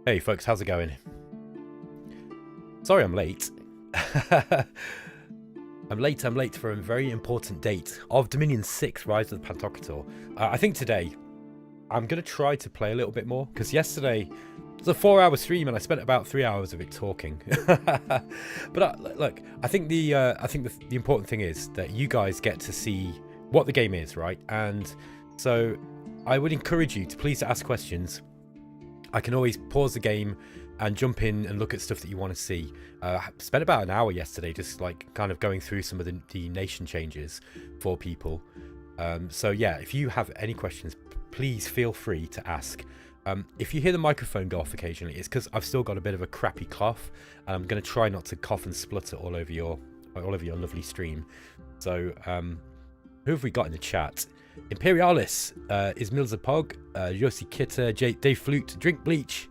Hey folks, how's it going? Sorry I'm late. I'm late for a very important date of Dominion 6 Rise of the Pantokrator. I think today I'm going to try to play a little bit more, because yesterday it was a 4-hour stream and I spent about 3 hours of it talking. But look, I think the important thing is that you guys get to see what the game is, right? And so I would encourage you to please ask questions. I can always pause the game and jump in and look at stuff that you want to see. I spent about an hour yesterday just like kind of going through some of the nation changes for people. So yeah, if you have any questions, please feel free to ask. If you hear the microphone go off occasionally, it's because I've still got a bit of a crappy cough, and I'm going to try not to cough and splutter all over your lovely stream. So who have we got in the chat? Imperialis, Ismilza Pog, Josi Kitter, Dave Flute, Drink Bleach.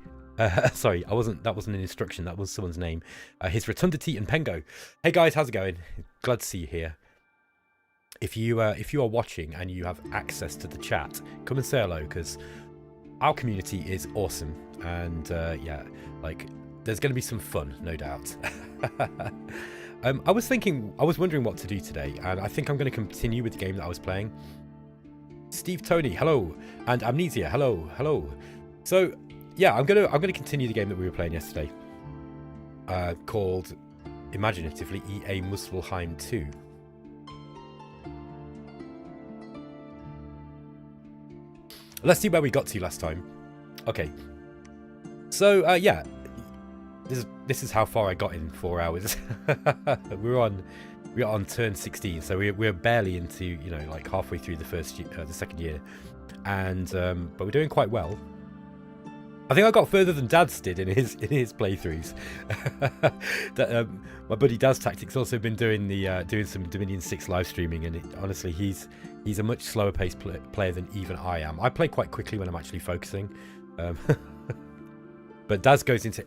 Sorry, that wasn't an instruction, that was someone's name. His Rotundity and Pengo. Hey guys, how's it going? Glad to see you here. If you are watching and you have access to the chat, come and say hello, because our community is awesome, and yeah, like there's going to be some fun, no doubt. I was wondering what to do today, and I think I'm going to continue with the game that I was playing. Steve Tony, hello, and Amnesia, hello. So yeah, I'm gonna continue the game that we were playing yesterday, called imaginatively EA Muspelheim 2. Let's see where we got to last time. Okay, so yeah, this is how far I got in 4 hours. we're on turn 16, so we're barely into, you know, like halfway through the second year, and but we're doing quite well. I think I got further than Dad's did in his playthroughs. My buddy Dad's Tactics also been doing some Dominion 6 live streaming, and honestly, he's a much slower paced player than even I am. I play quite quickly when I'm actually focusing. But Daz goes into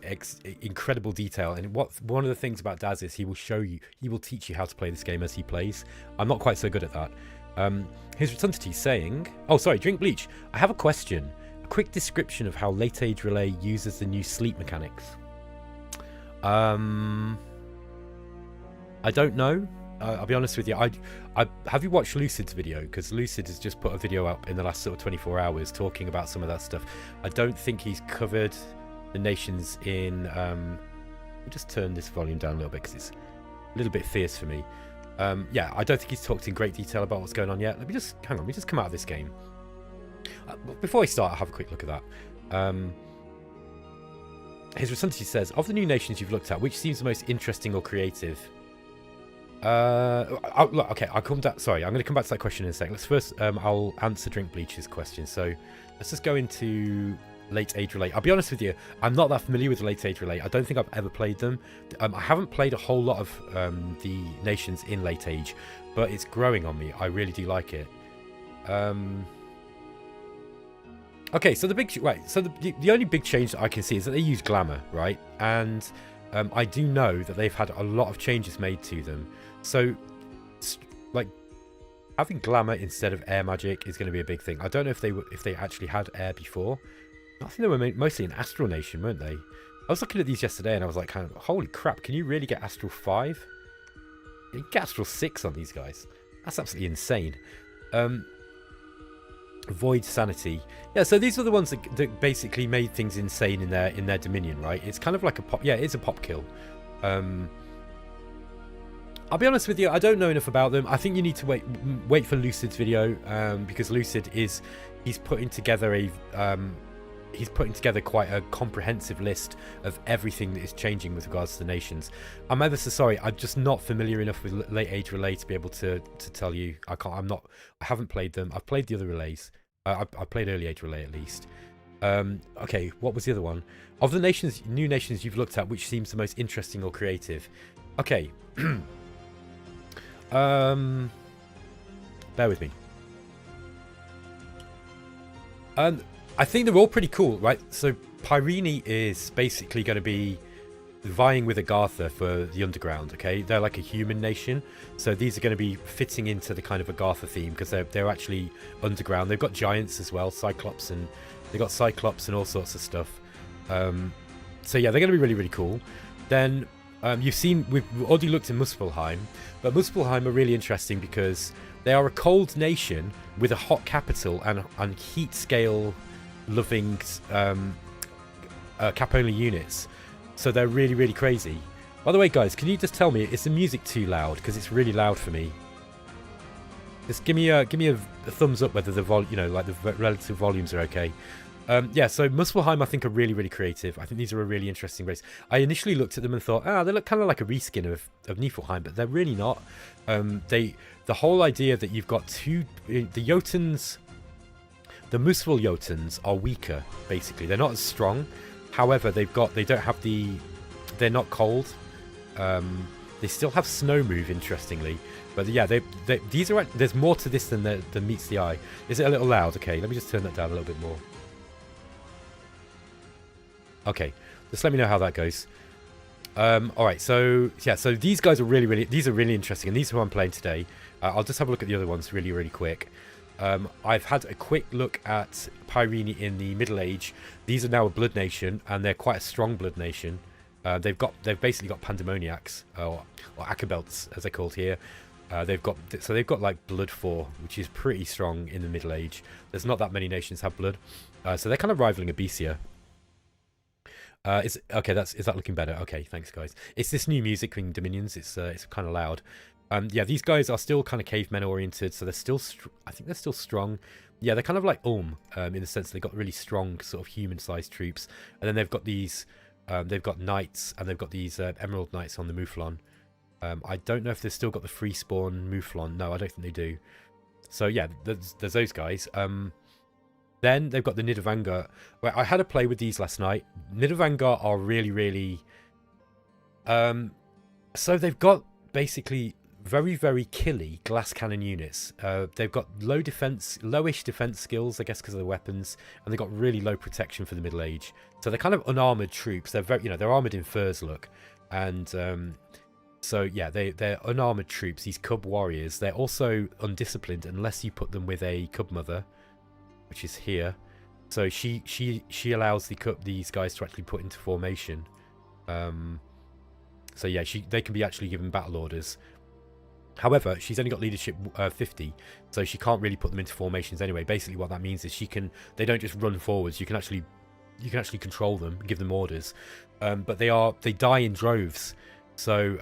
incredible detail, and one of the things about Daz is he will teach you how to play this game as he plays. I'm not quite so good at that. His Rotundity saying, oh sorry, Drink Bleach, I have a question. A quick description of how Late Age Relay uses the new sleep mechanics. I don't know. I'll be honest with you. Have you watched Lucid's video? Because Lucid has just put a video up in the last sort of 24 hours talking about some of that stuff. I don't think he's covered the nations in I'll just turn this volume down a little bit because it's a little bit fierce for me. Yeah, I don't think he's talked in great detail about what's going on yet. Let me just come out of this game. Before I start, I'll have a quick look at that. His Rotundity says, of the new nations you've looked at, which seems the most interesting or creative? Okay, I'll come back. Sorry, I'm going to come back to that question in a second. Let's first I'll answer Drink Bleach's question. So let's just go into Late Age Relay. I'll be honest with you, I'm not that familiar with Late Age Relay. I don't think I've ever played them. I haven't played a whole lot of the nations in Late Age, but it's growing on me. I really do like it. Okay, so the only big change that I can see is that they use glamour, right? And I do know that they've had a lot of changes made to them. So like having glamour instead of air magic is going to be a big thing. I don't know if they actually had air before. I think they were mostly an Astral Nation, weren't they? I was looking at these yesterday and I was like, kind of, holy crap, can you really get Astral 5? You can get Astral 6 on these guys. That's absolutely insane. Void Sanity. Yeah, so these are the ones that basically made things insane in their Dominion, right? It's kind of like a pop. Yeah, it's a pop kill. I'll be honest with you, I don't know enough about them. I think you need to wait for Lucid's video, because Lucid he's putting together quite a comprehensive list of everything that is changing with regards to the nations. I'm ever so sorry, I'm just not familiar enough with Late Age Relay to be able to tell you. I haven't played them. I've played the other relays. I played Early Age Relay at least. Okay, what was the other one? Of the new nations you've looked at, which seems the most interesting or creative? Okay. Bear with me. I think they're all pretty cool, right? So Pyrene is basically going to be vying with Agartha for the underground, okay? They're like a human nation, so these are going to be fitting into the kind of Agartha theme because they're actually underground. They've got giants as well, Cyclops, and they've got Cyclops and all sorts of stuff. So yeah, they're going to be really, really cool. Then we've already looked at Muspelheim, but Muspelheim are really interesting because they are a cold nation with a hot capital and heat scale loving cap only units. So they're really, really crazy. By the way, guys, can you just tell me, is the music too loud? Because it's really loud for me. Just give me a thumbs up whether the the relative volumes are okay. Yeah, so Muspelheim I think are really, really creative. I think these are a really interesting race. I initially looked at them and thought, they look kind of like a reskin of Niflheim, but they're really not. The whole idea that you've got the Jotuns, the Muspel Jotuns are weaker, basically. They're not as strong. However, they're not cold. They still have snow move, interestingly. But yeah, there's more to this than meets the eye. Is it a little loud? Okay, let me just turn that down a little bit more. Okay, just let me know how that goes. Alright, so yeah, so these guys are really interesting, and these are who I'm playing today. I'll just have a look at the other ones really, really quick. I've had a quick look at Pyrini in the Middle Age. These are now a blood nation, and they're quite a strong blood nation. They've basically got pandemoniacs, or acabelts as they're called here. They've got like blood 4, which is pretty strong in the Middle Age. There's not that many nations have blood, so they're kind of rivaling Abysia. Is that looking better? Okay, thanks guys. It's this new music in Dominions. It's kind of loud. Yeah, these guys are still kind of cavemen oriented, so they're still I think they're still strong. Yeah, they're kind of like in the sense they've got really strong sort of human-sized troops, and then they've got these they've got knights, and they've got these emerald knights on the Mouflon. I don't know if they've still got the free spawn Mouflon. No, I don't think they do. So yeah, there's those guys. Then they've got the Nidavangar. Well, I had a play with these last night. Nidavangar are really, really... so they've got basically very, very killy glass cannon units. They've got lowish defense skills, I guess, because of the weapons, and they've got really low protection for the Middle Age. So they're kind of unarmored troops. They're very, they're armored in furs, look, and so yeah, they're unarmored troops. These cub warriors. They're also undisciplined unless you put them with a cub mother, which is here. So she allows these guys to actually put into formation. So yeah, they can be actually given battle orders. However, she's only got leadership 50, so she can't really put them into formations anyway. Basically, what that means is they don't just run forwards. You can actually control them, give them orders. But they die in droves. So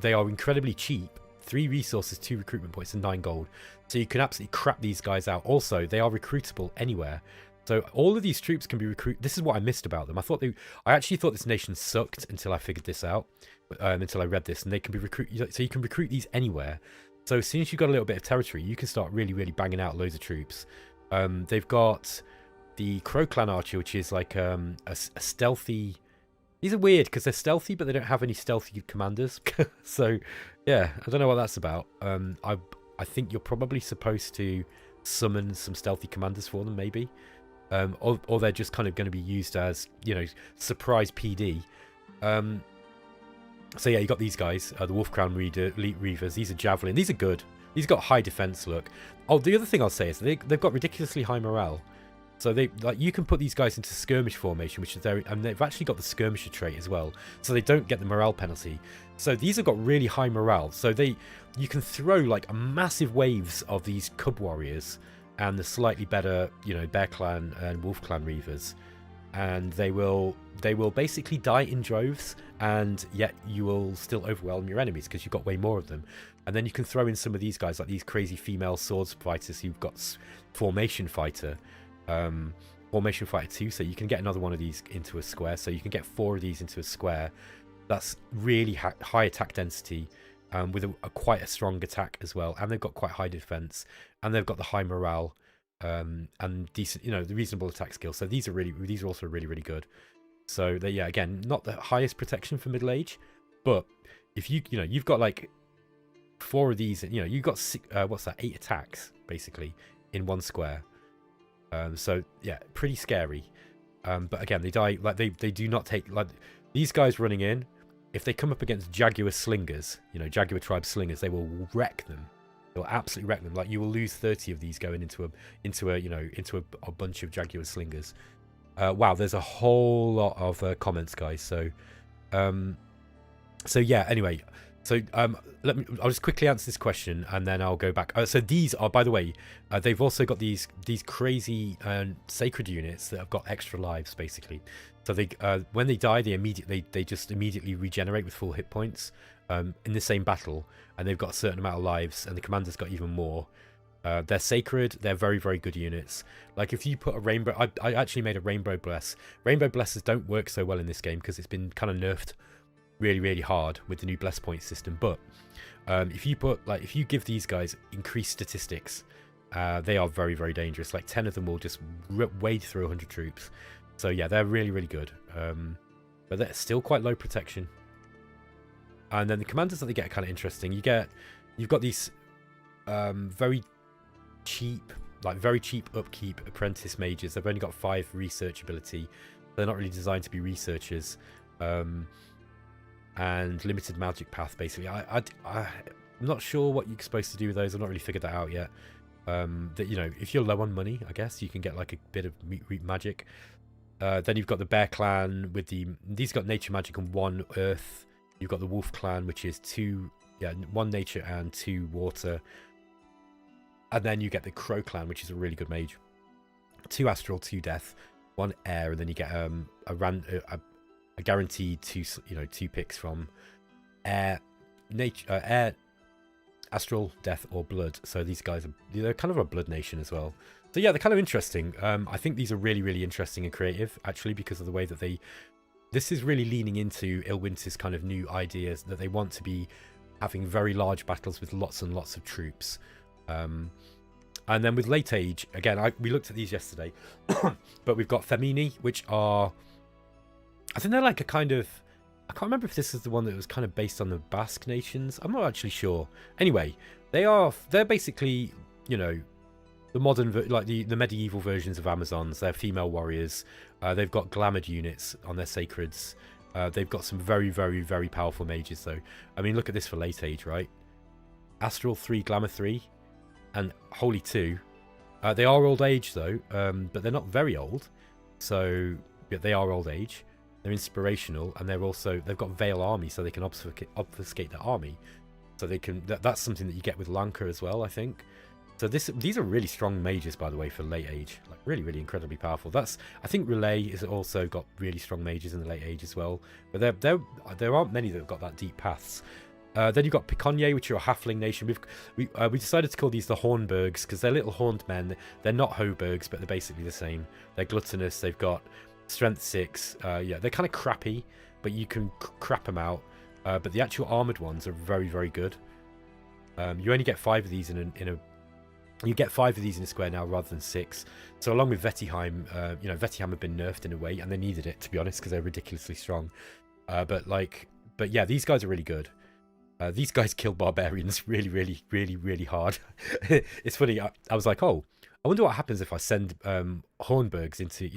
they are incredibly cheap. 3 resources, 2 recruitment points, and 9 gold. So you can absolutely crap these guys out. Also, they are recruitable anywhere. So all of these troops can be recruited. This is what I missed about them. I actually thought this nation sucked until I figured this out. Until I read this, and they can be recruited. So you can recruit these anywhere. So as soon as you've got a little bit of territory, you can start really, really banging out loads of troops. They've got the Crow Clan Archer, which is like a stealthy... These are weird because they're stealthy, but they don't have any stealthy commanders. So, yeah, I don't know what that's about. I think you're probably supposed to summon some stealthy commanders for them, maybe. Or they're just kind of going to be used as, surprise PD. So, yeah, you got these guys, the Wolf Crown Reavers. These are Javelin. These are good. These got high defense, look. Oh, the other thing I'll say is they've got ridiculously high morale. So you can put these guys into skirmish formation, which is and they've actually got the skirmisher trait as well, so they don't get the morale penalty. So these have got really high morale. So you can throw like massive waves of these cub warriors and the slightly better, Bear Clan and Wolf Clan Reavers, and they will basically die in droves, and yet you will still overwhelm your enemies because you've got way more of them. And then you can throw in some of these guys, like these crazy female swords fighters who've got formation fighter. Formation Fighter 2, so you can get another one of these into a square, so you can get 4 of these into a square. That's really high attack density, with quite a strong attack as well, and they've got quite high defense, and they've got the high morale, and decent, the reasonable attack skill. So these are also really, really good. So they, yeah, again, not the highest protection for middle age, but if you've got like 4 of these, you've got 8 attacks basically in 1 square. So yeah, pretty scary. But again, they die like they do not take, like, these guys running in. If they come up against Jaguar slingers, Jaguar tribe slingers, they will wreck them. They'll absolutely wreck them. Like, you will lose 30 of these going into a bunch of Jaguar slingers. Wow, there's a whole lot of comments, guys. So yeah. Anyway, so I'll just quickly answer this question and then I'll go back. So these are, by the way, they've also got these crazy sacred units that have got extra lives, basically. So they when they die, they just immediately regenerate with full hit points in the same battle, and they've got a certain amount of lives, and the commander's got even more. They're sacred. They're very, very good units. Like if you put a rainbow, I actually made a rainbow bless. Rainbow blesses don't work so well in this game because it's been kind of nerfed really, really hard with the new bless point system. But if you give these guys increased statistics, they are very, very dangerous. Like 10 of them will just wade through 100 troops. So yeah, they're really, really good. But they're still quite low protection. And then the commanders that they get are kind of interesting. You've got these very cheap upkeep apprentice mages. They've only got 5 research ability. They're not really designed to be researchers. And limited magic path, basically. I'm not sure what you're supposed to do with those. I've not really figured that out yet. That, you know, if you're low on money, I guess you can get like a bit of magic. Then you've got the Bear Clan with these got nature magic and 1 earth. You've got the Wolf Clan, which is 1 nature and 2 water. And then you get the Crow Clan, which is a really good mage. 2 astral, 2 death, 1 air, and then you get a guaranteed 2 picks from air, nature, air, astral, death, or blood. So these guys they're kind of a blood nation as well. So yeah, they're kind of interesting. I think these are really, really interesting and creative, actually, because of the way that this is really leaning into Illwinter's kind of new ideas that they want to be having very large battles with lots and lots of troops. And then with late age, again, we looked at these yesterday, but we've got Femini, which are, I think they're like a kind of, I can't remember if this is the one that was kind of based on the Basque nations. I'm not actually sure. Anyway, they're basically, you know, the modern, like the medieval versions of Amazons. They're female warriors. They've got glamoured units on their sacreds. They've got some very, very, very powerful mages, though. I mean, look at this for late age, right? Astral 3, Glamour 3, and Holy 2. They are old age, though, but they're not very old. So yeah, they are old age. They're inspirational, and they've got Veil Army, so they can obfuscate their army. So they can. That's something that you get with Lanka as well, I think. So these are really strong mages, by the way, for late age. Like really, really incredibly powerful. I think Relay is also got really strong mages in the late age as well. But there aren't many that have got that deep paths. Then you've got Piconnier, which are a halfling nation. We decided to call these the Hornbergs because they're little horned men. They're not Hobergs, but they're basically the same. They're gluttonous. They've got strength 6. Yeah, they're kind of crappy, but you can crap them out. But the actual armored ones are very, very good. You only get 5 of these You get 5 of these in a square now rather than 6. So along with Vettiheim, Vettiheim have been nerfed in a way, and they needed it, to be honest, because they're ridiculously strong. But yeah, these guys are really good. These guys kill barbarians really, really, really, really hard. It's funny. I was like, oh, I wonder what happens if I send Hornbergs into,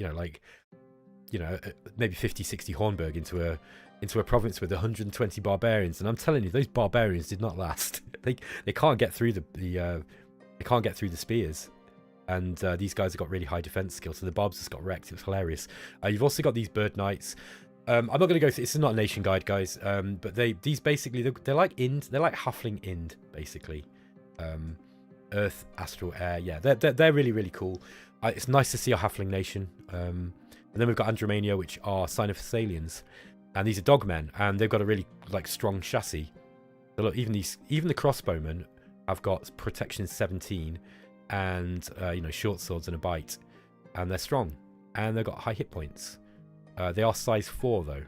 maybe 50, 60 Hornberg into a province with 120 barbarians. And I'm telling you, those barbarians did not last. They can't get through they can't get through the spears. And these guys have got really high defense skills. So the barbs just got wrecked. It was hilarious. You've also got these bird knights. I'm not going to go through, this is not a nation guide, guys, but these basically, they're like halfling Ind, basically. Earth, astral, air, yeah, they're really, really cool. It's nice to see a halfling nation. And then we've got Andromania, which are Sign of Thessalians, and these are dogmen, and they've got a really strong chassis. So look, even the crossbowmen have got protection 17, and short swords and a bite, and they're strong, and they've got high hit points. They are size 4 though.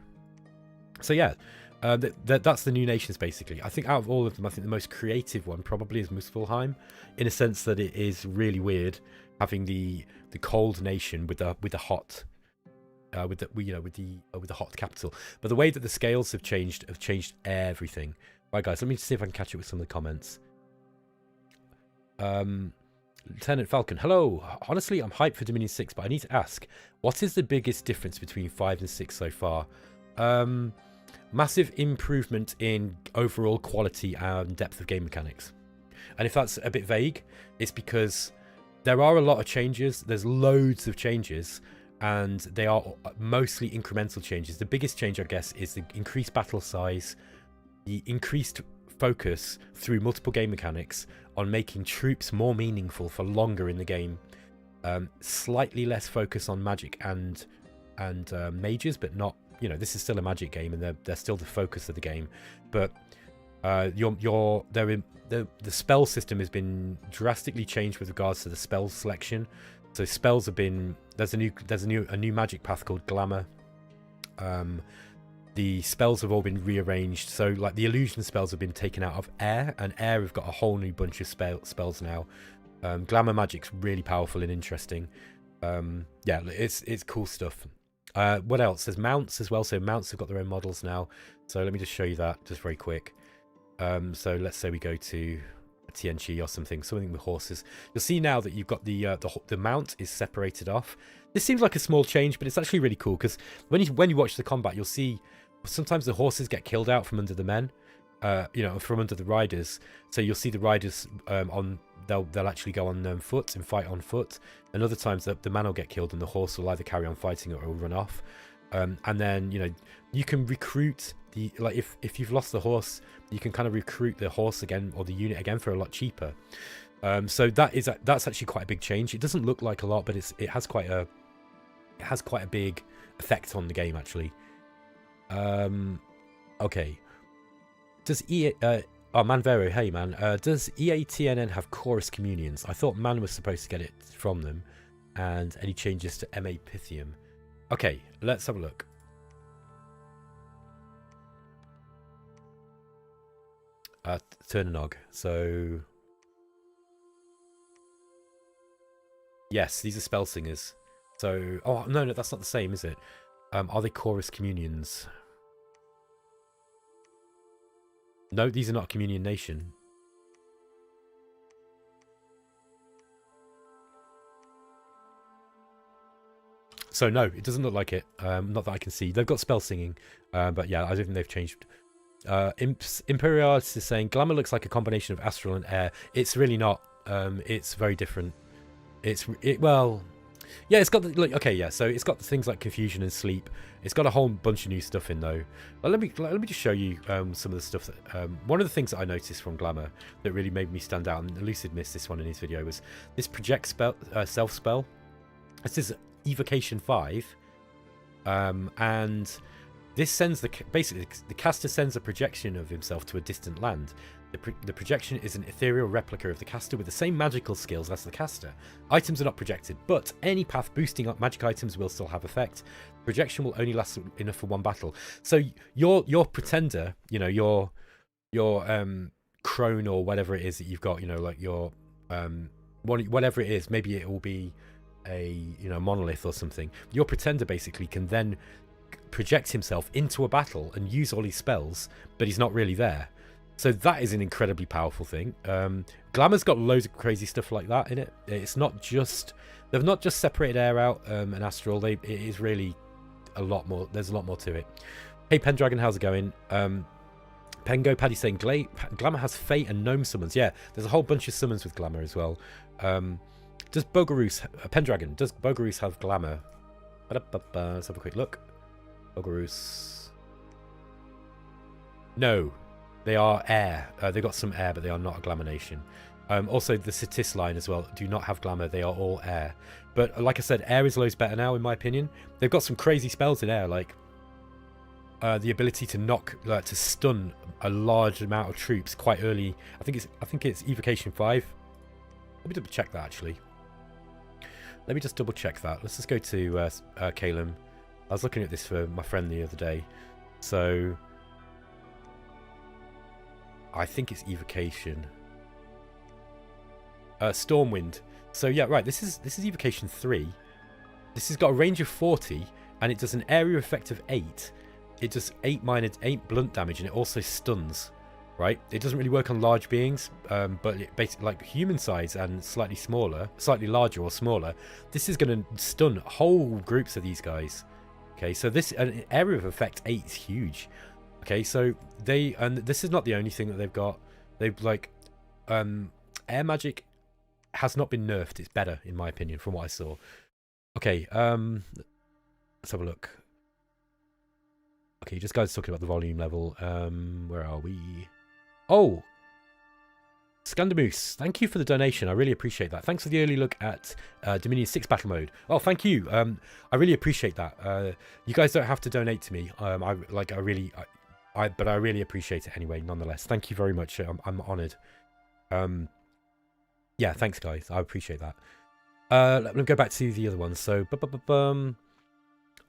So yeah, that's the new nations basically. I think out of all of them, I think the most creative one probably is Muspelheim, in a sense that it is really weird having the cold nation with the hot, with the hot capital. But the way that the scales have changed everything. Right, guys, let me see if I can catch up with some of the comments. Lieutenant Falcon, hello. Honestly, I'm hyped for Dominion 6, but I need to ask, what is the biggest difference between 5 and 6 so far? Massive improvement in overall quality and depth of game mechanics. And if that's a bit vague, it's because there are a lot of changes. There's loads of changes, and they are mostly incremental changes. The biggest change, I guess, is the increased battle size, the increased focus through multiple game mechanics on making troops more meaningful for longer in the game. Slightly less focus on magic and mages, but not, you know, this is still a magic game, and they're still the focus of the game. But the spell system has been drastically changed with regards to the spell selection. So spells have been, there's a new magic path called Glamour. The spells have all been rearranged. So like the illusion spells have been taken out of air, and air have got a whole new bunch of spells now. Glamour magic's really powerful and interesting. Yeah, it's cool stuff. What else? There's mounts as well. So mounts have got their own models now. So let me just show you that just very quick. So let's say we go to TNG or something with horses. You'll see now that you've got the mount is separated off. This seems like a small change, but it's actually really cool, because when you watch the combat, you'll see sometimes the horses get killed out from under the men, you know, from under the riders. So you'll see the riders they'll actually go on foot and fight on foot, and other times the man will get killed and the horse will either carry on fighting or it will run off. And then, you know, you can recruit if you've lost the horse, you can kind of recruit the horse again, or the unit again, for a lot cheaper. So that's actually quite a big change. It doesn't look like a lot, but it has quite a big effect on the game, actually. Okay. Does Manvero, hey man, does EATNN have chorus communions? I thought Man was supposed to get it from them. And any changes to MA Pythium? Okay, let's have a look. Turnanog. So yes, these are spell singers. So no, that's not the same, is it? Are they chorus communions? No, these are not a communion nation. So no, it doesn't look like it. Not that I can see. They've got spell singing, but yeah, I don't think they've changed. Imperialis is saying Glamour looks like a combination of astral and air. It's really not. It's very different. Well, yeah, it's got the, like, okay, yeah. So it's got things like confusion and sleep. It's got a whole bunch of new stuff in though. But let me just show you some of the stuff that one of the things that I noticed from Glamour that really made me stand out, and Lucid missed this one in his video, was this project spell, self spell. This is Evocation 5, and this sends basically the caster sends a projection of himself to a distant land. The projection is an ethereal replica of the caster with the same magical skills as the caster. Items are not projected, but any path boosting up magic items will still have effect. Projection will only last enough for one battle. So your pretender, you know, your crone or whatever it is that you've got, you know, like your whatever it is, maybe it will be a, you know, monolith or something. Your pretender basically can then project himself into a battle and use all his spells, but he's not really there. So that is an incredibly powerful thing. Glamour's got loads of crazy stuff like that in it. It's not just, they've not just separated air out and astral. It is really a lot more. There's a lot more to it. Hey Pendragon, how's it going? Pengo Paddy saying Glamour has Fate and Gnome summons. Yeah, there's a whole bunch of summons with Glamour as well. Does Bogarus, Pendragon, does Bogarus have Glamour? Let's have a quick look. Bogarus. No, they are air. They've got some air, but they are not a Glamour nation. Also, the Satis line as well do not have Glamour. They are all air. But like I said, air is loads better now, in my opinion. They've got some crazy spells in air, like the ability to knock, to stun a large amount of troops quite early. I think it's Evocation 5. Let me double check that actually. Let me just double check that. Let's just go to Calum. I was looking at this for my friend the other day. So I think it's Evocation. Stormwind. So yeah, right. This is Evocation 3. This has got a range of 40, and it does an area effect of 8. It does 8 blunt damage, and it also stuns. Right? It doesn't really work on large beings, but it basically, like human size and slightly larger or smaller, this is going to stun whole groups of these guys. Okay, so this an area of effect 8 is huge. Okay, so and this is not the only thing that they've got. They've like air magic has not been nerfed. It's better in my opinion from what I saw. Okay, Let's have a look. Okay, just guys talking about the volume level. Where are we? Oh, Scandamoose, thank you for the donation. I really appreciate that. Thanks for the early look at Dominion 6 battle mode. Oh, thank you. I really appreciate that. You guys don't have to donate to me. But I really appreciate it anyway. Nonetheless, thank you very much. I'm honoured. Yeah, thanks, guys. I appreciate that. Let me go back to the other ones. So,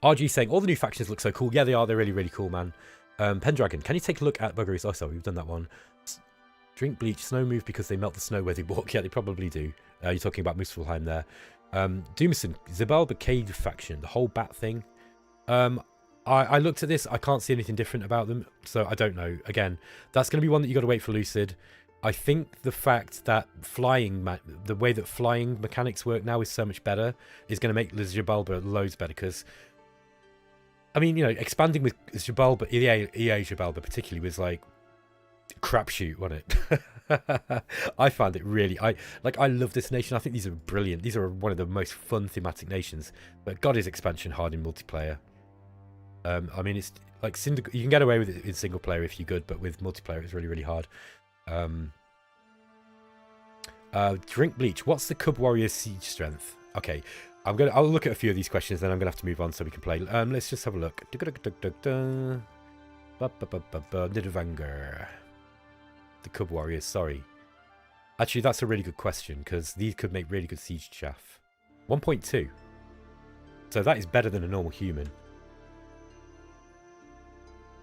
RG saying all the new factions look so cool. Yeah, they are. They're really, really cool, man. Pendragon, can you take a look at Buggeries? Oh, sorry, we've done that one. Drink bleach, snow move because they melt the snow where they walk. Yeah, they probably do. You're talking about Muspelheim there. Doomson, Zabalba Cave faction, the whole bat thing. I looked at this. I can't see anything different about them, so I don't know. Again, that's going to be one that you got to wait for Lucid. I think the fact that the way that flying mechanics work now is so much better is going to make Zabalba loads better because, I mean, you know, expanding with Zabalba, EA Zabalba particularly was like crapshoot, wasn't it? I found it really, I love this nation. I think these are brilliant. These are one of the most fun thematic nations, but God, is expansion hard in multiplayer. I mean, it's like you can get away with it in single player if you're good, but with multiplayer it's really, really hard. Drink bleach, what's the Cub Warrior's siege strength? Okay, I'll look at a few of these questions, then I'm gonna have to move on so we can play. Let's just have a look. Nidovanger. The Cub Warriors, sorry. Actually, that's a really good question, because these could make really good siege chaff. 1.2. So that is better than a normal human.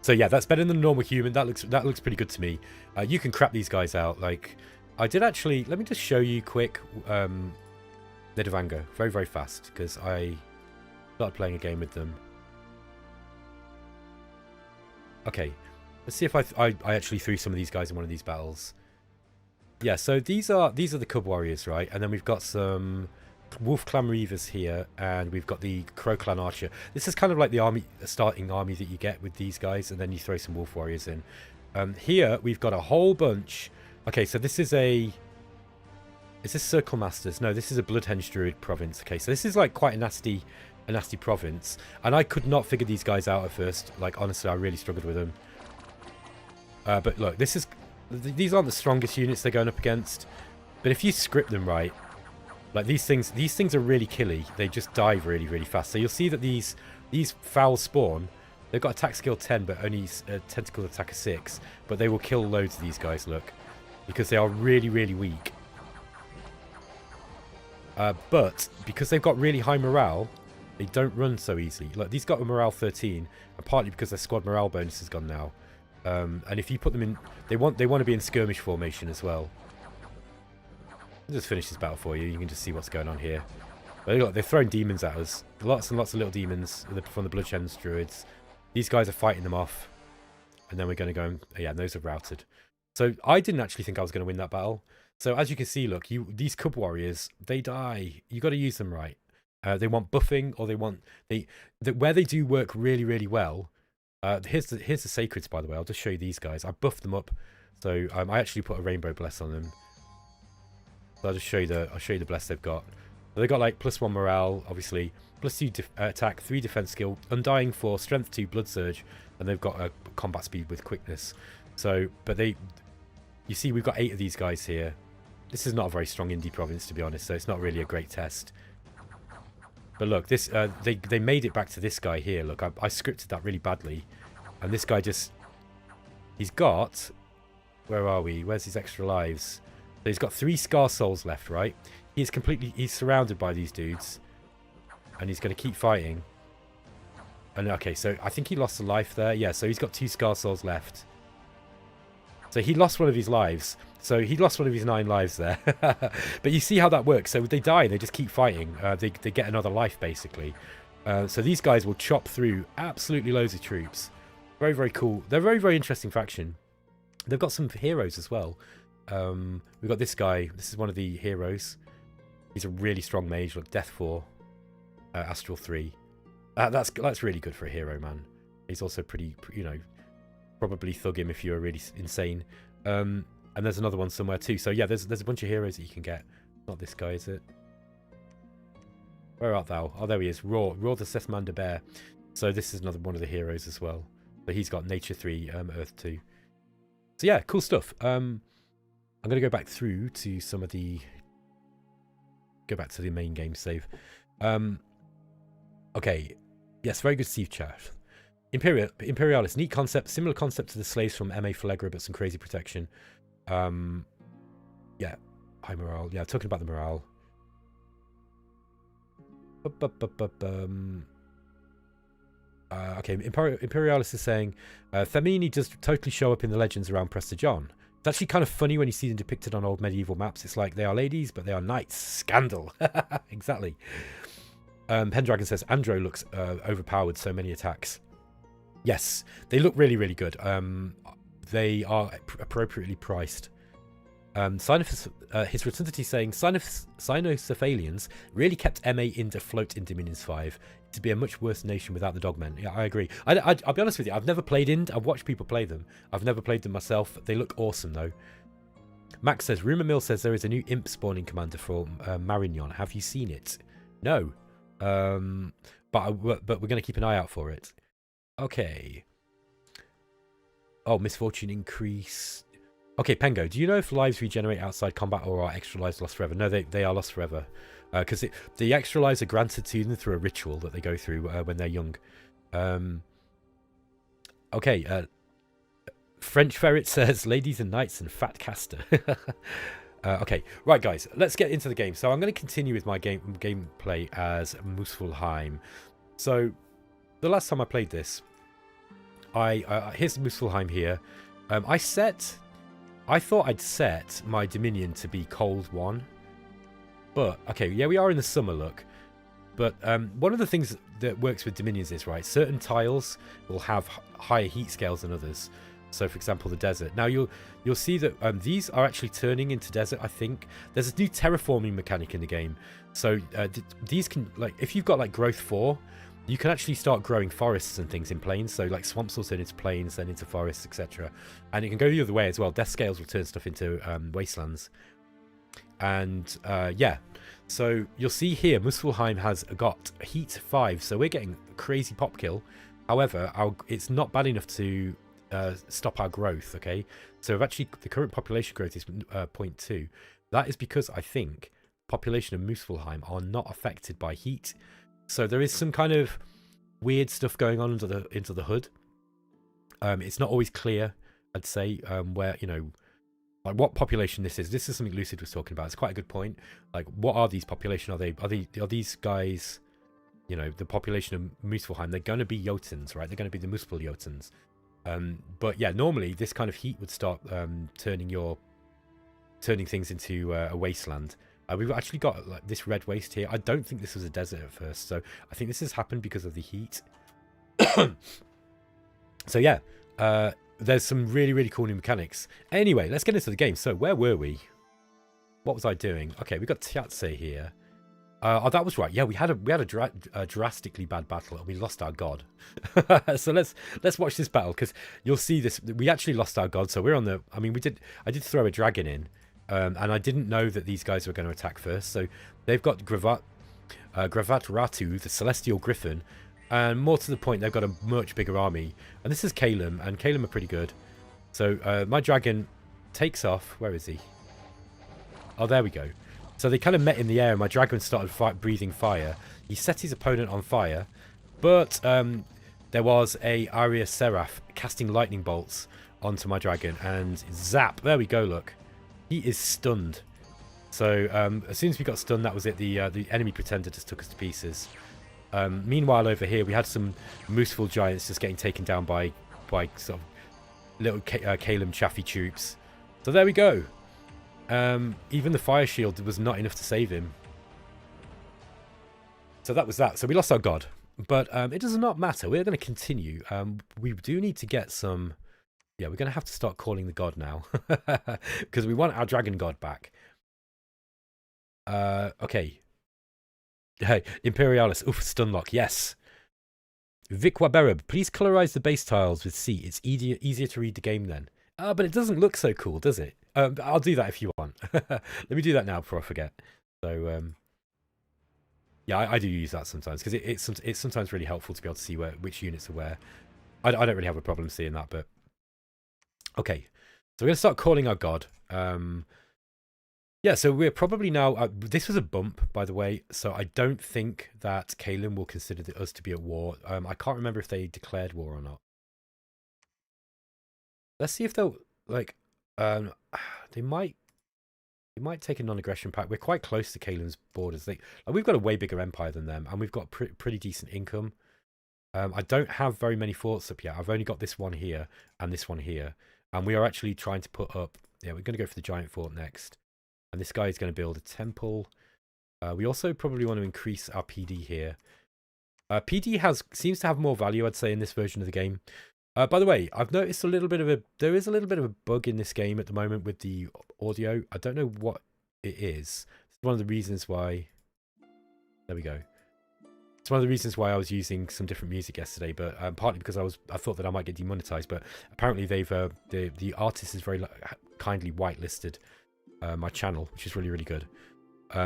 So yeah, that's better than a normal human. That looks pretty good to me. You can crap these guys out. Like, I did actually, let me just show you quick Nidovanger, very, very fast, because I started playing a game with them. Okay, let's see if I actually threw some of these guys in one of these battles. Yeah, so these are the Cub Warriors, right? And then we've got some Wolf Clan Reavers here, and we've got the Crow Clan Archer. This is kind of like the starting army that you get with these guys, and then you throw some Wolf Warriors in. Here we've got a whole bunch. Okay, so this is is this Circle Masters? No, this is a Bloodhenge Druid province. Okay, so this is like quite a nasty province, and I could not figure these guys out at first. Like, honestly, I really struggled with them. But look, these aren't the strongest units they're going up against, but if you script them right, like these things are really killy. They just die really, really fast. So you'll see that these foul spawn. They've got attack skill 10, but only tentacle attack of 6. But they will kill loads of these guys. Look, because they are really, really weak. But because they've got really high morale, they don't run so easily. Like, these got a morale 13, and partly because their squad morale bonus has gone now. And if you put them in, they want to be in skirmish formation as well. I'll just finish this battle for you. You can just see what's going on here. But look, they're throwing demons at us. Lots and lots of little demons from the Bloodhenge Druids. These guys are fighting them off. And then we're going to go and... yeah, and those are routed. So I didn't actually think I was going to win that battle. So as you can see, look, these Cub Warriors, they die. You got to use them right. They want buffing, or they want... where they do work really, really well... here's the Sacreds, by the way. I'll just show you these guys. I buffed them up. So I actually put a Rainbow Bless on them. So I'll just show you the bless they've got. So they've got like +1 morale, obviously, +2 attack, 3 defense skill, Undying 4, strength 2, blood surge, and they've got a combat speed with quickness. So, but you see, we've got 8 of these guys here. This is not a very strong indie province, to be honest, so it's not really a great test. But look, this they made it back to this guy here. Look, I scripted that really badly, and this guy he's got, where are we? Where's his extra lives? So he's got 3 Scar Souls left, right? He's surrounded by these dudes, and he's going to keep fighting. And okay, so I think he lost a life there. Yeah, so he's got 2 Scar Souls left. So he lost one of his lives. So he lost one of his 9 lives there. But you see how that works. So they die, they just keep fighting. They get another life, basically. So these guys will chop through absolutely loads of troops. Very, very cool. They're a very, very interesting faction. They've got some heroes as well. We've got this guy. This is one of the heroes. He's a really strong mage. Look, Death 4, Astral 3. That's really good for a hero, man. He's also pretty, you know, probably thug him if you're really insane. And there's another one somewhere too. So yeah, there's a bunch of heroes that you can get. Not this guy, is it? Where art thou? Oh, there he is. Roar the Sethmander Bear. So this is another one of the heroes as well. But he's got Nature 3, Earth 2. So yeah, cool stuff. I'm going to go back through to some of the... Go back to the main game save. Okay. Yes, very good Steve chat. Imperialis, neat concept. Similar concept to the slaves from MA Falegra, but some crazy protection. Yeah. High morale. Yeah, talking about the morale. Okay, Imperialis is saying Femini does totally show up in the legends around Prester John. It's actually kind of funny when you see them depicted on old medieval maps. It's like they are ladies, but they are knights. Scandal. Exactly. Pendragon says Andro looks overpowered. So many attacks. Yes, they look really, really good. They are appropriately priced. His Rotundity saying Cynocephalians really kept MA afloat in Dominions 5. To be a much worse nation without the dogmen. Yeah, I agree. I'll be honest with you. I've never played Ind. I've watched people play them. I've never played them myself. They look awesome though. Max says Rumor Mill says there is a new imp spawning commander for Marignon. Have you seen it? No. But we're going to keep an eye out for it. Okay. Oh, misfortune increase. Okay, Pengo, do you know if lives regenerate outside combat or are extra lives lost forever? No, they are lost forever. Because the extra lives are granted to them through a ritual that they go through when they're young. Okay, French Ferret says ladies and knights and fat caster. Okay, right guys, let's get into the game. So I'm going to continue with my gameplay as Muspelheim. So the last time I played this, here's Muspelheim here. I thought I'd set my Dominion to be cold 1. But, okay, yeah, we are in the summer look. But one of the things that works with Dominions is, right, certain tiles will have higher heat scales than others. So, for example, the desert. Now, you'll see that these are actually turning into desert, I think. There's a new terraforming mechanic in the game. So, these can, like, if you've got, like, growth 4, you can actually start growing forests and things in plains. So, like, swamps will turn into plains, then into forests, etc. And it can go the other way as well. Death scales will turn stuff into wastelands. And yeah, so you'll see here Muspelheim has got heat 5, so we're getting a crazy pop kill. However, it's not bad enough to stop our growth. Okay, so actually the current population growth is 0.2. That is because I think the population of Muspelheim are not affected by heat, so there is some kind of weird stuff going on into the hood. It's not always clear, I'd say, where, you know, like what population this is. This is something Lucid was talking about. It's quite a good point. Like, what are these population? Are these guys, you know, the population of Muspelheim? They're going to be Jotuns, right? They're going to be the Muspel Jotuns. But yeah, normally this kind of heat would start turning things into a wasteland. We've actually got like this red waste here. I don't think this was a desert at first, so I think this has happened because of the heat. So yeah. There's some really, really cool new mechanics. Anyway, let's get into the game. So, where were we? What was I doing? Okay, we got Tiatse here. Oh, that was right. Yeah, we had a drastically bad battle, and we lost our god. So let's watch this battle, because you'll see this. We actually lost our god. So we're on the. I mean, I did throw a dragon in, and I didn't know that these guys were going to attack first. So they've got Gravat Ratu, the Celestial Griffin. And more to the point, they've got a much bigger army. And this is Kalem, and Kalem are pretty good. So my dragon takes off. Where is he? Oh, there we go. So they kind of met in the air, and my dragon started breathing fire. He set his opponent on fire, but there was a Arya Seraph casting lightning bolts onto my dragon, and zap! There we go, look. He is stunned. So as soon as we got stunned, that was it. The enemy pretender just took us to pieces. Meanwhile, over here, we had some Mooseful giants just getting taken down by sort of little Kalem Chaffee troops. So there we go. Even the fire shield was not enough to save him. So that was that. So we lost our god. But it does not matter. We're going to continue. We do need to get some... Yeah, we're going to have to start calling the god now. Because we want our dragon god back. Okay. Hey, Imperialis. Oof, Stunlock. Yes. Vikwa Bereb, please colorize the base tiles with C. It's easier to read the game then. But it doesn't look so cool, does it? I'll do that if you want. Let me do that now before I forget. So, Yeah, I do use that sometimes because it's sometimes really helpful to be able to see which units are where. I don't really have a problem seeing that, but okay. So we're gonna start calling our god. Yeah, so we're probably now. This was a bump, by the way. So I don't think that Kalen will consider us to be at war. I can't remember if they declared war or not. Let's see if they'll like. Um, they might. They might take a non-aggression pact. We're quite close to Kalen's borders. We've got a way bigger empire than them, and we've got pretty decent income. I don't have very many forts up yet. I've only got this one here and this one here, and we are actually trying to put up. Yeah, we're going to go for the giant fort next. And this guy is going to build a temple. We also probably want to increase our PD here. PD seems to have more value, I'd say, in this version of the game. By the way, I've noticed there is a little bit of a bug in this game at the moment with the audio. I don't know what it is. It's one of the reasons why. There we go. It's one of the reasons why I was using some different music yesterday, but partly because I thought that I might get demonetized. But apparently the artist is very kindly whitelisted my channel, which is really good.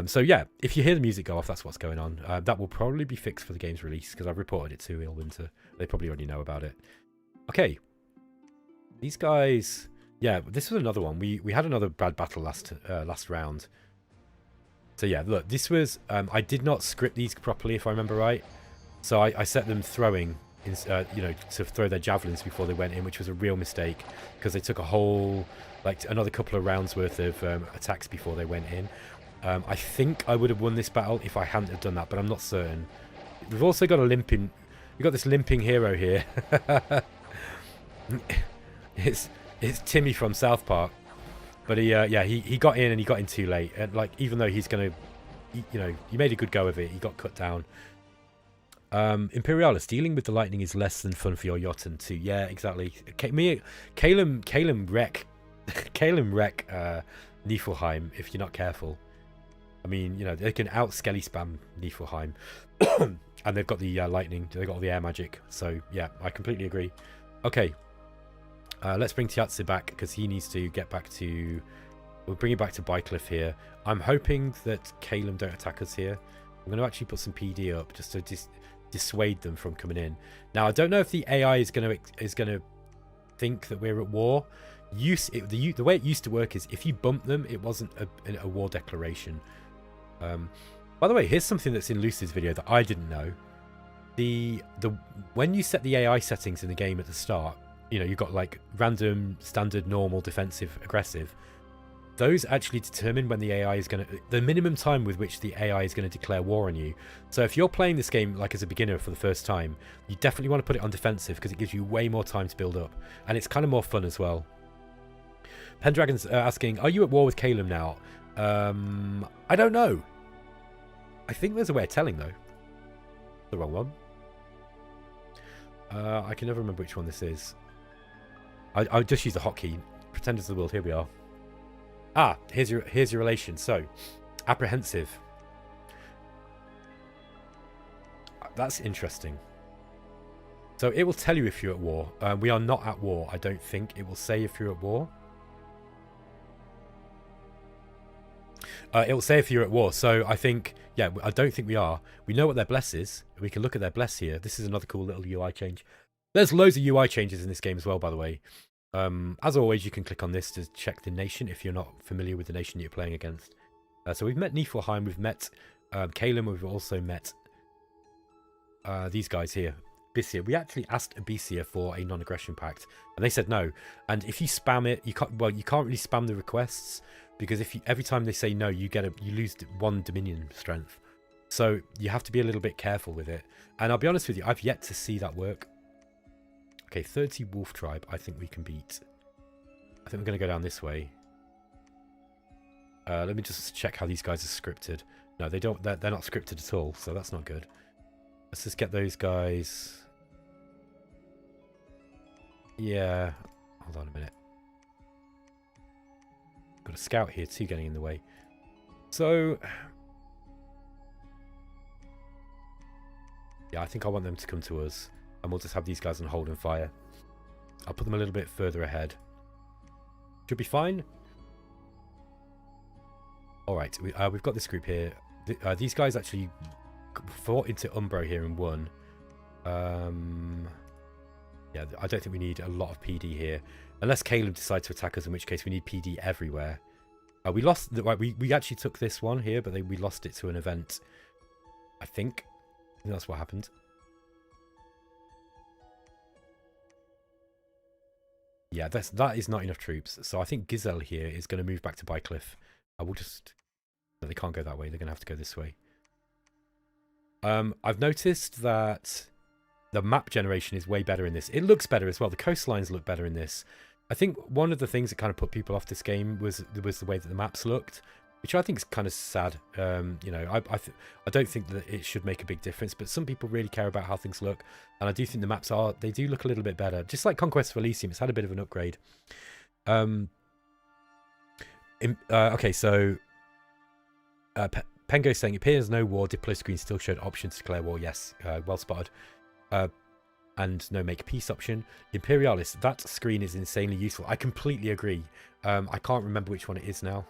So yeah, if you hear the music go off, that's what's going on. That will probably be fixed for the game's release because I've reported it to Illwinter. They probably already know about it. Okay, these guys. Yeah, this was another one. We had another bad battle last round. So yeah, look, this was. I did not script these properly, if I remember right. So I set them throwing, to throw their javelins before they went in, which was a real mistake because they took a whole. Like another couple of rounds worth of attacks before they went in. I think I would have won this battle if I hadn't have done that, but I'm not certain. We've also got a limping. We've got this limping hero here. it's Timmy from South Park, but he got in and he got in too late. And like even though he's gonna, he made a good go of it, he got cut down. Imperialis, dealing with the lightning is less than fun for your Jotun too. Yeah, exactly. Calum wreck Niflheim if you're not careful. I mean, they can out skelly spam Niflheim, and they've got the lightning. They've got all the air magic. So yeah, I completely agree. Okay, let's bring Tiatsu back because he needs to get back to. We'll bring it back to Bycliffe here. I'm hoping that Calum don't attack us here. I'm going to actually put some PD up just to dissuade them from coming in. Now I don't know if the AI is going to think that we're at war. The way it used to work is if you bump them, it wasn't a war declaration. By the way, here's something that's in Lucid's video that I didn't know. When you set the AI settings in the game at the start, you've got like random, standard, normal, defensive, aggressive. Those actually determine when the AI is the minimum time with which the AI is going to declare war on you. So if you're playing this game like as a beginner for the first time, you definitely want to put it on defensive because it gives you way more time to build up, and it's kind of more fun as well. Pendragon's asking, are you at war with Calum now? I don't know. I think there's a way of telling, though. The wrong one. I can never remember which one this is. I'll just use the hotkey. Pretenders of the world, here we are. Ah, here's your relation. So, apprehensive. That's interesting. So it will tell you if you're at war. We are not at war, I don't think. It will say if you're at war. It will say if you're at war. So I think, yeah, I don't think we are. We know what their bless is. We can look at their bless here. This is another cool little UI change. There's loads of UI changes in this game as well, by the way. As always, you can click on this to check the nation if you're not familiar with the nation you're playing against. So we've met Niflheim, we've met Calum, we've also met these guys here. Abyssia. We actually asked Abyssia for a non-aggression pact, and they said no. And if you spam it, you can't really spam the requests because every time they say no, you lose 1 Dominion strength. So you have to be a little bit careful with it. And I'll be honest with you, I've yet to see that work. Okay, 30 wolf tribe, I think we can beat. I think we're going to go down this way. Let me just check how these guys are scripted. No, they don't. They're not scripted at all, so that's not good. Let's just get those guys. Yeah. Hold on a minute. Got a scout here too getting in the way. So yeah, I think I want them to come to us. And we'll just have these guys on hold and fire. I'll put them a little bit further ahead. Should be fine. Alright, we've got this group here. These guys actually fought into Umbro here and won. Yeah, I don't think we need a lot of PD here. Unless Caleb decides to attack us, in which case we need PD everywhere. We lost... We actually took this one here, but we lost it to an event. I think that's what happened. Yeah, that is not enough troops. So I think Giselle here is going to move back to Bycliffe. I will just... No, they can't go that way. They're going to have to go this way. I've noticed that the map generation is way better in this. It looks better as well. The coastlines look better in this. I think one of the things that kind of put people off this game was the way that the maps looked, which I think is kind of sad. You know, I don't think that it should make a big difference, but some people really care about how things look, and I do think the maps they do look a little bit better. Just like Conquest of Elysium, it's had a bit of an upgrade. Okay, so Pengo saying, appears no war, Diplo screen still showed option to declare war. Yes, well spotted. And no make peace option. Imperialis, that screen is insanely useful. I completely agree. I can't remember which one it is now.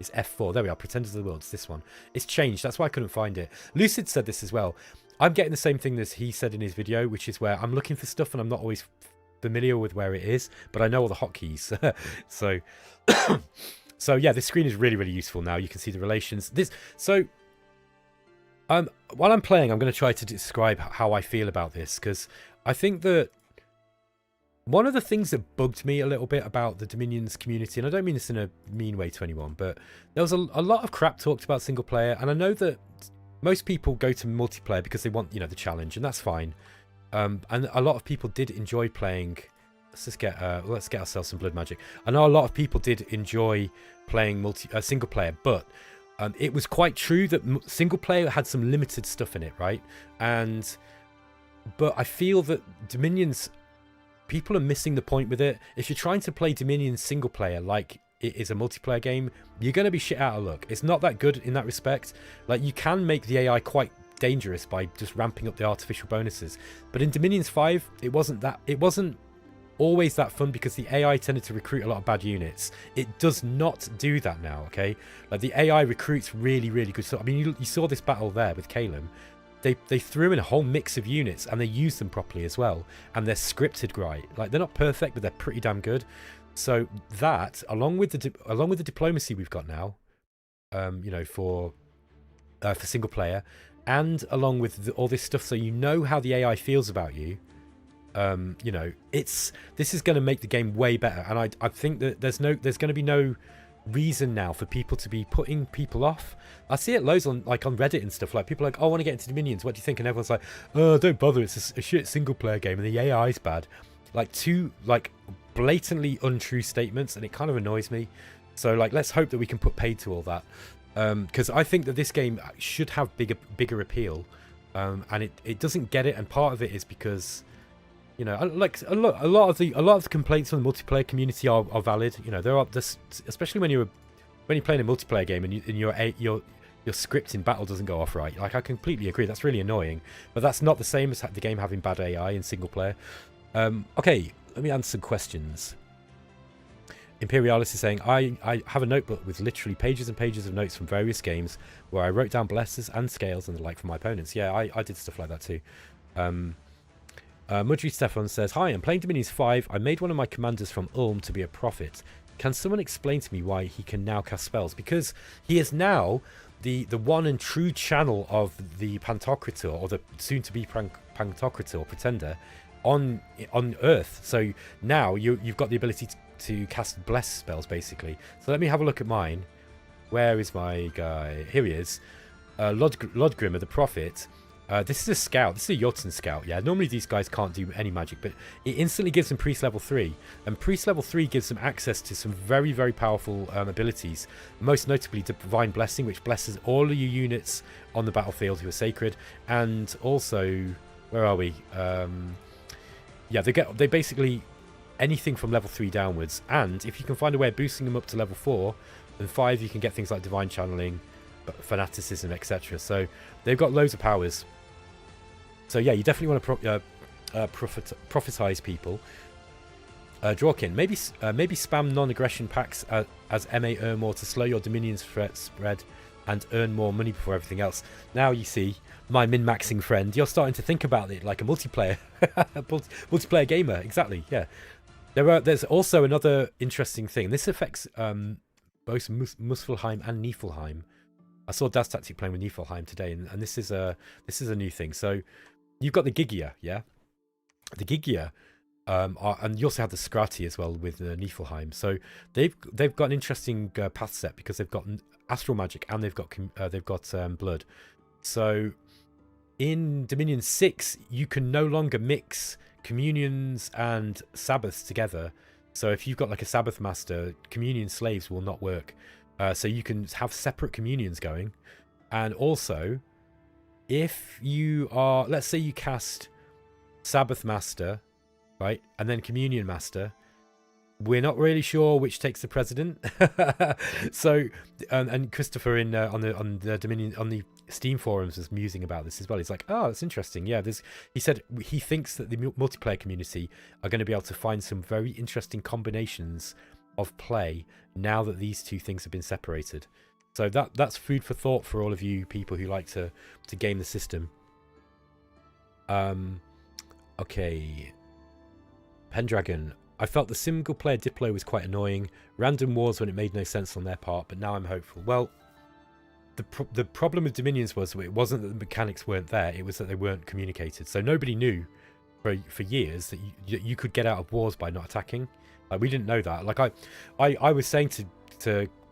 It's F4. There we are. Pretenders of the World. It's this one. It's changed. That's why I couldn't find it. Lucid said this as well. I'm getting the same thing as he said in his video, which is where I'm looking for stuff and I'm not always familiar with where it is, but I know all the hotkeys. So, so yeah, this screen is really, really useful now. You can see the relations. While I'm playing, I'm going to try to describe how I feel about this, because I think that one of the things that bugged me a little bit about the Dominions community, and I don't mean this in a mean way to anyone, but there was a lot of crap talked about single player, and I know that most people go to multiplayer because they want, you know, the challenge, and that's fine. And a lot of people did enjoy playing. Let's get ourselves some blood magic. I know a lot of people did enjoy playing single player, but it was quite true that single player had some limited stuff in it, right? But I feel that Dominions, people are missing the point with it. If you're trying to play Dominion single player like it is a multiplayer game, you're going to be shit out of luck. It's not that good in that respect. Like, you can make the AI quite dangerous by just ramping up the artificial bonuses. But in Dominions 5, it wasn't always that fun because the AI tended to recruit a lot of bad units. It does not do that now, okay? Like, the AI recruits really, really good. So, I mean, you saw this battle there with Caleb. They threw in a whole mix of units and they used them properly as well. And they're scripted right. Like, they're not perfect, but they're pretty damn good. So that, along with the diplomacy we've got now, you know, for single player, and along with all this stuff, so you know how the AI feels about you. You know, this is going to make the game way better, and I think that there's going to be no reason now for people to be putting people off. I see it loads on Reddit and stuff. Like, people are like, oh, I want to get into Dominions, what do you think? And everyone's like, oh, don't bother, it's a shit single player game and the AI is bad. Like, two blatantly untrue statements, and it kind of annoys me. So, like, let's hope that we can put paid to all that, because I think that this game should have bigger appeal, and it doesn't get it, and part of it is because, you know, like a lot of the complaints from the multiplayer community are valid. You know, there are this, especially when you're playing a multiplayer game and your script in battle doesn't go off right. Like, I completely agree, that's really annoying, but that's not the same as the game having bad AI in single player. Okay, let me answer some questions. Imperialis is saying, I have a notebook with literally pages and pages of notes from various games where I wrote down blessers and scales and the like for my opponents. Yeah, I did stuff like that too. Mudry Stefan says, hi, I'm playing Dominions 5. I made one of my commanders from Ulm to be a prophet. Can someone explain to me why he can now cast spells? Because he is now the one and true channel of the Pantokrator, or the soon-to-be Pantokrator pretender on Earth. So now you've got the ability to cast bless spells, basically. So let me have a look at mine. Where is my guy? Here he is. Lodgrimmer, the prophet. This is a scout. This is a Jotun scout. Yeah, normally these guys can't do any magic, but it instantly gives them priest level 3. And priest level 3 gives them access to some very, very powerful abilities. Most notably, divine blessing, which blesses all of your units on the battlefield who are sacred. And also, where are we? Yeah, they basically anything from level 3 downwards. And if you can find a way of boosting them up to level 4, then 5, you can get things like divine channeling, fanaticism, etc. So they've got loads of powers. So yeah, you definitely want to prophesize people. Drawkin, maybe spam non-aggression packs as MA Ermor to slow your Dominion's threat spread and earn more money before everything else. Now you see, my min-maxing friend, you're starting to think about it like a multiplayer, multiplayer gamer. Exactly, yeah. There's also another interesting thing. This affects both Muspelheim and Niflheim. I saw Daztactic playing with Niflheim today, and this is a new thing. So you've got the Gigia, yeah. The Gigia, and you also have the Skrati as well with Niflheim. So they've got an interesting path set because they've got astral magic and they've got blood. So in Dominion 6, you can no longer mix communions and Sabbaths together. So if you've got like a Sabbath master, communion slaves will not work. So you can have separate communions going. And also, if you are, let's say you cast Sabbath master, right, and then communion master, we're not really sure which takes the precedent. So and Christopher on the Dominion, on the Steam forums, was musing about this as well. He's like, oh, that's interesting. Yeah, he said he thinks that the multiplayer community are going to be able to find some very interesting combinations of play now that these two things have been separated. So that's food for thought for all of you people who like to game the system. Okay, Pendragon. I felt the single-player Diplo was quite annoying. Random wars when it made no sense on their part, but now I'm hopeful. Well, the problem with Dominions was it wasn't that the mechanics weren't there, it was that they weren't communicated. So nobody knew for years that you could get out of wars by not attacking. Like, we didn't know that. Like I was saying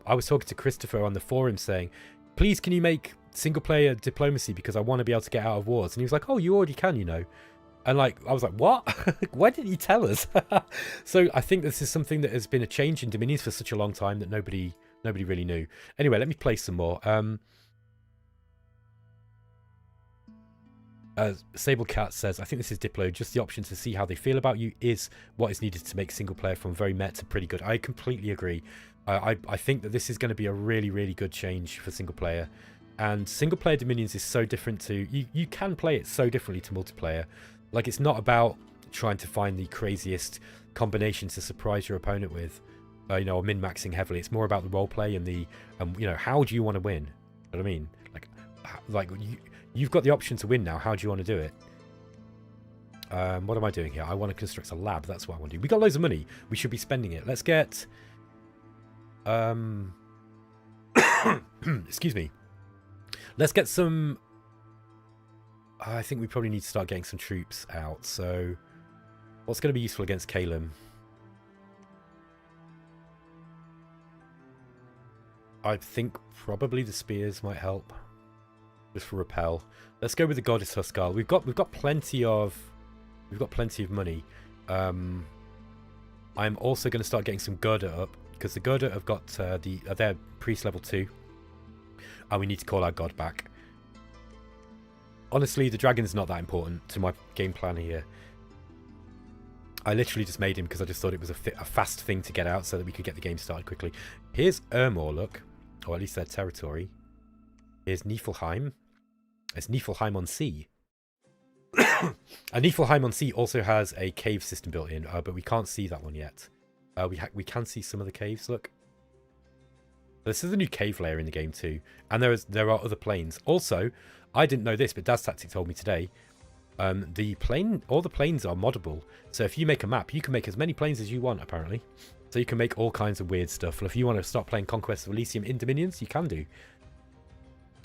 I was talking to Christopher on the forum saying, please can you make single-player diplomacy because I want to be able to get out of wars. And he was like, oh, you already can, you know. And like, I was like, what? Why didn't you tell us? So I think this is something that has been a change in Dominions for such a long time that nobody really knew. Anyway, let me play some more. Sable Cat says, I think this is Diplo. Just the option to see how they feel about you is what is needed to make single player from very met to pretty good. I completely agree. I think that this is going to be a really, really good change for single player. And single player Dominions is so different to... You can play it so differently to multiplayer. Like, it's not about trying to find the craziest combination to surprise your opponent with, you know, or min-maxing heavily. It's more about the roleplay and the, you know, how do you want to win? You know what I mean? Like you've got the option to win now. How do you want to do it? What am I doing here? I want to construct a lab. That's what I want to do. We got loads of money. We should be spending it. Let's get... excuse me. Let's get some... I think we probably need to start getting some troops out. So, what's going to be useful against Kalem? I think probably the spears might help, just for repel. Let's go with the Goddess Huskar. We've got plenty of money. I'm also going to start getting some Gerda up because the Gerda have got they're priest level 2, and we need to call our god back. Honestly, the dragon's not that important to my game plan here. I literally just made him because I just thought it was a fast thing to get out so that we could get the game started quickly. Here's Ermor, look. Or at least their territory. Here's Niflheim. It's Niflheim on Sea. And Niflheim on Sea also has a cave system built in, but we can't see that one yet. We can see some of the caves, look. This is a new cave layer in the game too. And there are other planes. Also, I didn't know this, but Daztactic told me today. All the planes are moddable. So if you make a map, you can make as many planes as you want, apparently. So you can make all kinds of weird stuff. And if you want to start playing Conquest of Elysium in Dominions, you can do.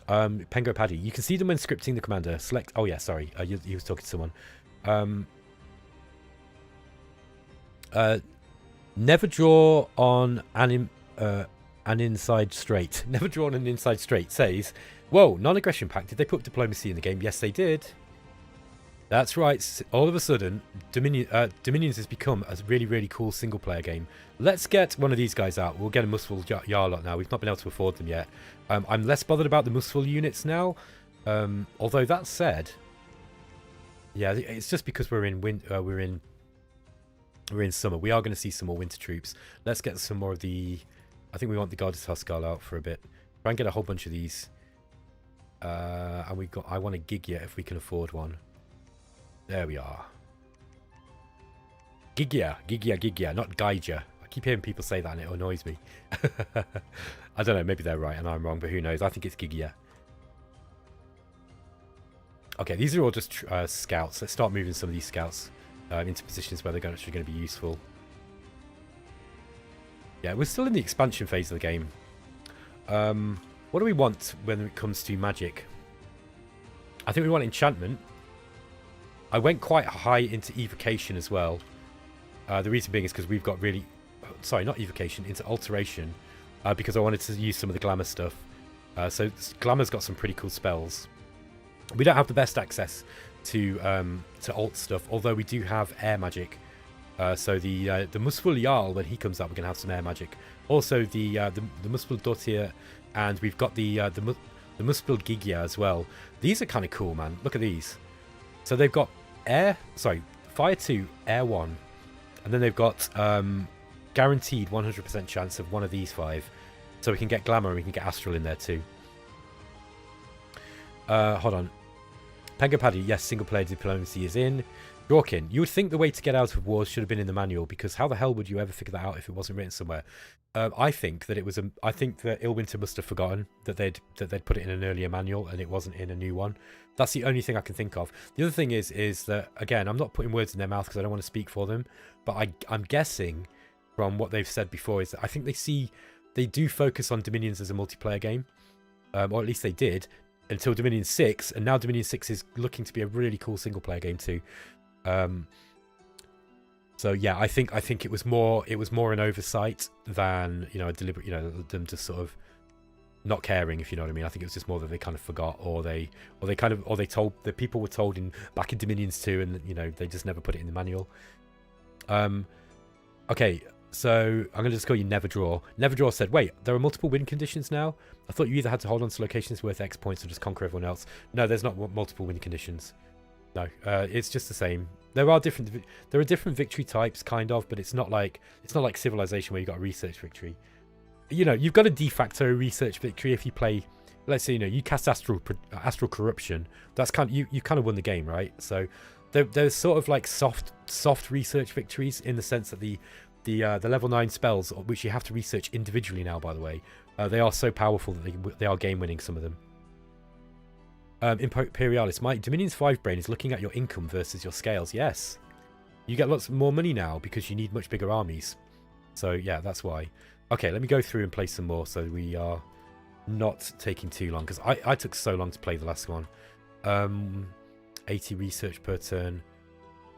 Pengo Paddy, you can see them when scripting the commander. Select. Oh yeah, sorry, you was talking to someone. Never draw on an inside straight. Never draw on an inside straight says, whoa, non-aggression pact. Did they put diplomacy in the game? Yes, they did. That's right. All of a sudden, Dominions has become a really, really cool single-player game. Let's get one of these guys out. We'll get a Muspel Yarlot now. We've not been able to afford them yet. I'm less bothered about the Muspel units now. Although that said, yeah, it's just because we're in summer. We are going to see some more winter troops. Let's get some more of the... I think we want the Goddess Huskar out for a bit. Try and get a whole bunch of these. And I want a Gigia if we can afford one. There we are. Gigia, not Gaija. keep hearing people say that and it annoys me. I don't know, maybe they're right and I'm wrong, but who knows? I think it's Gigia. Okay, these are all just scouts. Let's start moving some of these scouts into positions where they're actually going to be useful. Yeah, we're still in the expansion phase of the game. What do we want when it comes to magic? I think we want enchantment. I went quite high into evocation as well. The reason being is because we've got really... Sorry, not evocation, into alteration. Because I wanted to use some of the glamour stuff. So glamour's got some pretty cool spells. We don't have the best access to alt stuff, although we do have air magic. So the Muspelheim, when he comes up, we're going to have some air magic. Also the Muspeldotir, and we've got the Muspelgigia as well. These are kind of cool, man. Look at these. So they've got fire 2, air 1, and then they've got guaranteed 100% chance of one of these 5. So we can get glamour and we can get astral in there too. Hold on. Pengapadi, yes, single player diplomacy is in. Drawkin, you would think the way to get out of wars should have been in the manual, because how the hell would you ever figure that out if it wasn't written somewhere? I think that I think that Illwinter must have forgotten that they'd put it in an earlier manual and it wasn't in a new one. That's the only thing I can think of. The other thing is that, again, I'm not putting words in their mouth because I don't want to speak for them, but I'm guessing from what they've said before is that I think they do focus on Dominions as a multiplayer game, or at least they did until Dominion 6, and now Dominion 6 is looking to be a really cool single player game too. So yeah, I think it was more an oversight than, you know, a deliberate, you know, them just sort of not caring, if you know what I mean. I think it was just more that they kind of forgot, or they told the people were told back in Dominions 2, and you know, they just never put it in the manual. Okay, so I'm gonna just call you Never Draw. Never Draw said, wait, there are multiple win conditions now? I thought you either had to hold on to locations worth X points or just conquer everyone else. No, there's not multiple win conditions. No, it's just the same. There are different victory types, kind of, but it's not like Civilization where you got a research victory. You know, you've got a de facto research victory if you play. Let's say, you know, you cast Astral Corruption. That's kind of you kind of won the game, right? So there's sort of like soft research victories, in the sense that the level 9 spells, which you have to research individually now, by the way, they are so powerful that they are game winning, some of them. Imperialis, my Dominion's 5 brain is looking at your income versus your scales. Yes, you get lots more money now because you need much bigger armies. So yeah, that's why. Okay, let me go through and play some more so we are not taking too long, because I took so long to play the last one. 80 research per turn.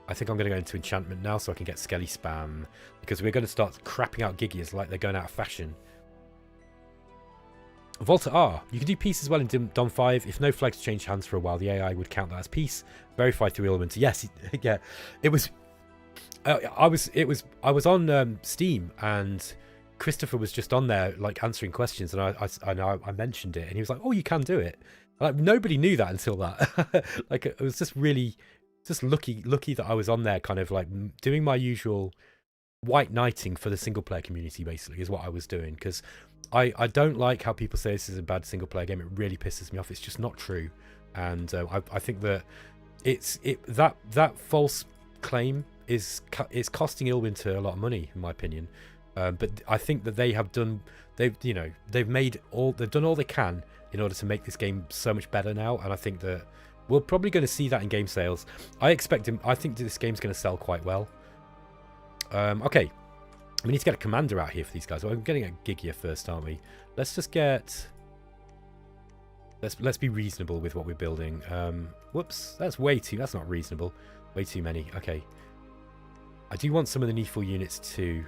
I think I'm going to go into enchantment now so I can get Skelly spam, because we're going to start crapping out Gigias like they're going out of fashion. Volta R, you can do peace as well in Dom 5. If no flags change hands for a while, the AI would count that as peace. Verify through Illwinter. Yes, yeah, it was. I was on Steam, and Christopher was just on there like answering questions, and I mentioned it, and he was like, "Oh, you can do it." Like, nobody knew that until that. Like, it was just really, just lucky that I was on there, kind of like doing my usual white knighting for the single player community. Basically, is what I was doing, because I don't like how people say this is a bad single player game. It really pisses me off. It's just not true, and I think that that false claim is costing Illwinter a lot of money, in my opinion. But I think that they've done all they can in order to make this game so much better now, and I think that we're probably going to see that in game sales. I think this game's going to sell quite well. Okay. We need to get a commander out here for these guys. Well, I'm getting a Gigia first, aren't we? Let's just get... Let's be reasonable with what we're building. Whoops, that's not reasonable. Way too many. Okay. I do want some of the needful units too.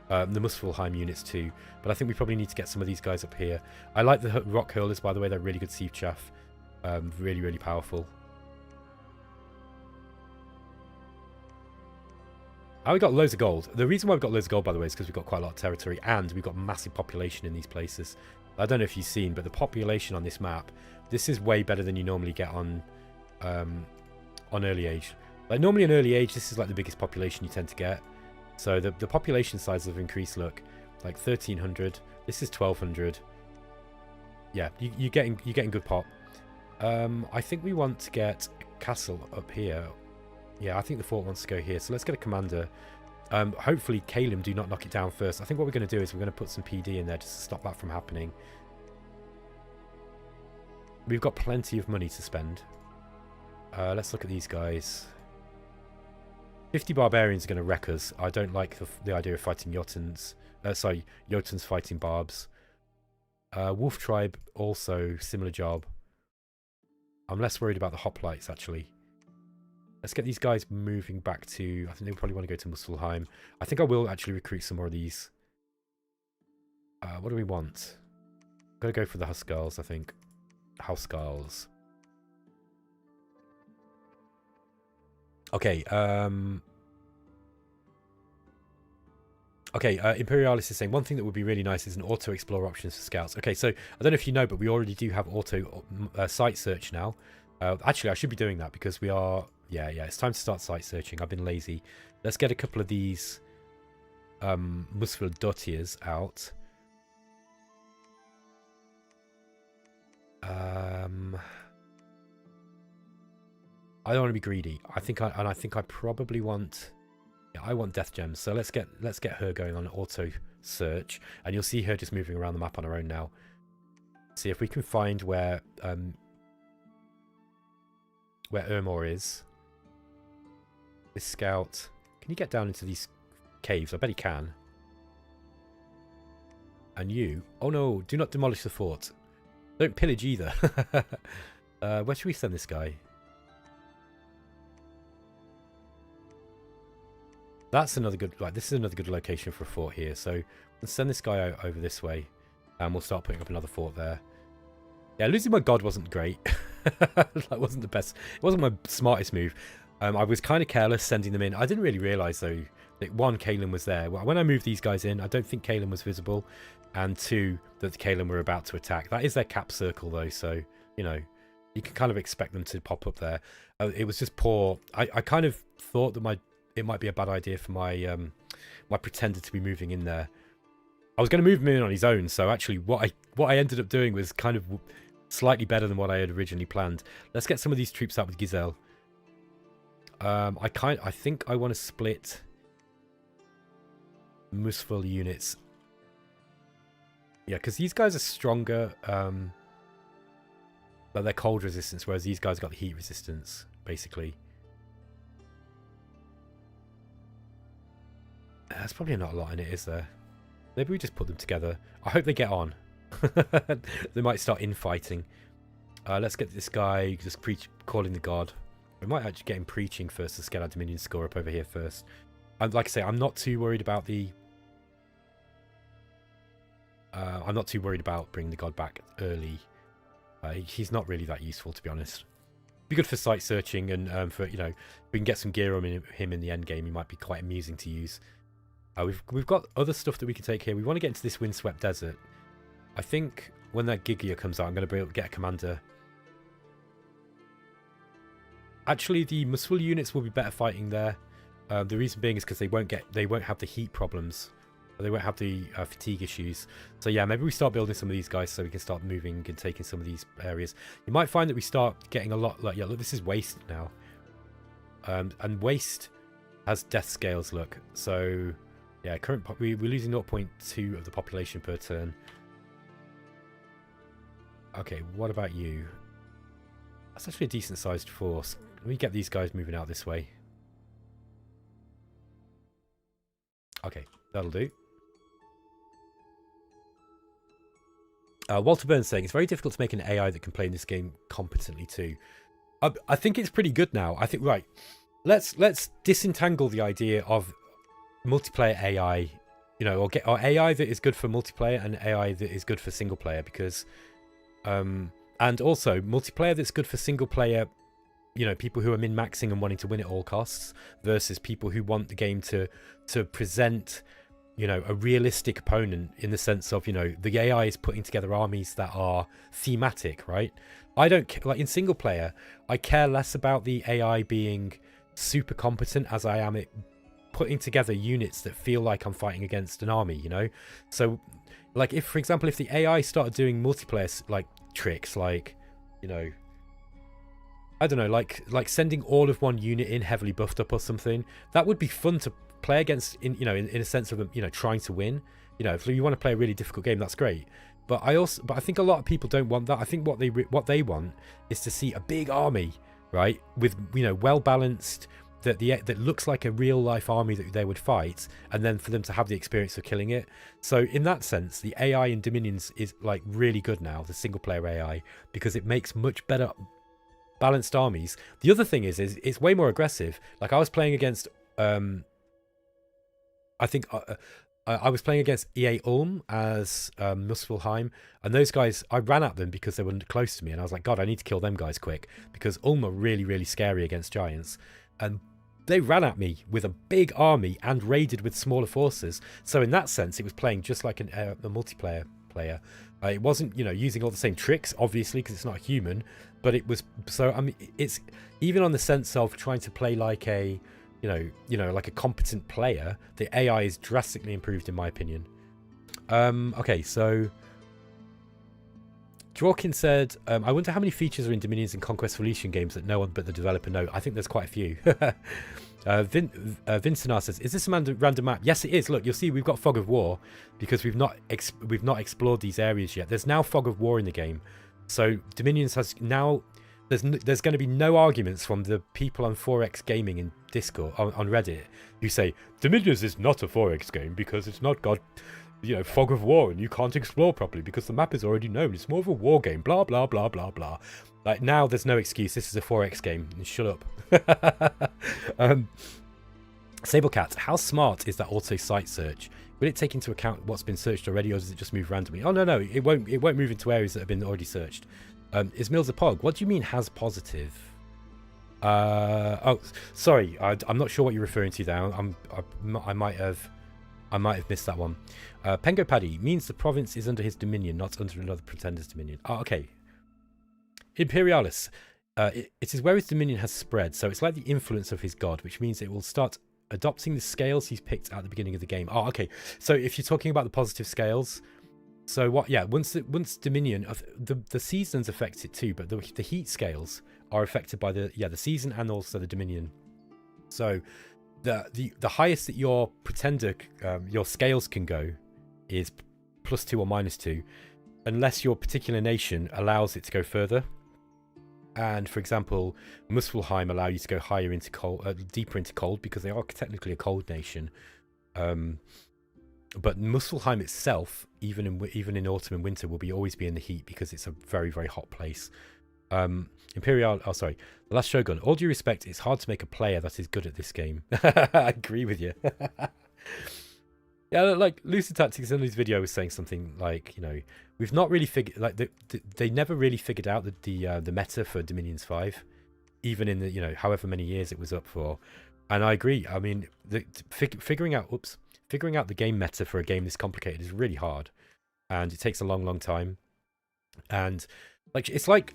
The Muspelheim units too. But I think we probably need to get some of these guys up here. I like the rock hurlers, by the way. They're really good sieve chaff. Really, really powerful. Oh, we got loads of gold. The reason why we've got loads of gold, by the way, is because we've got quite a lot of territory, and we've got massive population in these places. I don't know if you've seen, but the population on this map, this is way better than you normally get on early age. Like, normally in early age, this is like the biggest population you tend to get. So the population sizes have increased. Look, like 1,300. This is 1,200. Yeah, you're getting good pop. I think we want to get a castle up here. Yeah, I think the fort wants to go here. So let's get a commander Hopefully Calum do not knock it down first. I think what we're going to do is we're going to put some PD in there just to stop that from happening. We've got plenty of money to spend. Let's look at these guys. 50 barbarians are going to wreck us. I don't like the idea of fighting Jotuns. Sorry, Jotuns fighting barbs. Wolf tribe, also similar job. I'm less worried about the hoplites, actually. Let's get these guys moving back to... I think they probably want to go to Muspelheim. I think I will actually recruit some more of these. What do we want? I'm going to go for the Huskarls, I think. Housecarls. Okay, Imperialis is saying one thing that would be really nice is an auto explore options for scouts. Okay, so I don't know if you know, but we already do have auto site search now. Actually, I should be doing that because we are... Yeah, it's time to start site searching. I've been lazy. Let's get a couple of these Muspeldotiers out. I don't want to be greedy. I think I probably want... Yeah, I want death gems. So let's get her going on auto search, and you'll see her just moving around the map on her own now. See if we can find where Ermor is. This scout. Can you get down into these caves? I bet he can. And you... Oh no, do not demolish the fort. Don't pillage either. Where should we send this guy? That's another good... Like, this is another good location for a fort here. So let's send this guy out over this way. And we'll start putting up another fort there. Yeah, losing my god wasn't great. That wasn't the best. It wasn't my smartest move. I was kind of careless sending them in. I didn't really realise, though, that one, Calum was there. When I moved these guys in, I don't think Calum was visible. And two, that the Calum were about to attack. That is their cap circle, though. So, you know, you can kind of expect them to pop up there. It was just poor. I kind of thought that it might be a bad idea for my my pretender to be moving in there. I was going to move him in on his own. So actually, what I ended up doing was kind of slightly better than what I had originally planned. Let's get some of these troops out with Giselle. I think I want to split Muspel units. Yeah, because these guys are stronger, but they're cold resistance, whereas these guys got the heat resistance, basically. There's probably not a lot in it, is there? Maybe we just put them together. I hope they get on. They might start infighting. Let's get this guy just calling the god. We might actually get him preaching first to get our Dominion score up over here first. And like I say, I'm not too worried about the... I'm not too worried about bringing the god back early. He's not really that useful, to be honest. Be good for site searching and for, you know, we can get some gear on him in the end game. He might be quite amusing to use. We've got other stuff that we can take here. We want to get into this windswept desert. I think when that Gigia comes out, I'm going to be able to get a commander. Actually, the Muspel units will be better fighting there. The reason being is because they won't have the heat problems. They won't have the fatigue issues. So yeah, maybe we start building some of these guys so we can start moving and taking some of these areas. You might find that we start getting a lot... Like, yeah, look, this is waste now. And waste has death scales, look. So yeah, we're losing 0.2 of the population per turn. Okay, what about you? That's actually a decent sized force. Let me get these guys moving out this way. Okay, that'll do. Walter Burns saying, it's very difficult to make an AI that can play in this game competently too. I think it's pretty good now. I think, right, let's disentangle the idea of multiplayer AI, you know, or AI that is good for multiplayer and AI that is good for single player, because and also multiplayer that's good for single player, you know, people who are min-maxing and wanting to win at all costs, versus people who want the game to present, you know, a realistic opponent in the sense of, you know, the AI is putting together armies that are thematic, right? I don't like in single player, I care less about the AI being super competent as I am it putting together units that feel like I'm fighting against an army, you know? So like if, for example, if the AI started doing multiplayer like tricks, like, you know, I don't know, like sending all of one unit in heavily buffed up or something, that would be fun to play against, in a sense of trying to win. If you want to play a really difficult game, that's great. But I think a lot of people don't want that. I think what they want is to see a big army, right, with well balanced, that looks like a real life army that they would fight, and then for them to have the experience of killing it. So in that sense, the AI in Dominions is like really good now, the single player AI, because it makes much better balanced armies. The other thing is it's way more aggressive. Like I was playing against I was playing against EA Ulm as Muspelheim, and those guys, I ran at them because they were close to me, and I was like, God, I need to kill them guys quick, because Ulm are really, really scary against giants. And they ran at me with a big army and raided with smaller forces. So in that sense, it was playing just like a multiplayer player. It wasn't, using all the same tricks, obviously, because it's not human, but it was, so, I mean, it's even on the sense of trying to play like a, like a competent player, the AI is drastically improved in my opinion. Okay, so Dworkin said, I wonder how many features are in Dominions and Conquest Revolution games that no one but the developer know. I think there's quite a few. Vincenar says, is this a random map? Yes, it is. Look, you'll see we've got Fog of War because we've not explored these areas yet. There's now Fog of War in the game. So Dominions has now, there's going to be no arguments from the people on 4X Gaming in Discord, on Reddit, who say, Dominions is not a 4X game because it's not got, Fog of War, and you can't explore properly because the map is already known. It's more of a war game, blah, blah, blah, blah, blah. Like, now there's no excuse. This is a 4X game. Shut up. Sablecat, how smart is that auto site search? Will it take into account what's been searched already, or does it just move randomly? Oh, no, it won't move into areas that have been already searched. Is Mills a pog? What do you mean has positive? Oh, sorry. I'm not sure what you're referring to there. I might have missed that one. Pengo Paddy means the province is under his dominion, not under another pretender's dominion. Oh, okay. Imperialis. It is where his dominion has spread, so it's like the influence of his god, which means it will start adopting the scales he's picked at the beginning of the game. Oh, okay. So if you're talking about the positive scales, so what? Yeah, once Dominion, the seasons affect it too, but the heat scales are affected by the season and also the Dominion. So the highest that your pretender, your scales can go is +2 or -2, unless your particular nation allows it to go further. And for example, Muspelheim allow you to go higher into cold, deeper into cold, because they are technically a cold nation. But Muspelheim itself, even in autumn and winter, will always be in the heat because it's a very, very hot place. The Last Shogun. All due respect, it's hard to make a player that is good at this game. I agree with you. Yeah, like Lucid Tactics in his video was saying something like, we've not really figured, like they never really figured out the meta for Dominions 5, even in the however many years it was up for. And I agree. I mean, figuring out the game meta for a game this complicated is really hard, and it takes a long, long time. And it's like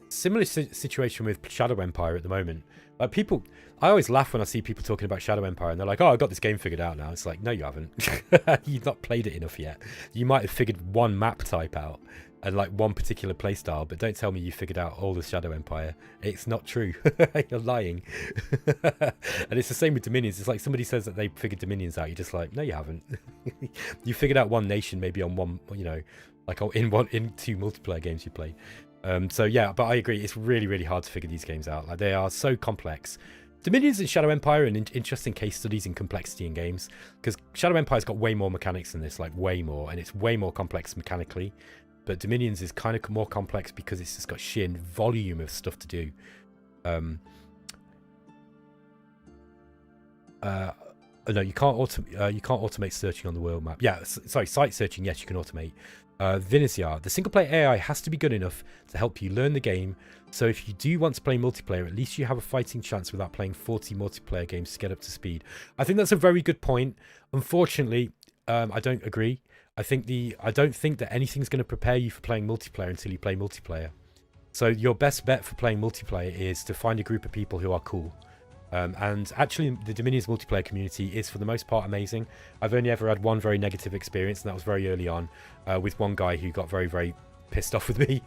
similar situation with Shadow Empire at the moment. Like I always laugh when I see people talking about Shadow Empire and they're like, oh, I got this game figured out now. It's like, no, you haven't. You've not played it enough yet. You might have figured one map type out and like one particular playstyle, but don't tell me you figured out all the Shadow Empire. It's not true. You're lying. And it's the same with Dominions. It's like somebody says that they figured Dominions out. You're just like, no, you haven't. You figured out one nation maybe on one, like in 2 multiplayer games you play. So yeah, but I agree. It's really, really hard to figure these games out. Like, they are so complex. Dominions and Shadow Empire are interesting case studies in complexity in games, because Shadow Empire's got way more mechanics than this, like way more, and it's way more complex mechanically. But Dominions is kind of more complex because it's just got sheer volume of stuff to do. No, you can't automate searching on the world map. Yeah, sorry, site searching. Yes, you can automate. Viniciar, the single player AI has to be good enough to help you learn the game. So if you do want to play multiplayer, at least you have a fighting chance without playing 40 multiplayer games to get up to speed. I think that's a very good point. Unfortunately, I don't agree. I don't think that anything's going to prepare you for playing multiplayer until you play multiplayer. So your best bet for playing multiplayer is to find a group of people who are cool. And actually, the Dominions multiplayer community is, for the most part, amazing. I've only ever had one very negative experience, and that was very early on, with one guy who got very, very pissed off with me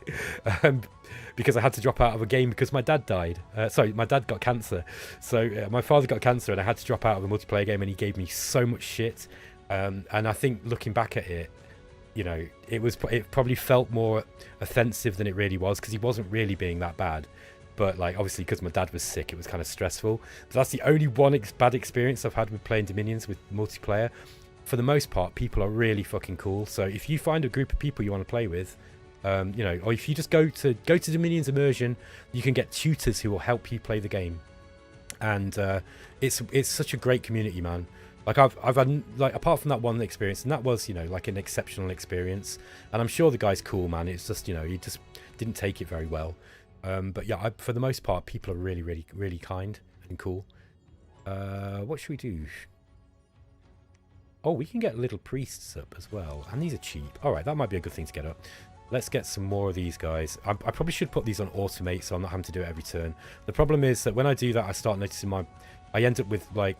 because I had to drop out of a game because my dad died. Sorry, my dad got cancer. So my father got cancer and I had to drop out of a multiplayer game, and he gave me so much shit. And I think looking back at it, you know, it probably felt more offensive than it really was, because he wasn't really being that bad. But like, obviously, because my dad was sick, it was kind of stressful. But that's the only one bad experience I've had with playing Dominions with multiplayer. For the most part, people are really fucking cool. So if you find a group of people you want to play with, you know, or if you just go to Dominions Immersion, you can get tutors who will help you play the game. And it's such a great community, man. Like I've had, like, apart from that one experience, and that was, you know, like an exceptional experience. And I'm sure the guy's cool, man. It's just, you know, he just didn't take it very well. But yeah, for the most part, people are really, really, really kind and cool. What should we do? Oh, we can get little priests up as well. And these are cheap. All right, that might be a good thing to get up. Let's get some more of these guys. I probably should put these on automate, so I'm not having to do it every turn. The problem is that when I do that, I start noticing I end up with, like,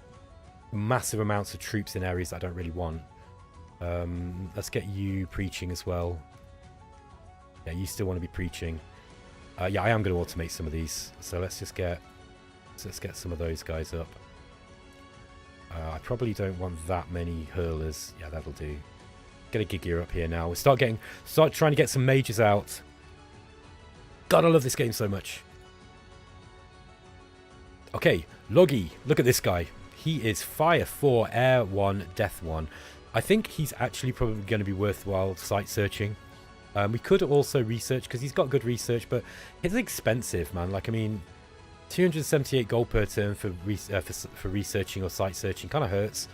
massive amounts of troops in areas that I don't really want. Let's get you preaching as well. Yeah, you still want to be preaching. Yeah, I am going to automate some of these. So let's get some of those guys up. I probably don't want that many hurlers. Yeah, that'll do. Get a Gigia up here now. We'll start trying to get some mages out. God, I love this game so much. Okay, Logi. Look at this guy. He is Fire 4, Air 1, Death 1. I think he's actually probably going to be worthwhile site searching. We could also research, because he's got good research, but it's expensive, man. Like, I mean, 278 gold per turn for researching or site searching kind of hurts.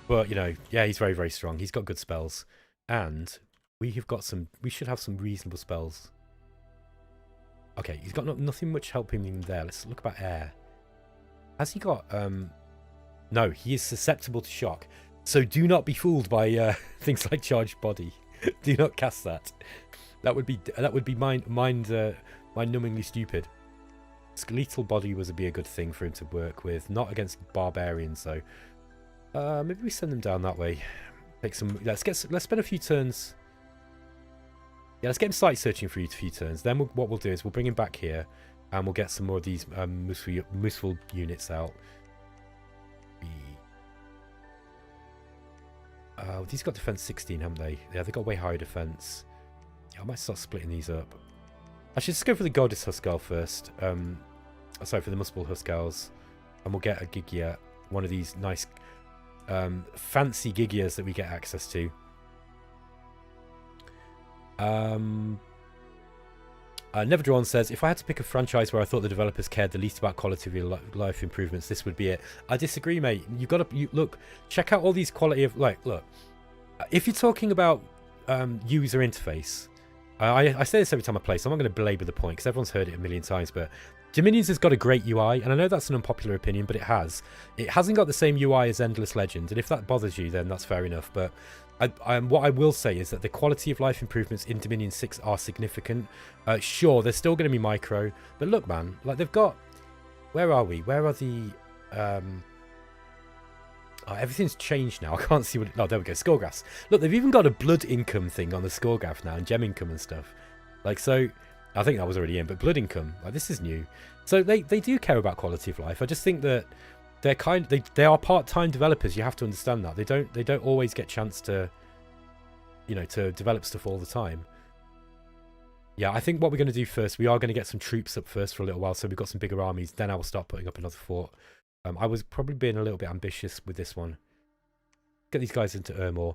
But, you know, yeah, he's very, very strong. He's got good spells. And we should have some reasonable spells. Okay, he's got nothing much helping him there. Let's look about air. Has he got... No, he is susceptible to shock. So do not be fooled by things like charged body. Do not cast that. That would be mind-numbingly stupid. Skeletal body would be a good thing for him to work with. Not against barbarians, though. Maybe we send them down that way. Take some. Let's spend a few turns. Yeah, let's get him site searching for a few turns. Then what we'll do is we'll bring him back here, and we'll get some more of these Muspel units out. These got defense 16, haven't they? Yeah, they've got way higher defense. Yeah, I might start splitting these up. I should just go for the Goddess Huskarl first. Sorry, for the Muspel Huskarls. And we'll get a Gigia. One of these nice fancy Gigias that we get access to. Neverdrawn says, if I had to pick a franchise where I thought the developers cared the least about quality of life improvements, this would be it. I disagree, mate. You've got to look, check out all these quality of, like, look, if you're talking about user interface, I say this every time I play, so I'm not going to belabor the point because everyone's heard it a million times, but Dominions has got a great UI, and I know that's an unpopular opinion, but it has. It hasn't got the same UI as Endless Legend, and if that bothers you, then that's fair enough, but what I will say is that the quality of life improvements in Dominion 6 are significant. Sure, they're still going to be micro, but look, man, like they've got... Where are we? Where are the... Oh, everything's changed now. I can't see what... Oh, there we go. Skullgrass. Look, they've even got a blood income thing on the Skullgrass now, and gem income and stuff. Like, so... I think that was already in, but blood income. Like, this is new. So they do care about quality of life. I just think that they are part-time developers. You have to understand that. They don't always get chance to, you know, to develop stuff all the time. Yeah, I think what we're going to do first, we are going to get some troops up first for a little while, so we've got some bigger armies. Then I will start putting up another fort. I was probably being a little bit ambitious with this one. Get these guys into Ermor.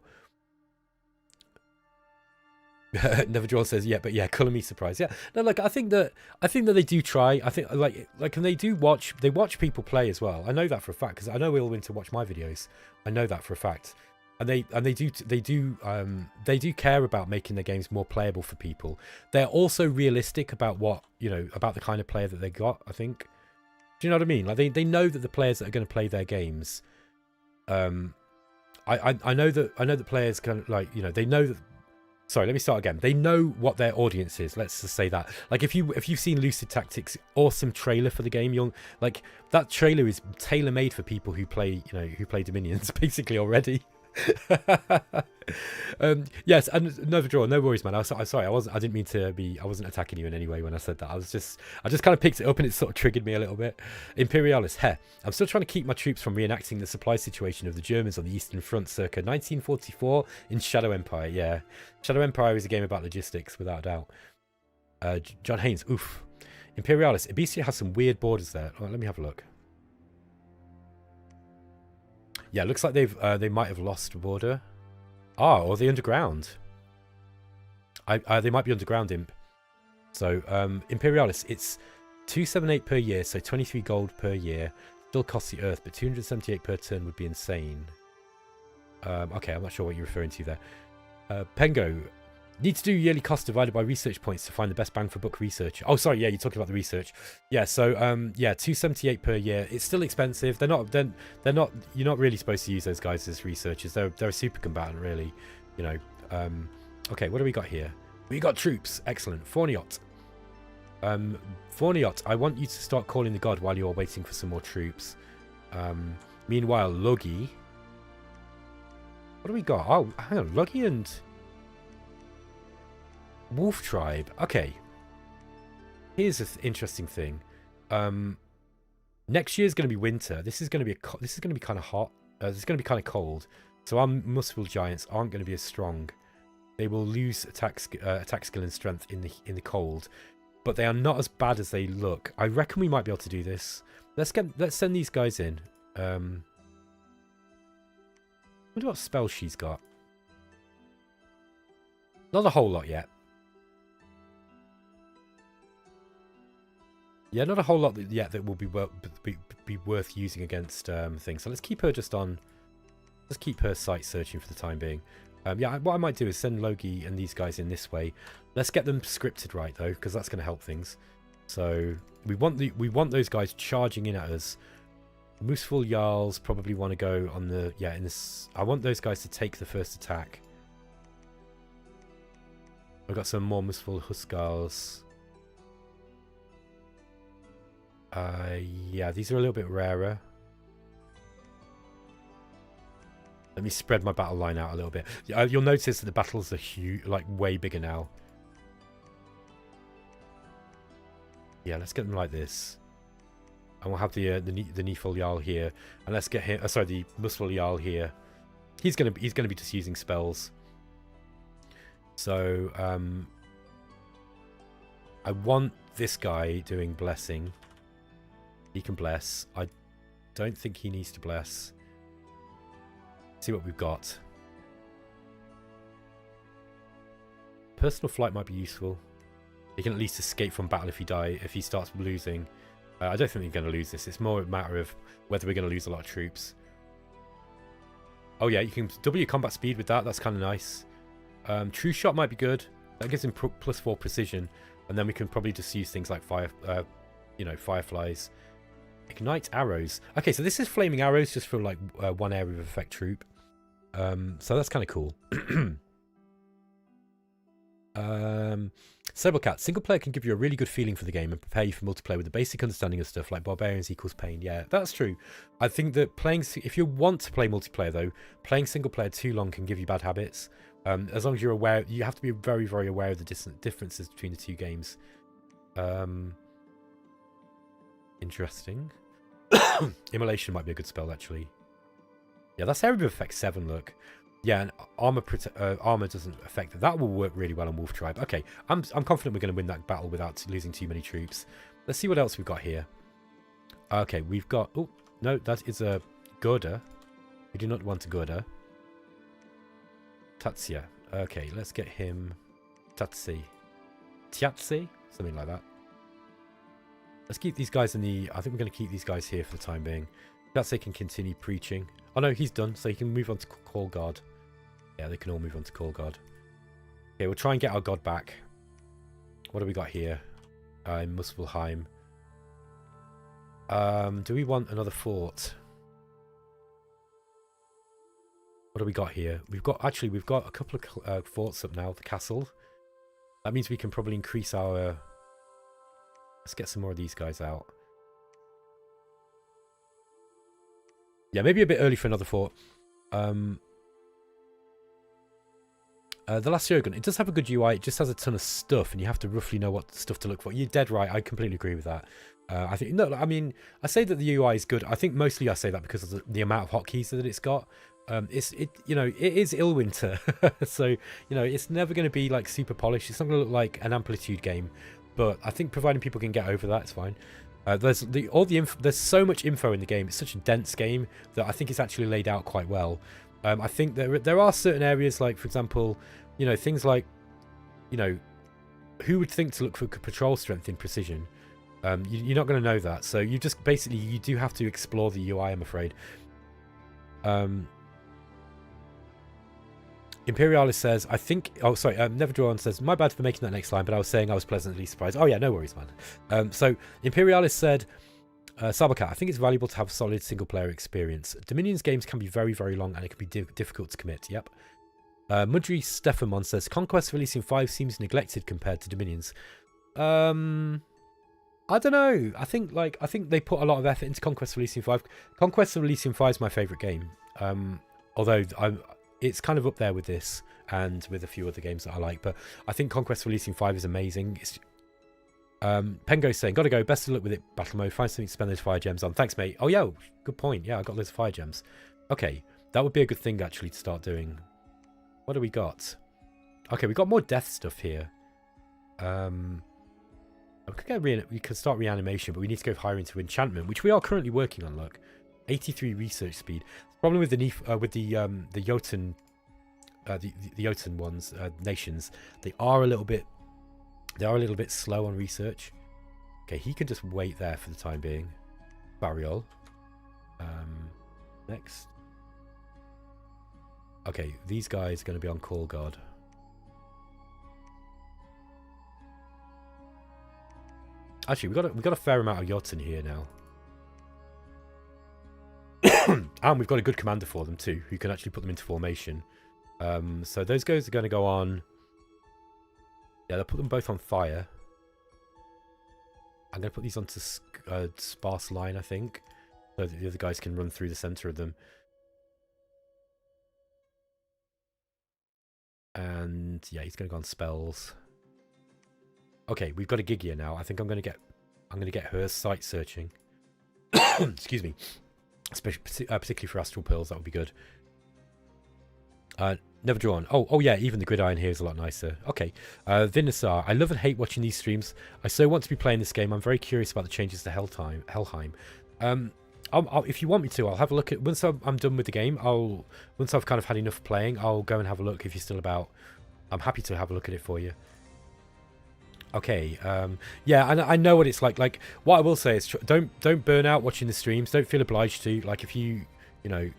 Neverdrawn says, yeah, but yeah, colour me surprised. Yeah, no, like I think that they do try. I think like and they watch people play as well. I know that for a fact because I know Illwinter watch my videos. I know that for a fact, and they do care about making their games more playable for people. They're also realistic about what, you know, about the kind of player that they got. I think. Do you know what I mean? Like they know that the players that are going to play their games. I know that players can, like, you know, they know that. Sorry, let me start again. They know what their audience is. Let's just say that. Like, if you've seen Lucid Tactics, awesome trailer for the game. You'll like that trailer is tailor made for people who play, you know, who play Dominions basically already. Yes, and another draw. No worries, man. I'm sorry. I didn't mean to be. I wasn't attacking you in any way when I said that. I just kind of picked it up and it sort of triggered me a little bit. Imperialis. Heh. I'm still trying to keep my troops from reenacting the supply situation of the Germans on the Eastern Front circa 1944 in Shadow Empire. Yeah, Shadow Empire is a game about logistics, without a doubt. John Haynes. Oof. Imperialis. Ibiza has some weird borders there. Oh, let me have a look. Yeah, looks like they might have lost a border. Ah, or the underground. They might be underground, Imp. So, Imperialis, it's 278 per year, so 23 gold per year. Still costs the Earth, but 278 per turn would be insane. Okay, I'm not sure what you're referring to there. Pengo, need to do yearly cost divided by research points to find the best bang for buck research. Oh, sorry, yeah, you're talking about the research. Yeah, so yeah, 278 per year. It's still expensive. They're not. You're not really supposed to use those guys as researchers. They're a super combatant, really. You know. Okay, what do we got here? We got troops. Excellent. Forniot. Forniot, I want you to start calling the god while you're waiting for some more troops. Meanwhile, Logi. What do we got? Oh, hang on, Logi and Wolf Tribe. Okay. Here's an interesting thing. Next year is going to be winter. This is going to be kind of hot. This is going to be kind of cold. So our Muspel giants aren't going to be as strong. They will lose attack skill and strength in the cold, but they are not as bad as they look. I reckon we might be able to do this. Let's send these guys in. I wonder what spell she's got. Not a whole lot yet. Yeah, not a whole lot yet that will be worth using against things. So let's keep her just on. Let's keep her site searching for the time being. Yeah, what I might do is send Logi and these guys in this way. Let's get them scripted right though, because that's going to help things. So we want those guys charging in at us. Mooseful Jarls probably want to go on the in this. I want those guys to take the first attack. I've got some more Mooseful Huskarls. Yeah, these are a little bit rarer. Let me spread my battle line out a little bit. You'll notice that the battles are huge, like way bigger now. Yeah, let's get them like this. And we'll have the Neeful Jarl here, and let's get him. Sorry, the Muspel Jarl here. He's gonna be just using spells. So I want this guy doing blessing. He can bless. I don't think he needs to bless. See what we've got. Personal flight might be useful. He can at least escape from battle if he starts losing. I don't think we're going to lose this. It's more a matter of whether we're going to lose a lot of troops. Oh yeah, you can double your combat speed with that. That's kind of nice. True shot might be good. That gives him +4 precision, and then we can probably just use things like fireflies. Ignite arrows. Okay, so this is flaming arrows just for like one area of effect troop. So that's kind of cool. Sablecat. Single player can give you a really good feeling for the game and prepare you for multiplayer with a basic understanding of stuff like barbarians equals pain. Yeah, that's true. I think that if you want to play multiplayer though, playing single player too long can give you bad habits. As long as you're aware, you have to be very, very aware of the differences between the two games. Interesting. Immolation might be a good spell actually. Yeah, that's area of effect 7. Look. Yeah, and armor doesn't affect that. That will work really well on Wolf Tribe. Okay, I'm confident we're going to win that battle without losing too many troops. Let's see what else we've got here. Okay, we've got. Oh no, that is a Gorda. We do not want a Gorda. Tatsia. Okay, let's get him. Tatsi. Tiatsi, something like that. Let's keep these guys in the. I think we're going to keep these guys here for the time being. Tatsi can continue preaching. Oh no, he's done, so he can move on to Call God. Yeah, they can all move on to Call God. Okay, we'll try and get our God back. What do we got here? In Muspelheim. Do we want another fort? What do we got here? We've got a couple of forts up now. The castle. That means we can probably increase our. Let's get some more of these guys out. Yeah, maybe a bit early for another fort. The Last Shogun, it does have a good UI. It just has a ton of stuff, and you have to roughly know what stuff to look for. You're dead right. I completely agree with that. I think no. I mean, I say that the UI is good. I think mostly I say that because of the amount of hotkeys that it's got. It is Illwinter, so it's never going to be like super polished. It's not going to look like an Amplitude game, but I think providing people can get over that, it's fine. There's so much info in the game. It's such a dense game that I think it's actually laid out quite well. I think there are certain areas, like for example, things like, who would think to look for patrol strength in precision? You're not going to know that, so you just basically you do have to explore the UI, I'm afraid. Imperialis says, I think... Oh, sorry. Never Draw On says, my bad for making that next line, but I was saying I was pleasantly surprised. Oh, yeah, no worries, man. So, Imperialis said, Sabakat, I think it's valuable to have a solid single-player experience. Dominion's games can be very, very long, and it can be difficult to commit. Yep. Mudry Stephamon says, Conquest of Elysium 5 seems neglected compared to Dominion's. I don't know. I think they put a lot of effort into Conquest of Elysium 5. Conquest of Elysium 5 is my favourite game. Although it's kind of up there with this and with a few other games that I like, but I think Conquest of Elysium 5 is amazing. Pengo's saying, gotta go, best of luck with it, battle mode, find something to spend those fire gems on. Thanks, mate. Oh, yeah, good point. Yeah, I got those fire gems. Okay, that would be a good thing, actually, to start doing. What do we got? Okay, we got more death stuff here. We could start reanimation, but we need to go higher into enchantment, which we are currently working on, look. 83 research speed. The problem with the Jotun, the Jotun ones, nations, they are a little bit slow on research. Okay, he can just wait there for the time being. Bariol. Next. Okay, these guys are going to be on call guard. Actually, we got a fair amount of Jotun here now. And we've got a good commander for them too, who can actually put them into formation. So those guys are going to go on... Yeah, they'll put them both on fire. I'm going to put these onto sparse line, I think. So that the other guys can run through the centre of them. And yeah, he's going to go on spells. Okay, we've got a Gigia now. I think I'm going to get her sight searching. Excuse me. Particularly for astral pearls, that would be good. Never Drawn. Oh yeah, even the gridiron here is a lot nicer. Okay. Vinasar, I love and hate watching these streams. I so want to be playing this game. I'm very curious about the changes to Helheim. If you want me to, I'll have a look at... Once I'm done with the game, once I've kind of had enough playing, I'll go and have a look if you're still about. I'm happy to have a look at it for you. Okay, yeah, and I know what it's like. Like, what I will say is, don't burn out watching the streams. Don't feel obliged to. Like, if you don't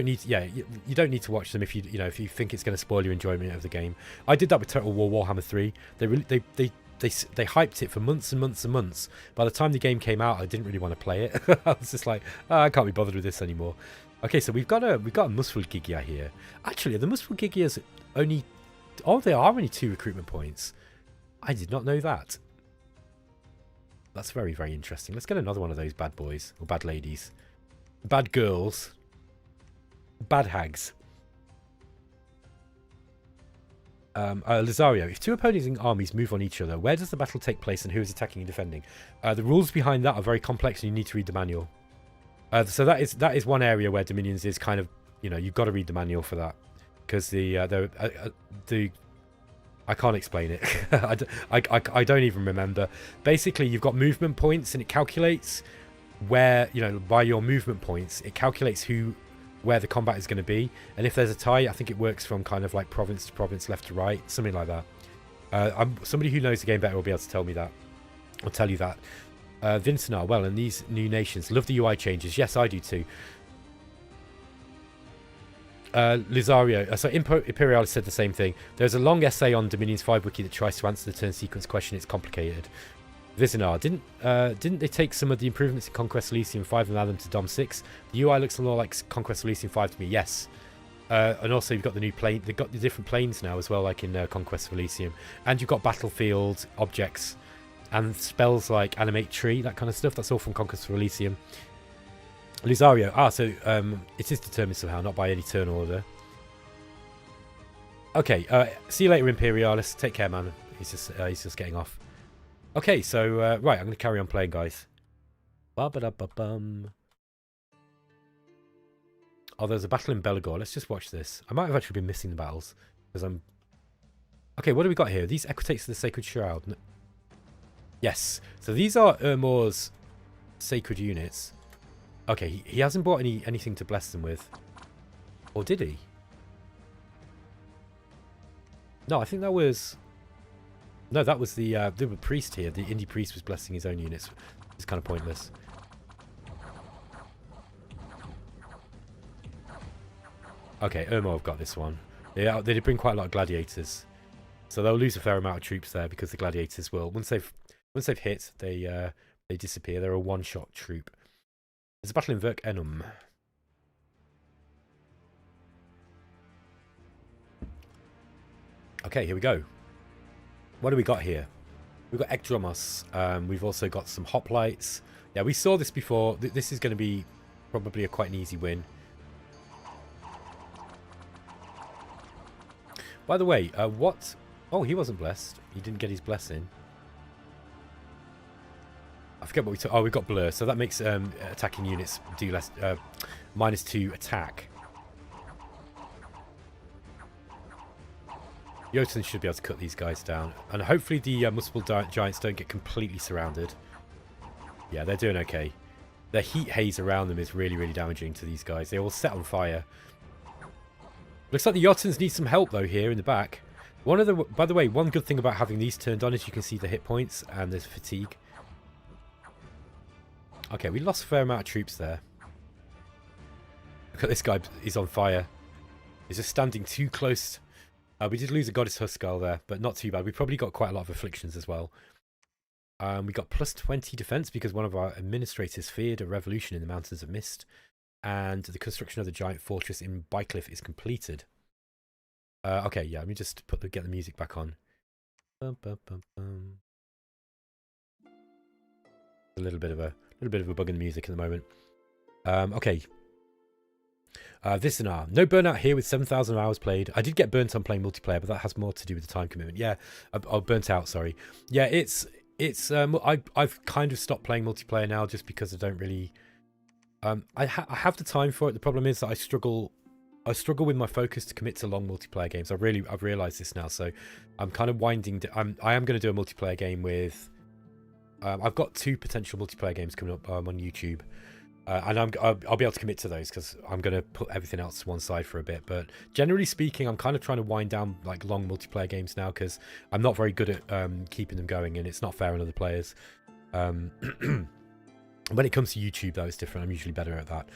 need. Yeah, you don't need to watch them if if you think it's going to spoil your enjoyment of the game. I did that with Total War Warhammer 3. They hyped it for months and months and months. By the time the game came out, I didn't really want to play it. I was just like, I can't be bothered with this anymore. Okay, so we've got a Muspelheim here. Actually, the Muspelheim only. Oh, there are only 2 recruitment points. I did not know that. That's very, very interesting. Let's get another one of those bad boys. Or bad ladies. Bad girls. Bad hags. Lizario, if 2 opposing armies move on each other, where does the battle take place and who is attacking and defending? The rules behind that are very complex and you need to read the manual. So that is one area where Dominions is kind of, you've got to read the manual for that. Because I can't explain it. I don't even remember. Basically, you've got movement points, and it calculates where, by your movement points, it calculates where the combat is going to be. And if there's a tie, I think it works from kind of like province to province, left to right, something like that. Somebody who knows the game better will be able to tell me that. I'll tell you that. Vincent, well, and these new nations love the UI changes. Yes, I do too. Lizario, so Imperial said the same thing. There's a long essay on Dominion's 5 wiki that tries to answer the turn sequence question. It's complicated. Vizinar, didn't they take some of the improvements in Conquest Elysium 5 and add them to Dom 6? The UI looks a lot like Conquest Elysium 5 to me. Yes. And also you've got the new plane. They've got the different planes now as well, like in Conquest of Elysium. And you've got battlefield objects and spells like animate tree, that kind of stuff. That's all from Conquest of Elysium. Lizario, so it is determined somehow, not by any turn order. Okay, see you later, Imperialis. Take care, man. He's just getting off. Okay, so, right, I'm going to carry on playing, guys. Ba-ba-da-ba-bum. Oh, there's a battle in Belagor. Let's just watch this. I might have actually been missing the battles, because I'm... Okay, what do we got here? These Equitates of the Sacred Shroud. No. Yes, so these are Urmor's sacred units. Okay, he hasn't brought anything to bless them with. Or did he? No, I think that was... No, that was the priest here. The indie priest was blessing his own units. It's kind of pointless. Okay, Urmor have got this one. Yeah, they did bring quite a lot of gladiators. So they'll lose a fair amount of troops there because the gladiators will... Once they've hit, they disappear. They're a one-shot troop. There's a battle in Verk Enum. Okay, here we go. What do we got here? We've got Ekdromos. We've also got some hoplites. Yeah, we saw this before. This is going to be probably quite an easy win. By the way, what... Oh, he wasn't blessed. He didn't get his blessing. I forget what we took. Oh, we got Blur. So that makes attacking units do less... -2 attack. Jotun should be able to cut these guys down. And hopefully the Muspel Giants don't get completely surrounded. Yeah, they're doing okay. The heat haze around them is really, really damaging to these guys. They all set on fire. Looks like the Jotuns need some help, though, here in the back. By the way, one good thing about having these turned on is you can see the hit points and there's fatigue. Okay, we lost a fair amount of troops there. Look at this guy. He's on fire. He's just standing too close. We did lose a Goddess Huskarl there, but not too bad. We probably got quite a lot of afflictions as well. We got plus 20 defense because one of our administrators feared a revolution in the Mountains of Mist. And the construction of the giant fortress in Bycliffe is completed. Okay, yeah, let me just get the music back on. Bum, bum, bum, bum. A little bit of a bug in the music at the moment. Okay. This and no burnout here with 7,000 hours played. I did get burnt on playing multiplayer, but that has more to do with the time commitment. Yeah, burnt out. Sorry. Yeah, I've kind of stopped playing multiplayer now just because I don't really. I have the time for it. The problem is that I struggle with my focus to commit to long multiplayer games. I've realised this now, so I'm kind of winding. I am going to do a multiplayer game with. I've got 2 potential multiplayer games coming up on YouTube. And I'll be able to commit to those because I'm going to put everything else to one side for a bit. But generally speaking, I'm kind of trying to wind down like long multiplayer games now because I'm not very good at keeping them going, and it's not fair on other players. When it comes to YouTube, though, it's different. I'm usually better at that.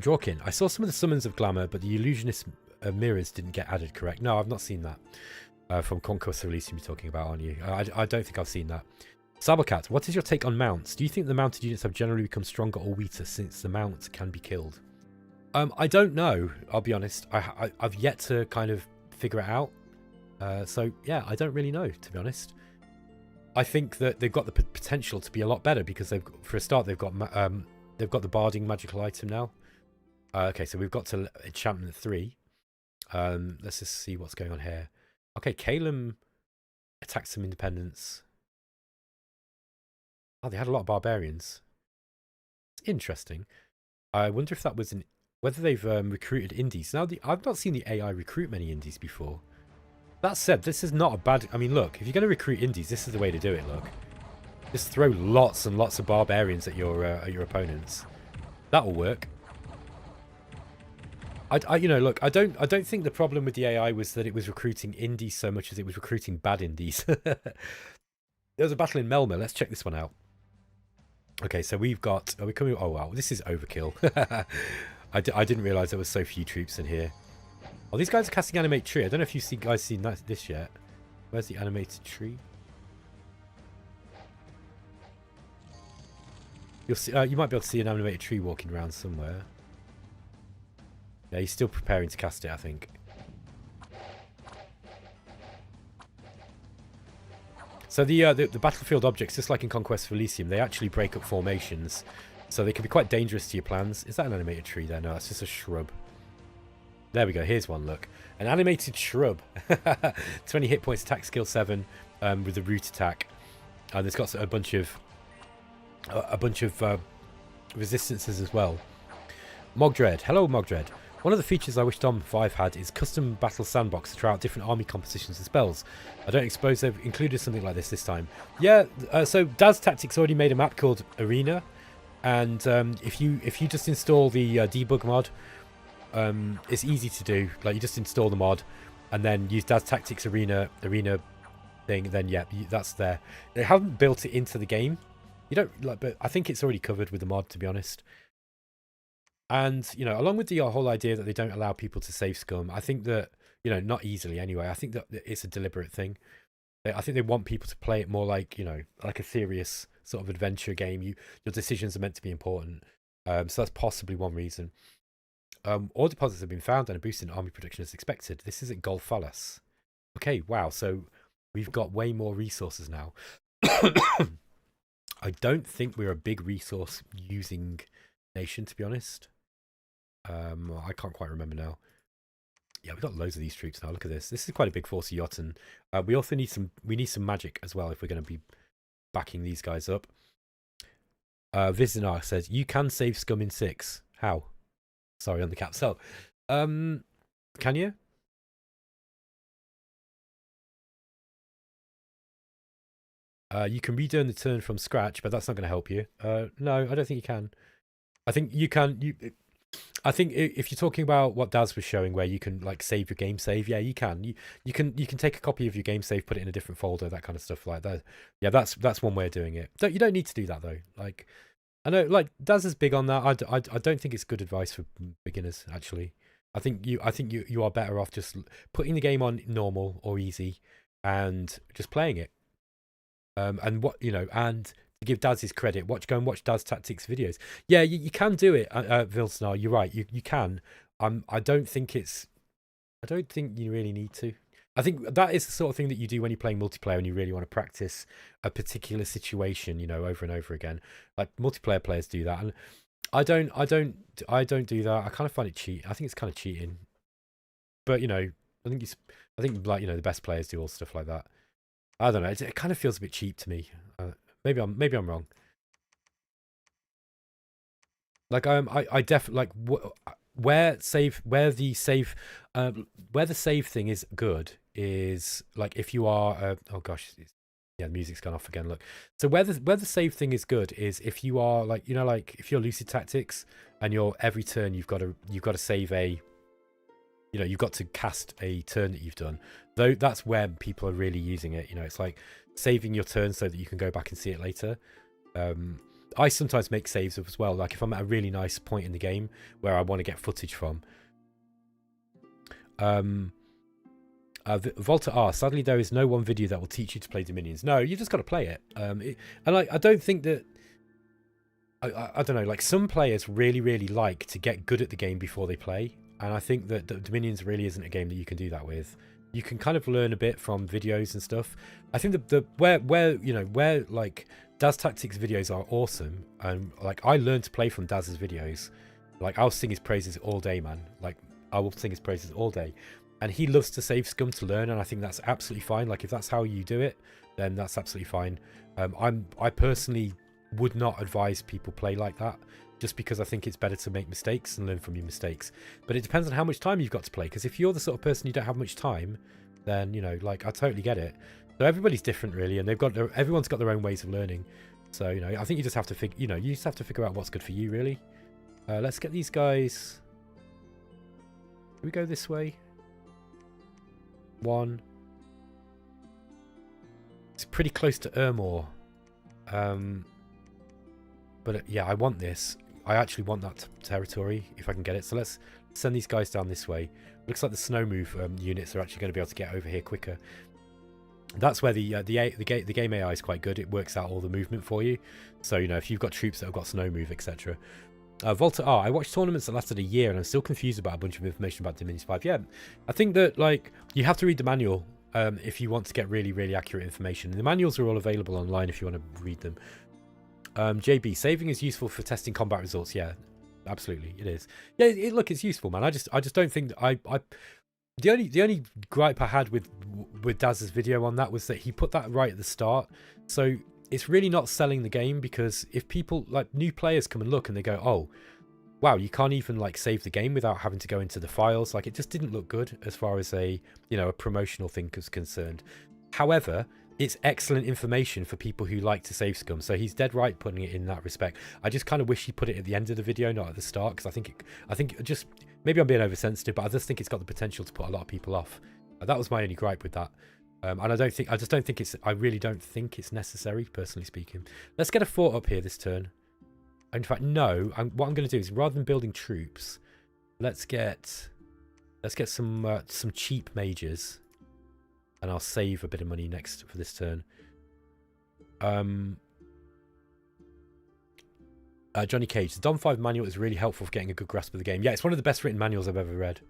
Drawkin. I saw some of the summons of Glamour, but the Illusionist mirrors didn't get added, correct? No, I've not seen that. From Conquest of Elysium you're talking about, aren't you? I don't think I've seen that. Sabercat, what is your take on mounts? Do you think the mounted units have generally become stronger or weaker since the mount can be killed? I don't know, I'll be honest. I've yet to kind of figure it out. So, yeah, I don't really know, to be honest. I think that they've got the potential to be a lot better because for a start, they've got the barding magical item now. Okay, so we've got to enchantment 3. Let's just see what's going on here. Okay, Calum attacked some independents. Oh, they had a lot of barbarians. It's interesting. I wonder if that was whether they've recruited indies. Now, I've not seen the AI recruit many indies before. That said, this is not a bad... I mean, look, if you're going to recruit indies, this is the way to do it, look. Just throw lots and lots of barbarians at your opponents. That'll work. Look, I don't think the problem with the AI was that it was recruiting indies so much as it was recruiting bad indies. There's a battle in Melmer. Let's check this one out. Okay, so we've got... Are we coming... Oh, wow. This is overkill. I didn't realise there were so few troops in here. Oh, these guys are casting Animate Tree. I don't know if you guys seen this yet. Where's the Animated Tree? You'll see, you might be able to see an Animated Tree walking around somewhere. Yeah, he's still preparing to cast it, I think. So the battlefield objects, just like in Conquest of Elysium, they actually break up formations. So they can be quite dangerous to your plans. Is that an animated tree there? No, it's just a shrub. There we go. Here's one, look. An animated shrub. 20 hit points, attack skill 7 with the root attack. And it's got a bunch of resistances as well. Mogdred. Hello, Mogdred. One of the features I wish Dom 5 had is custom battle sandbox to try out different army compositions and spells. I don't suppose they've included something like this time. Yeah, so Daz Tactics already made a map called Arena, and if you just install the debug mod, it's easy to do. Like, you just install the mod and then use Daz Tactics Arena thing. Then yeah, that's there. They haven't built it into the game. You don't like, but I think it's already covered with the mod, to be honest. And, you know, along with the whole idea that they don't allow people to save scum, I think that, you know, not easily anyway, I think that it's a deliberate thing. I think they want people to play it more like, you know, like a serious sort of adventure game. Your decisions are meant to be important. So that's possibly one reason. Ore deposits have been found and a boost in army production is expected. This is at Golfalas. Okay, wow. So we've got way more resources now. I don't think we're a big resource using nation, to be honest. I can't quite remember now. Yeah, we've got loads of these troops now. Look at this. This is quite a big force of Jotun. We also need some magic as well if we're going to be backing these guys up. Vizinar says, you can save scum in 6. How? Sorry, on the cap. So, can you? You can return the turn from scratch, but that's not going to help you. No, I don't think you can. I think you can. I think if you're talking about what Daz was showing, where you can like save your game save, yeah, you can. You can take a copy of your game save, put it in a different folder, that kind of stuff like that. Yeah, that's one way of doing it. You don't need to do that though. Like, I know, like Daz is big on that. I don't think it's good advice for beginners. Actually, I think you are better off just putting the game on normal or easy and just playing it. And what, you know, and to give Daz his credit, go and watch Daz Tactics videos. Yeah, you can do it, Vilsnar. You're right. You can. I don't think you really need to. I think that is the sort of thing that you do when you're playing multiplayer and you really want to practice a particular situation, you know, over and over again. Like multiplayer players do that, and I don't do that. I kind of find it cheat. I think it's kind of cheating. But you know, I think like, you know, the best players do all stuff like that. I don't know. It kind of feels a bit cheap to me. Maybe I'm wrong. Like I definitely like where the save thing is good is like if you are oh gosh, yeah, the music's gone off again. Look, so where the save thing is good is if you are like, you know, like if you're Lucid Tactics and you're every turn you've got to save a, you know, you've got to cast a turn that you've done. Though that's where people are really using it. You know, it's like saving your turn so that you can go back and see it later. I sometimes make saves as well. Like if I'm at a really nice point in the game where I want to get footage from. Volta R. Sadly, there is no one video that will teach you to play Dominions. No, you just got to play it. And I don't think that. I don't know. Like some players really like to get good at the game before they play. And I think that Dominions really isn't a game that you can do that with. You can kind of learn a bit from videos and stuff. I think where like Daz Tactics videos are awesome, and like I learned to play from Daz's videos. Like I'll sing his praises all day, man. Like I will sing his praises all day, and he loves to save scum to learn, and I think that's absolutely fine. Like if that's how you do it, then that's absolutely fine. I personally would not advise people play like that, just because I think it's better to make mistakes and learn from your mistakes. But it depends on how much time you've got to play, because if you're the sort of person you don't have much time, then, you know, like I totally get it. So everybody's different really, and everyone's got their own ways of learning. So, you know, I think you just have to figure out what's good for you really. Let's get these guys. Do we go this way? One. It's pretty close to Ermor. But yeah, I want this. I actually want that territory if I can get it. So let's send these guys down this way. Looks like the snow move units are actually going to be able to get over here quicker. That's where the game AI is quite good. It works out all the movement for you. So, you know, if you've got troops that have got snow move, etc. Volta R. I watched tournaments that lasted a year and I'm still confused about a bunch of information about Dominions 5. Yeah, I think that like you have to read the manual if you want to get really accurate information. The manuals are all available online if you want to read them. JB, saving is useful for testing combat results. Yeah, absolutely, it is. Yeah, look, it's useful, man. I just don't think that The only gripe I had with Daz's video on that was that he put that right at the start. So it's really not selling the game, because if people, like new players, come and look and they go, oh, wow, you can't even like save the game without having to go into the files. Like, it just didn't look good as far as a, you know, a promotional thing is concerned. However, it's excellent information for people who like to save scum. So he's dead right putting it in that respect. I just kind of wish he put it at the end of the video, not at the start, because I think just, maybe I'm being oversensitive, but I just think it's got the potential to put a lot of people off. That was my only gripe with that. And I really don't think it's necessary, personally speaking. Let's get a fort up here this turn. In fact, no. What I'm going to do is, rather than building troops, let's get some cheap mages, and I'll save a bit of money next for this turn. Johnny Cage, the Dom 5 manual is really helpful for getting a good grasp of the game. Yeah, it's one of the best written manuals I've ever read.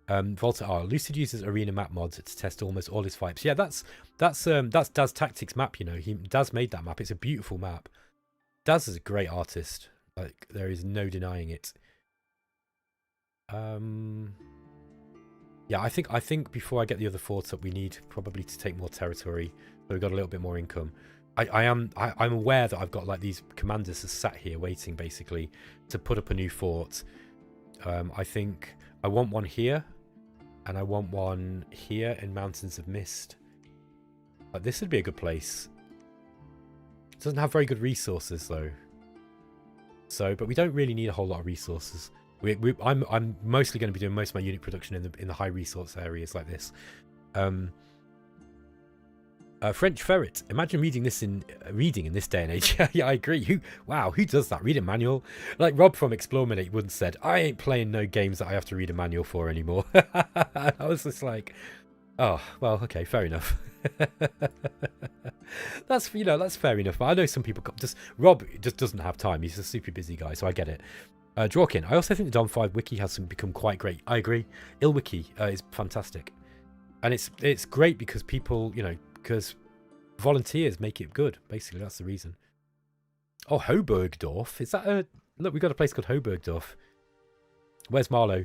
Volta R. Lucid uses arena map mods to test almost all his fights. Yeah, that's Daz Tactics map. You know, Daz made that map. It's a beautiful map. Daz is a great artist. Like, there is no denying it. Yeah, I think before I get the other forts up, we need probably to take more territory, so we've got a little bit more income. I'm aware that I've got like these commanders are sat here waiting basically to put up a new fort. I think I want one here, and I want one here in Mountains of Mist. This would be a good place. It doesn't have very good resources though. So, but we don't really need a whole lot of resources. I'm mostly going to be doing most of my unit production in the high resource areas like this. French Ferret. Imagine reading in this day and age. Yeah, I agree. Who does that? Read a manual? Like Rob from Explorminate once said, I ain't playing no games that I have to read a manual for anymore. I was just like, oh, well, okay, fair enough. That's fair enough. But I know some people Rob just doesn't have time. He's a super busy guy, so I get it. Drawkin. I also think the Dom 5 wiki has become quite great. I agree. Illwiki is fantastic, and it's great because people, because volunteers make it good. Basically, that's the reason. Oh, Hoburgdorf. Is that a look? We got a place called Hoburgdorf. Where's Marlowe?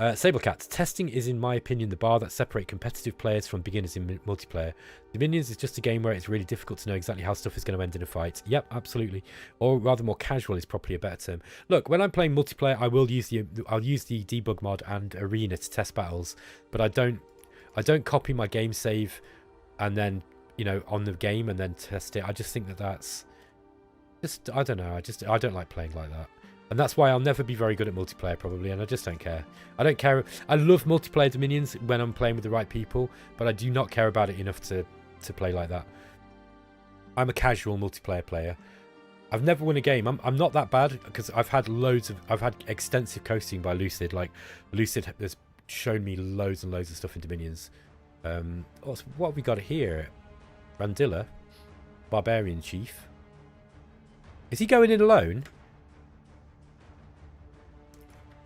Sablecat. Testing is, in my opinion, the bar that separates competitive players from beginners in multiplayer. Dominions is just a game where it's really difficult to know exactly how stuff is going to end in a fight. Yep, absolutely. Or rather, more casual is probably a better term. Look, when I'm playing multiplayer, I'll use the debug mod and arena to test battles, but I don't copy my game save and then on the game and then test it. I just think that's just, I don't know. I don't like playing like that. And that's why I'll never be very good at multiplayer, probably, and I just don't care. I don't care. I love multiplayer Dominions when I'm playing with the right people, but I do not care about it enough to play like that. I'm a casual multiplayer player. I've never won a game. I'm not that bad, because I've had extensive coasting by Lucid. Like, Lucid has shown me loads and loads of stuff in Dominions. What have we got here? Randilla, Barbarian Chief. Is he going in alone?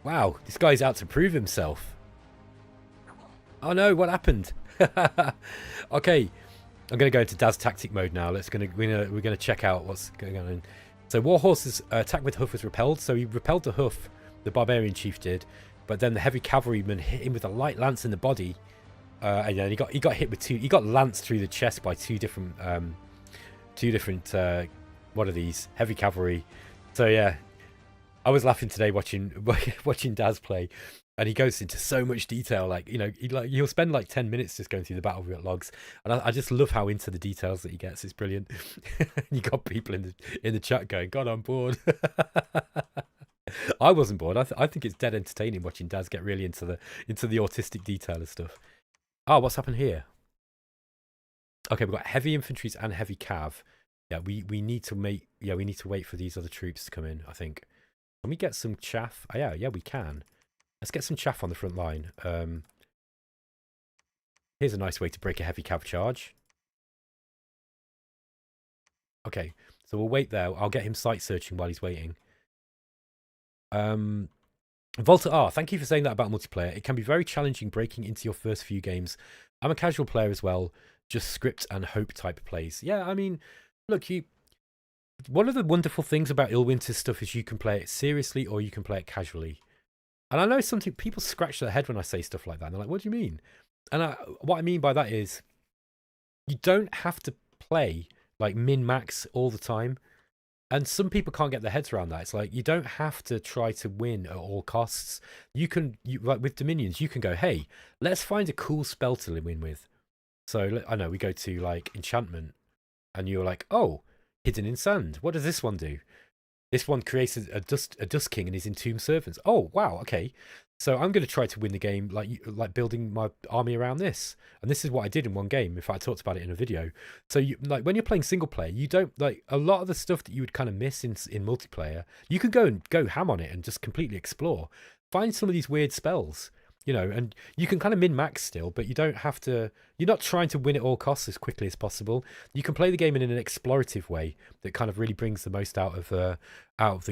Wow, this guy's out to prove himself. Oh no, what happened? Okay, I'm going to go into Daz tactic mode now. We're going to check out what's going on. So Warhorse's attack with hoof was repelled. So he repelled the hoof, the Barbarian Chief did, but then the heavy cavalryman hit him with a light lance in the body, and then he got hit with two. He got lanced through the chest by two different what are these, heavy cavalry. So yeah. I was laughing today watching Daz play, and he goes into so much detail. Like, he'll spend like 10 minutes just going through the battle logs, and I just love how into the details that he gets. It's brilliant. You got people in the chat going, "God, I'm bored." I wasn't bored. I think it's dead entertaining watching Daz get really into the autistic detail and stuff. Oh, what's happened here? Okay, we've got heavy infantries and heavy cav. Yeah, we need to wait for these other troops to come in, I think. Can we get some chaff? Oh, yeah, we can. Let's get some chaff on the front line. Here's a nice way to break a heavy cav charge. Okay, so we'll wait there. I'll get him sight searching while he's waiting. Volta R, thank you for saying that about multiplayer. It can be very challenging breaking into your first few games. I'm a casual player as well, just script and hope type plays. Yeah, I mean, look, one of the wonderful things about Illwinter stuff is you can play it seriously or you can play it casually. And I know something people scratch their head when I say stuff like that. And they're like, what do you mean? And what I mean by that is you don't have to play like min-max all the time. And some people can't get their heads around that. It's like, you don't have to try to win at all costs. Like with Dominions, you can go, hey, let's find a cool spell to win with. So I know we go to like enchantment and you're like, oh, hidden in sand. What does this one do? This one creates a dust king and his entombed servants. Oh, wow. Okay. So I'm going to try to win the game like building my army around this. And this is what I did in one game. In fact, I talked about it in a video. So like when you're playing single player, you don't like a lot of the stuff that you would kind of miss in multiplayer. You can go ham on it and just completely explore. Find some of these weird spells, and you can kind of min-max still, but you don't have to. You're not trying to win at all costs as quickly as possible. You can play the game in an explorative way that kind of really brings the most out of the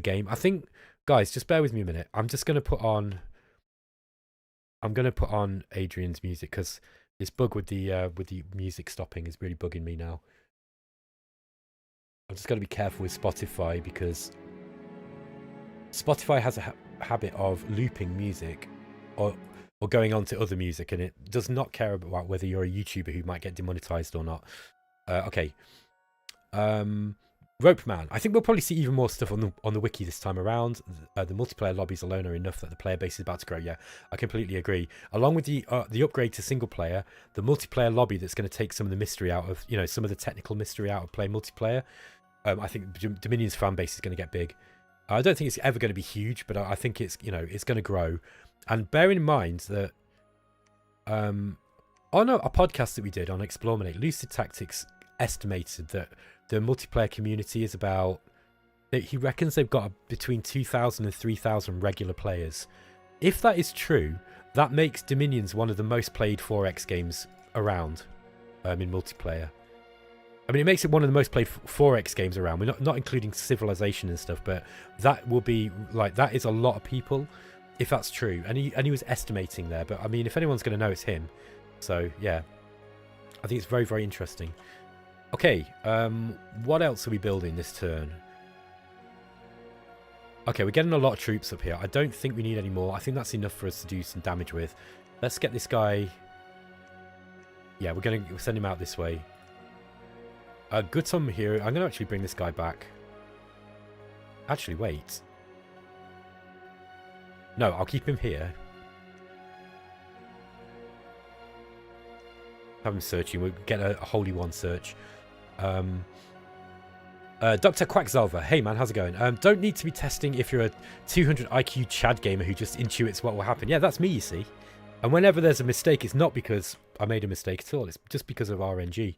game. I think, guys, just bear with me a minute. I'm going to put on Adrian's music because this bug with the music stopping is really bugging me now. I'm just going to be careful with Spotify because Spotify has a habit of looping music or going on to other music, and it does not care about whether you're a YouTuber who might get demonetized or not. Okay. Rope Man. I think we'll probably see even more stuff on the wiki this time around. The multiplayer lobbies alone are enough that the player base is about to grow. Yeah, I completely agree. Along with the upgrade to single player, the multiplayer lobby that's going to take some of the mystery out of, some of the technical mystery out of playing multiplayer. I think Dominion's fan base is going to get big. I don't think it's ever going to be huge, but I think it's it's going to grow. And bear in mind that on a podcast that we did on Explorminate, Lucid Tactics estimated that the multiplayer community is about, he reckons they've got between 2,000 and 3,000 regular players. If that is true, that makes Dominions one of the most played 4X games around in multiplayer. I mean, it makes it one of the most played 4X games around. We're not including Civilization and stuff, but that will be like, that is a lot of people if that's true. And he was estimating there, but I mean, if anyone's going to know, it's him. So yeah, I think it's very, very interesting. Okay, what else are we building this turn? Okay, we're getting a lot of troops up here. I don't think we need any more. I think that's enough for us to do some damage with. Let's get this guy. Yeah, we'll send him out this way. Gutum here. I'm going to actually bring this guy back. Actually, wait. No, I'll keep him here. Have him searching. We'll get a Holy One search. Dr. Quacksalver, hey man, how's it going? Don't need to be testing if you're a 200 IQ Chad gamer who just intuits what will happen. Yeah, that's me, you see. And whenever there's a mistake, it's not because I made a mistake at all. It's just because of RNG.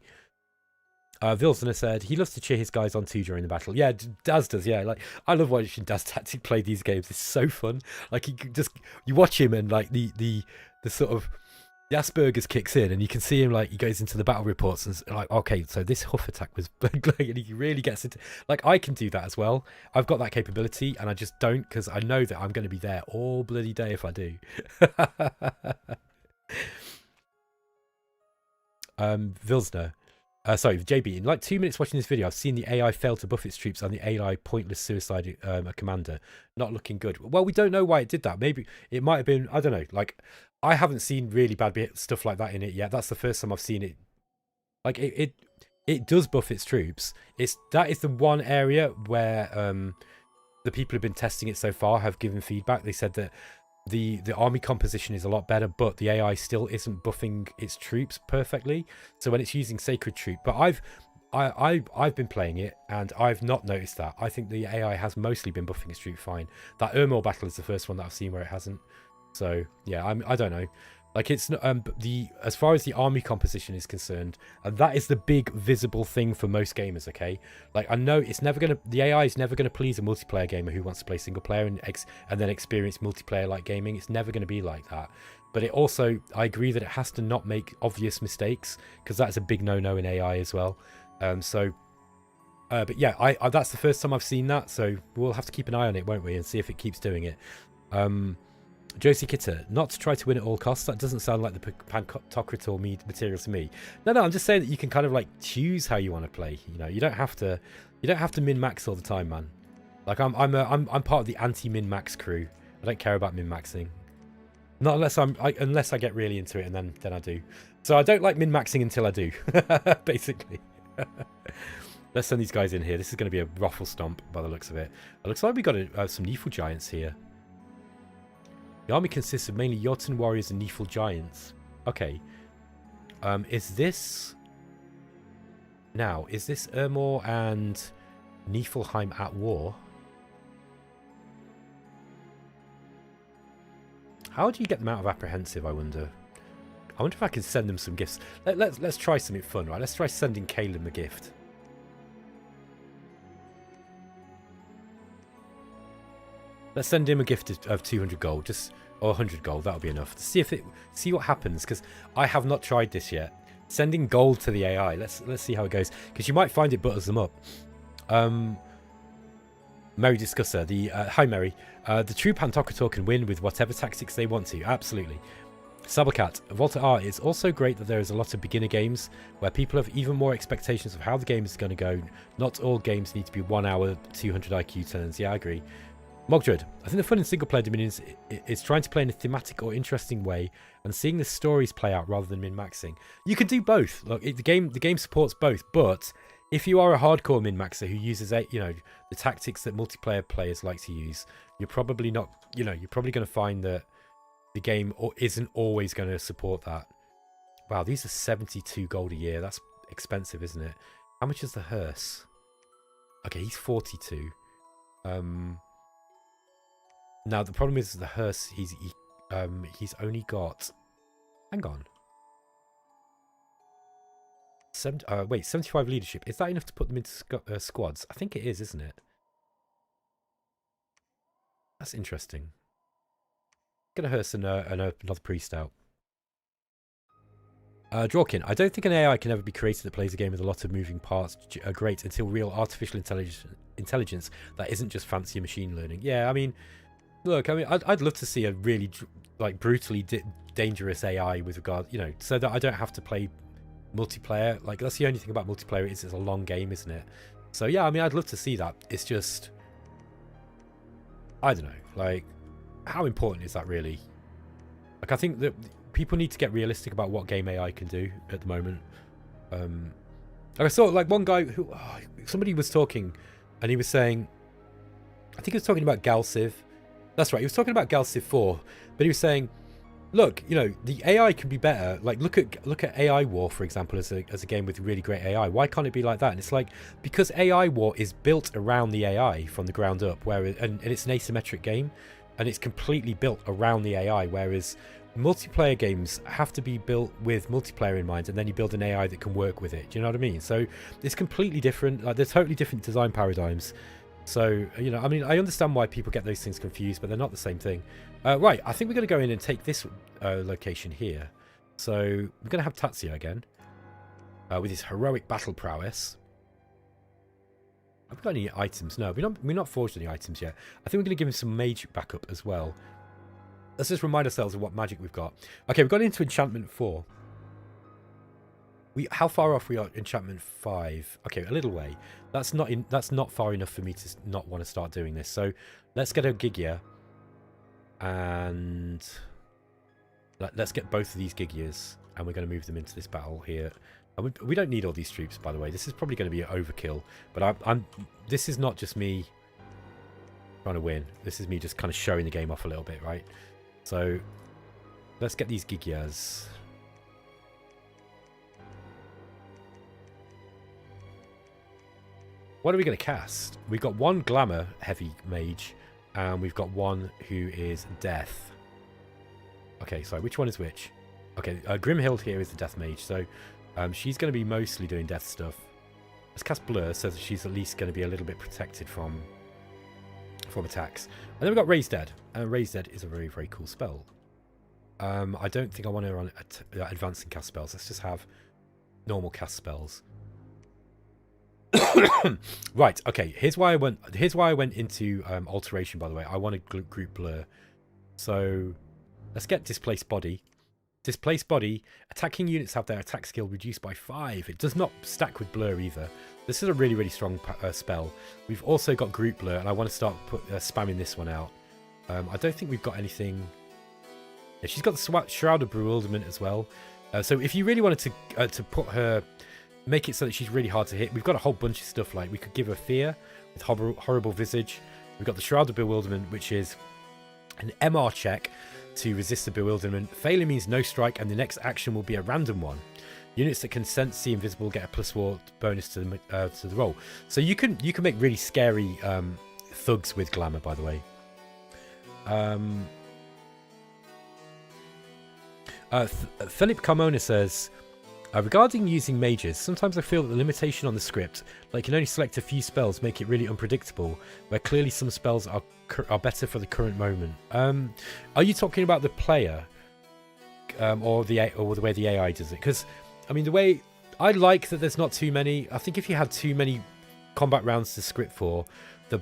Vilsner said he loves to cheer his guys on too during the battle. Yeah, Daz does. Yeah, like I love watching Daz Tactic play these games. It's so fun. Like you watch him and like the sort of the Asperger's kicks in, and you can see him like he goes into the battle reports and like, okay, so this huff attack was and he really gets into, like, I can do that as well. I've got that capability, and I just don't because I know that I'm going to be there all bloody day if I do. Vilsner. Sorry, JB, in like 2 minutes watching this video, I've seen the AI fail to buff its troops and the AI pointless suicide a commander. Not looking good. Well, we don't know why it did that. Maybe it might have been, I don't know, like, I haven't seen really bad stuff like that in it yet. That's the first time I've seen it. Like, it does buff its troops. That is the one area where the people who've been testing it so far have given feedback. They said that the army composition is a lot better, but the AI still isn't buffing its troops perfectly. So when it's using Sacred Troop, but I've been playing it and I've not noticed that. I think the AI has mostly been buffing its troop fine. That Ermor battle is the first one that I've seen where it hasn't. So yeah, I don't know. Like, it's not as far as the army composition is concerned, and that is the big visible thing for most gamers. Okay, like, I know the AI is never gonna please a multiplayer gamer who wants to play single player and then experience multiplayer like gaming. It's never gonna be like that. But it also, I agree that it has to not make obvious mistakes, because that's a big no-no in AI as well. But yeah, that's the first time I've seen that, so we'll have to keep an eye on it, won't we, and see if it keeps doing it. Josie Kitter, not to try to win at all costs. That doesn't sound like the Pantokrator material to me. No, I'm just saying that you can kind of like choose how you want to play. You know, you don't have to min-max all the time, man. Like I'm part of the anti-min-max crew. I don't care about min-maxing. Not unless I get really into it, and then I do. So I don't like min-maxing until I do, basically. Let's send these guys in here. This is going to be a ruffle stomp by the looks of it. It looks like we got some Neefle giants here. The army consists of mainly Jotun warriors and Neefle giants. Okay. Is this Ermor and Niflheim at war? How do you get them out of apprehensive, I wonder? I wonder if I can send them some gifts. Let's try something fun, right? Let's try sending Caleb a gift. Let's send him a gift of 200 gold, or 100 gold. That'll be enough. To see what happens, because I have not tried this yet. Sending gold to the AI. Let's see how it goes, because you might find it butters them up. Mary Discusser, hi Mary. The true Pantokrator can win with whatever tactics they want to. Absolutely. Sabercat, Volta R, it's also great that there is a lot of beginner games where people have even more expectations of how the game is going to go. Not all games need to be 1 hour, 200 IQ turns. Yeah, I agree. Mogdred, I think the fun in single-player Dominions is trying to play in a thematic or interesting way and seeing the stories play out rather than min-maxing. You can do both. Look, the game supports both, but if you are a hardcore min-maxer who uses the tactics that multiplayer players like to use, you're probably not. You're probably going to find that the game isn't always going to support that. Wow, these are 72 gold a year. That's expensive, isn't it? How much is the hearse? Okay, he's 42. Now the problem is the hearse. He's only got. Hang on. 75 leadership. Is that enough to put them into squads? I think it is, isn't it? That's interesting. Get a hearse and another priest out. Drawkin, I don't think an AI can ever be created that plays a game with a lot of moving parts great until real artificial intelligence that isn't just fancy machine learning. Yeah, I mean, look, I'd love to see a really brutally dangerous AI with regard, so that I don't have to play multiplayer. Like, that's the only thing about multiplayer is it's a long game, isn't it? So yeah, I mean, I'd love to see that. It's just, I don't know, like, how important is that really? Like, I think that people need to get realistic about what game AI can do at the moment. I saw one guy who somebody was talking, and he was saying, I think he was talking about Galciv. That's right, he was talking about Galciv 4, but he was saying, look, the AI can be better. Like, look at AI War, for example, as a game with really great AI. Why can't it be like that? And it's like, because AI War is built around the AI from the ground up, and it's an asymmetric game, and it's completely built around the AI, whereas multiplayer games have to be built with multiplayer in mind, and then you build an AI that can work with it. Do you know what I mean? So it's completely different. Like, they're totally different design paradigms. So, I mean, I understand why people get those things confused, but they're not the same thing. Right, I think we're going to go in and take this location here. So we're going to have Tatsuya again with his heroic battle prowess. Have we got any items? No, we're not forged any items yet. I think we're going to give him some mage backup as well. Let's just remind ourselves of what magic we've got. Okay, we've got into enchantment 4. How far off we are? Enchantment 5. Okay, a little way. That's not far enough for me to not want to start doing this. So let's get a Gigia, and let's get both of these Gigias, and we're going to move them into this battle here. And we don't need all these troops, by the way. This is probably going to be an overkill, but this is not just me trying to win. This is me just kind of showing the game off a little bit, right? So let's get these Gigias. What are we going to cast? We've got one Glamour heavy mage, and we've got one who is Death. Okay, sorry, which one is which? Okay, Grimhild here is the Death mage, so she's going to be mostly doing Death stuff. Let's cast Blur, so that she's at least going to be a little bit protected from attacks. And then we've got Raise Dead. Raise Dead is a very, very cool spell. I don't think I want to run advancing cast spells. Let's just have normal cast spells. Right, okay, here's why I went into alteration, by the way. I want to group Blur. So let's get Displaced Body. Displaced Body, attacking units have their attack skill reduced by 5. It does not stack with Blur either. This is a really, really strong spell. We've also got Group Blur, and I want to start spamming this one out. I don't think we've got anything. Yeah, she's got the Shroud of Bewilderment as well. So if you really wanted to put her, make it so that she's really hard to hit, we've got a whole bunch of stuff. Like we could give her Fear with Horrible Visage. We've got the Shroud of Bewilderment, which is an MR check to resist the bewilderment. Failure means no strike, and the next action will be a random one. Units that can sense the invisible get a +4 bonus to the roll. So you can make really scary thugs with glamour, by the way. Philip Carmona says, regarding using mages, sometimes I feel that the limitation on the script, like you can only select a few spells, make it really unpredictable, where clearly some spells are better for the current moment. Are you talking about the player, or the way the AI does it? Because I mean, the way I like that there's not too many. I think if you had too many combat rounds to script for, the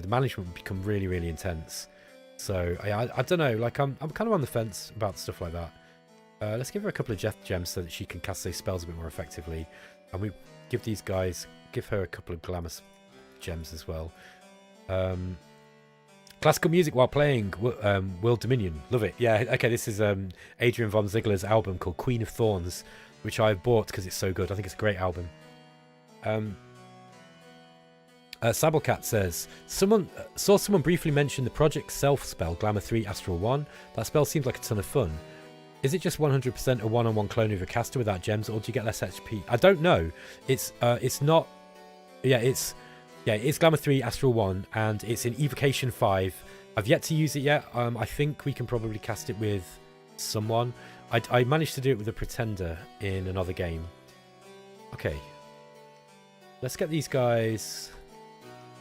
management would become really, really intense. So I don't know. Like I'm kind of on the fence about stuff like that. Let's give her a couple of Death Gems so that she can cast those spells a bit more effectively, and we give her a couple of Glamour Gems as well. Classical music while playing World Dominion. Love it. Yeah. Okay. This is Adrian von Ziegler's album called Queen of Thorns, which I've bought because it's so good. I think it's a great album. Sablecat says, saw someone briefly mention the Project Self spell, Glamour 3, Astral 1. That spell seems like a ton of fun. Is it just 100% a one-on-one clone of your caster without gems, or do you get less HP? I don't know. It's not. Yeah, it's Glamour 3, Astral 1, and it's in Evocation 5. I've yet to use it yet. I think we can probably cast it with someone. I managed to do it with a Pretender in another game. Okay. Let's get these guys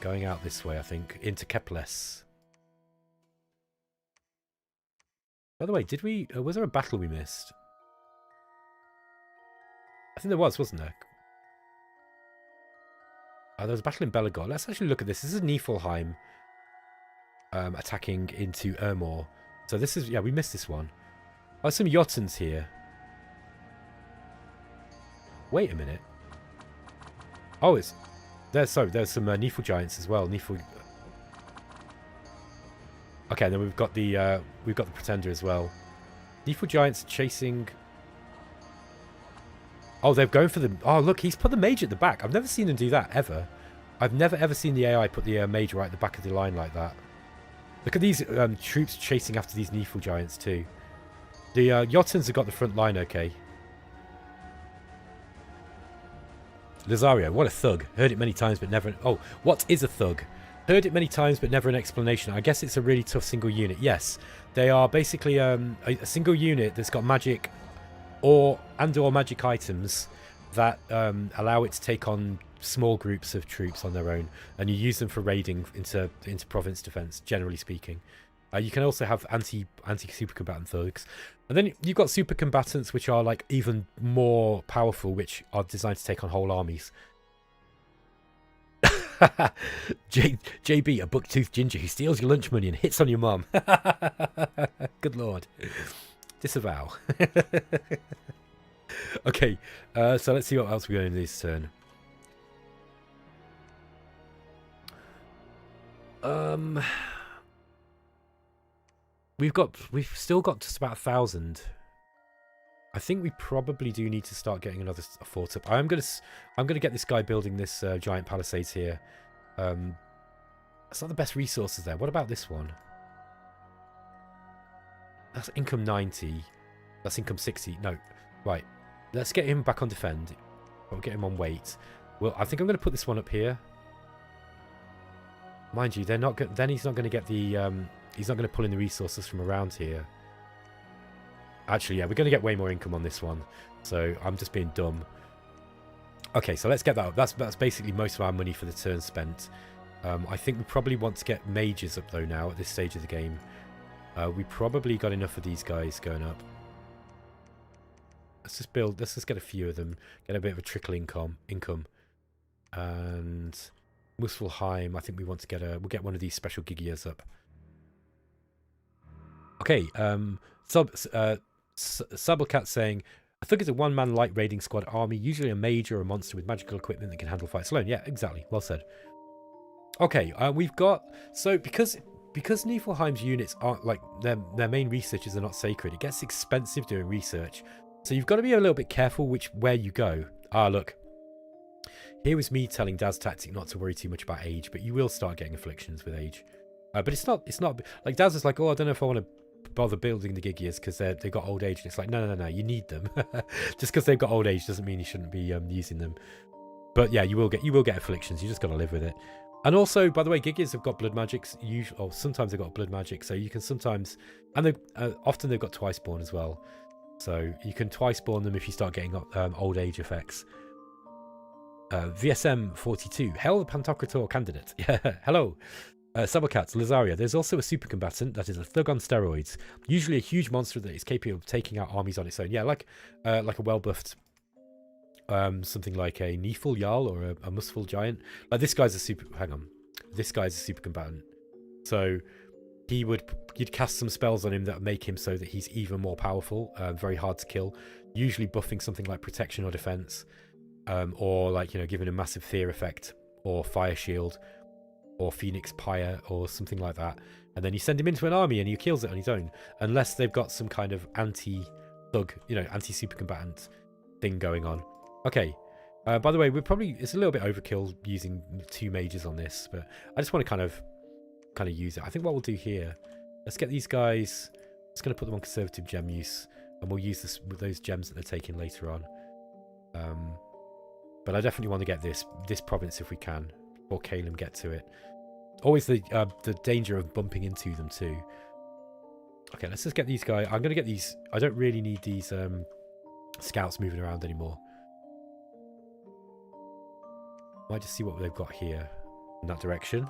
going out this way, I think, into Keples. By the way, was there a battle we missed? I think there was, wasn't there? There was a battle in Belagor. Let's actually look at this. This is Niflheim attacking into Ermor. So this is, yeah, we missed this one. Oh, some Jotuns here. Wait a minute. Oh, there's some Nifl Giants as well. Okay, then we've got the Pretender as well. Nifl Giants chasing. Oh, they're going for the. Oh, look, he's put the mage at the back. I've never seen them do that ever. I've never ever seen the AI put the mage right at the back of the line like that. Look at these troops chasing after these Nifl Giants too. The Jotuns have got the front line, okay. Lazario, what a thug. Heard it many times, but never. Oh, what is a thug? Heard it many times, but never an explanation. I guess it's a really tough single unit. Yes, they are basically a single unit that's got magic or magic items that allow it to take on small groups of troops on their own, and you use them for raiding into province defense. Generally speaking, you can also have anti super combatant thugs, and then you've got super combatants, which are like even more powerful, which are designed to take on whole armies. JB, a buck-toothed ginger who steals your lunch money and hits on your mum. Good lord. Disavow. Okay, so let's see what else we're going to do this turn. We've still got just about 1,000. I think we probably do need to start getting another fort up. I'm gonna get this guy building this giant palisades here. That's not the best resources there. What about this one? That's income 90. That's income 60. No, right. Let's get him back on defend. We'll get him on weight. Well, I think I'm going to put this one up here. Mind you, then he's not going to get the. He's not going to pull in the resources from around here. Actually, yeah, we're going to get way more income on this one. So I'm just being dumb. Okay, so let's get that up. That's basically most of our money for the turn spent. I think we probably want to get mages up though now at this stage of the game. We probably got enough of these guys going up. Let's just get a few of them. Get a bit of a trickle income. And Muspelheim, I think we want to we'll get one of these special Gigias up. Okay, Sablecat saying, I think it's a one-man light raiding squad army, usually a mage or a monster with magical equipment that can handle fights alone. Yeah, exactly. Well said. Okay, we've got because Niflheim's units aren't like their main researchers are not sacred. It gets expensive doing research, so you've got to be a little bit careful where you go. Ah, look, here was me telling Daz Tactic not to worry too much about age, but you will start getting afflictions with age. But it's not like Daz is like, oh, I don't know if I want to bother building the Gigias because they've got old age, and it's like, no, you need them. Just because they've got old age doesn't mean you shouldn't be using them. But yeah, you will get afflictions. You just got to live with it. And also, by the way, Gigias have got blood magics. Or sometimes they've got blood magic, so you can sometimes, and often they've got twice born as well. So you can twice born them if you start getting old age effects. VSM 42, hell, the Pantokrator candidate. Yeah, hello. Sabokat, Lazaria. There's also a super combatant that is a thug on steroids. Usually a huge monster that is capable of taking out armies on its own. Yeah, like a well-buffed, something like a Nifl Jarl or a Muspel Giant. Like this guy's a super. Hang on, this guy's a super combatant. So you'd cast some spells on him that make him so that he's even more powerful. Very hard to kill. Usually buffing something like protection or defense, or like giving a massive fear effect or fire shield. Or Phoenix Pyre or something like that, and then you send him into an army and he kills it on his own, unless they've got some kind of anti-thug, anti-super combatant thing going on. Okay, by the way, it's a little bit overkill using 2 mages on this, but I just want to kind of use it. I think what we'll do here, let's get these guys. I'm just going to put them on conservative gem use, and we'll use those gems that they're taking later on. But I definitely want to get this province if we can, before Calum get to it. Always the danger of bumping into them too. Okay, let's just get these guys. I'm going to get these. I don't really need these scouts moving around anymore. Might just see what they've got here in that direction.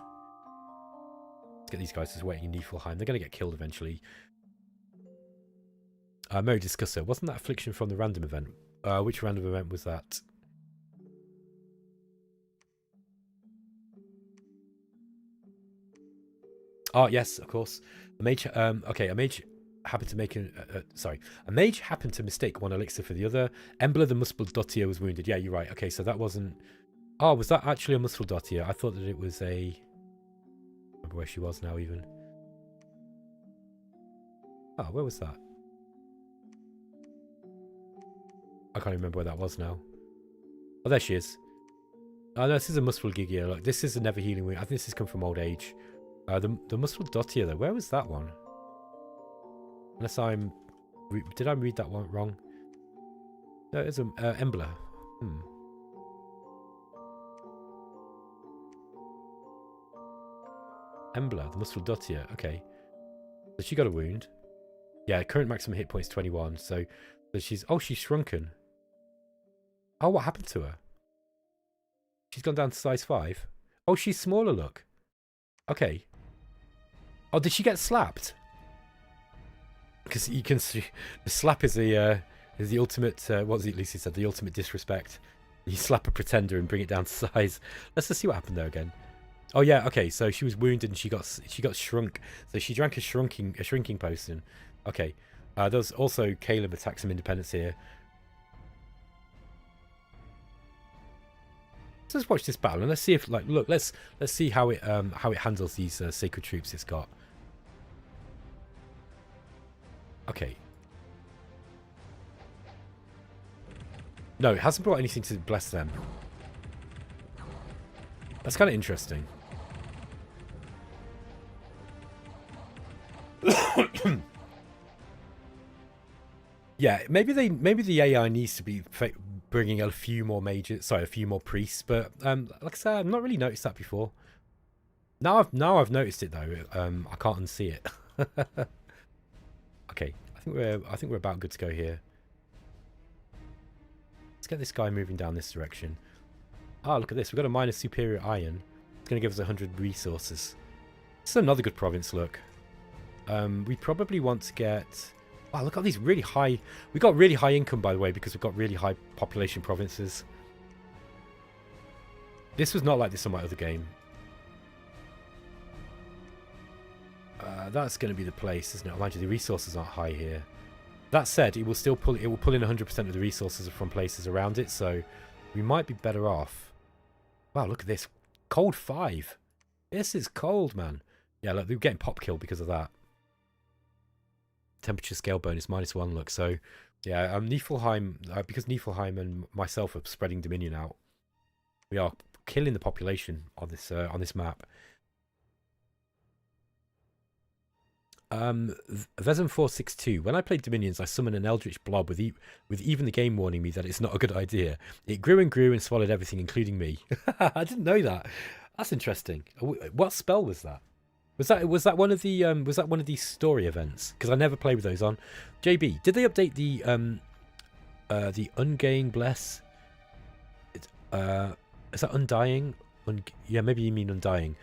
Let's get these guys just waiting in Niflheim. They're going to get killed eventually. Merry Discusser. Wasn't that affliction from the random event? Which random event was that? Oh, yes, of course. A mage, okay, a mage happened to make a mage happened to mistake one elixir for the other. Embla the Muspelheim was wounded. Yeah, you're right. Okay, so that wasn't... Oh, was that actually a Muspelheim? I thought that it was a... I don't remember where she was now, even. Oh, where was that? I can't remember where that was now. Oh, there she is. Oh, no, this is a Muspelheim. Look, this is a never healing wound. I think this has come from old age. The Muspelheim though, where was that one? Unless did I read that one wrong? No, it's a Embla. Embla, the Muspelheim. Okay, so she got a wound. Yeah, current maximum hit points 21. So she's shrunken. Oh, what happened to her? She's gone down to size 5. Oh, she's smaller. Look. Okay. Oh, did she get slapped? Because you can see the slap is the ultimate. What was it? Lucy said the ultimate disrespect. You slap a pretender and bring it down to size. Let's just see what happened there again. Oh yeah, okay. So she was wounded and she got shrunk. So she drank a shrinking potion. Okay. There's also Caleb attacks some independence here. Let's watch this battle and let's see if let's see how it handles these sacred troops it's got. Okay. No, it hasn't brought anything to bless them. That's kind of interesting. Yeah, maybe the AI needs to be bringing a few more a few more priests, but like I said, I've not really noticed that before. Now I've noticed it though. I can't unsee it. Okay, I think we're about good to go here. Let's get this guy moving down this direction. Ah, look at this. We've got a minus superior iron. It's going to give us 100 resources. This is another good province, look. We probably want to get... Wow, look at these really high... We got really high income, by the way, because we've got really high population provinces. This was not like this on my other game. That's going to be the place, isn't it? Mind you, the resources aren't high here. That said, it will still pull in 100% of the resources from places around it, so we might be better off. Wow, look at this. Cold 5. This is cold, man. Yeah, look, they're getting pop killed because of that. Temperature scale bonus -1 look. So, yeah, Niflheim, because Niflheim and myself are spreading Dominion out, we are killing the population on this map. Vesm462. When I played Dominions, I summoned an Eldritch Blob with even the game warning me that it's not a good idea. It grew and grew and swallowed everything, including me. I didn't know that. That's interesting. What spell was that? Was that one of the story events? Because I never played with those on. JB, did they update the Ungaing Bless? Is that Undying? Yeah, maybe you mean Undying.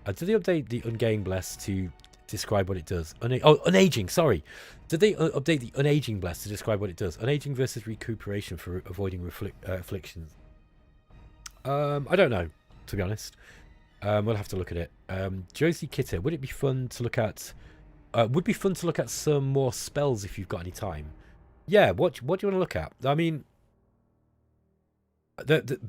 Did they update the Ungaing Bless to describe what it does? Unaging, sorry. Did they update the Unaging Bless to describe what it does? Unaging versus recuperation for avoiding afflictions. I don't know, to be honest. We'll have to look at it. Josie Kitter, would it be fun to look at? Would be fun to look at some more spells if you've got any time. Yeah, what do you want to look at? I mean,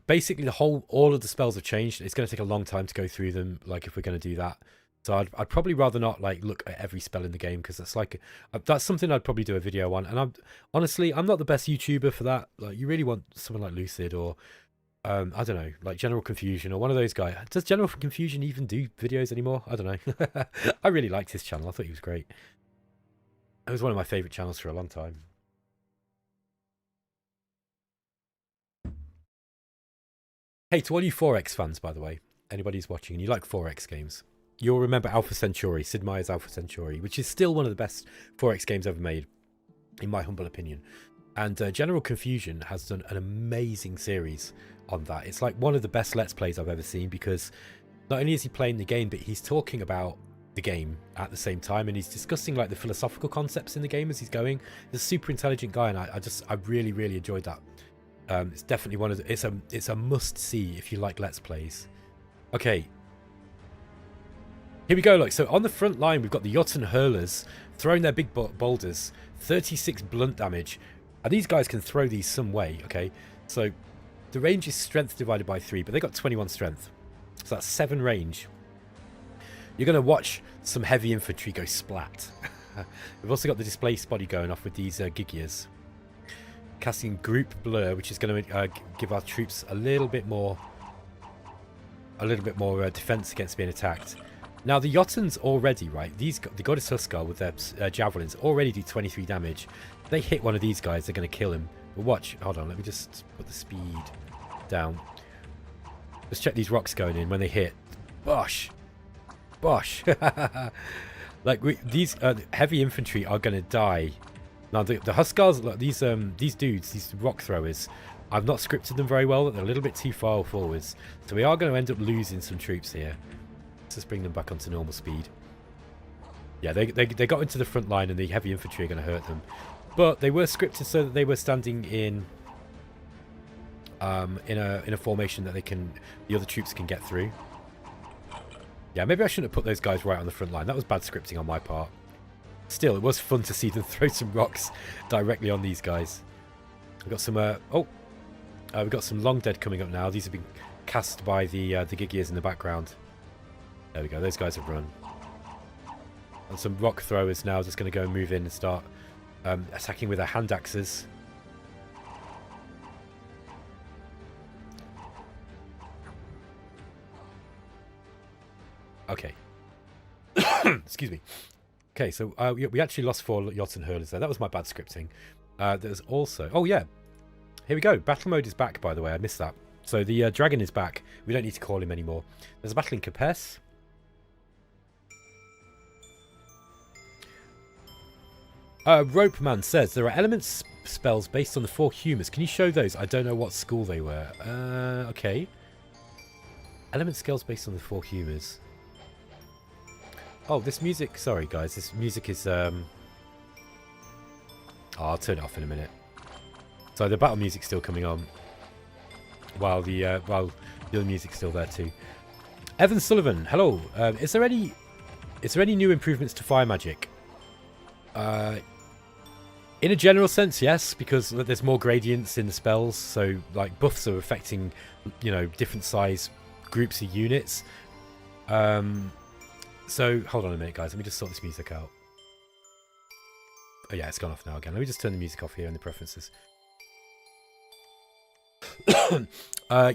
basically all of the spells have changed. It's going to take a long time to go through them. Like if we're going to do that, so I'd probably rather not like look at every spell in the game because that's something I'd probably do a video on. And honestly, I'm not the best YouTuber for that. Like you really want someone like Lucid or I don't know, like General Confusion or one of those guys. Does General Confusion even do videos anymore? I don't know. I really liked his channel. I thought he was great. It was one of my favorite channels for a long time. Hey, to all you 4X fans, by the way, anybody who's watching and you like 4X games, you'll remember Alpha Centauri, Sid Meier's Alpha Centauri, which is still one of the best 4X games ever made, in my humble opinion. And General Confusion has done an amazing series on that. It's like one of the best Let's Plays I've ever seen because not only is he playing the game, but he's talking about the game at the same time and he's discussing like the philosophical concepts in the game as he's going. He's a super intelligent guy and I really, really enjoyed that. It's definitely one of the, it's a must see if you like Let's Plays. Okay. Here we go, look. So on the front line, we've got the Jotun Hurlers throwing their big boulders, 36 blunt damage. And these guys can throw these some way, okay? So the range is strength divided by 3, but they got 21 strength. So that's 7 range. You're going to watch some heavy infantry go splat. We've also got the displaced body going off with these Gigias. Casting Group Blur, which is going to give our troops a little bit more defense against being attacked. Now the Jotuns already, right? The Goddess Huskar with their javelins already do 23 damage. If they hit one of these guys, they're going to kill him. But watch, hold on, let me just put the speed down. Let's check these rocks going in when they hit. Bosh, bosh. Like these heavy infantry are going to die. Now the Huskars, like these dudes, these rock throwers, I've not scripted them very well. They're a little bit too far forwards, so we are going to end up losing some troops here. Let's just bring them back onto normal speed. Yeah, they got into the front line, and the heavy infantry are going to hurt them. But they were scripted so that they were standing in a formation that the other troops can get through. Yeah, maybe I shouldn't have put those guys right on the front line. That was bad scripting on my part. Still, it was fun to see them throw some rocks directly on these guys. We've got some we've got some Long Dead coming up now. These have been cast by the Gigias in the background. There we go. Those guys have run. And some rock throwers now just going to go and move in and start attacking with their hand axes. Okay. Excuse me. Okay, so we actually lost 4 Jotun Hurlers there. That was my bad scripting. There's also... Oh, yeah. Here we go. Battle mode is back, by the way. I missed that. So the dragon is back. We don't need to call him anymore. There's a battle in Capes. Rope Man says, there are elements spells based on the 4 humours. Can you show those? I don't know what school they were. Okay. Element skills based on the 4 humours. Oh, this music... Sorry, guys. This music is... Oh, I'll turn it off in a minute. So the battle music's still coming on. While the other music's still there too. Evan Sullivan, hello. Is there any new improvements to fire magic? In a general sense, yes, because there's more gradients in the spells. So, like, buffs are affecting, you know, different size groups of units. So hold on a minute, guys. Let me just sort this music out. Oh yeah, it's gone off now again. Let me just turn the music off here in the preferences.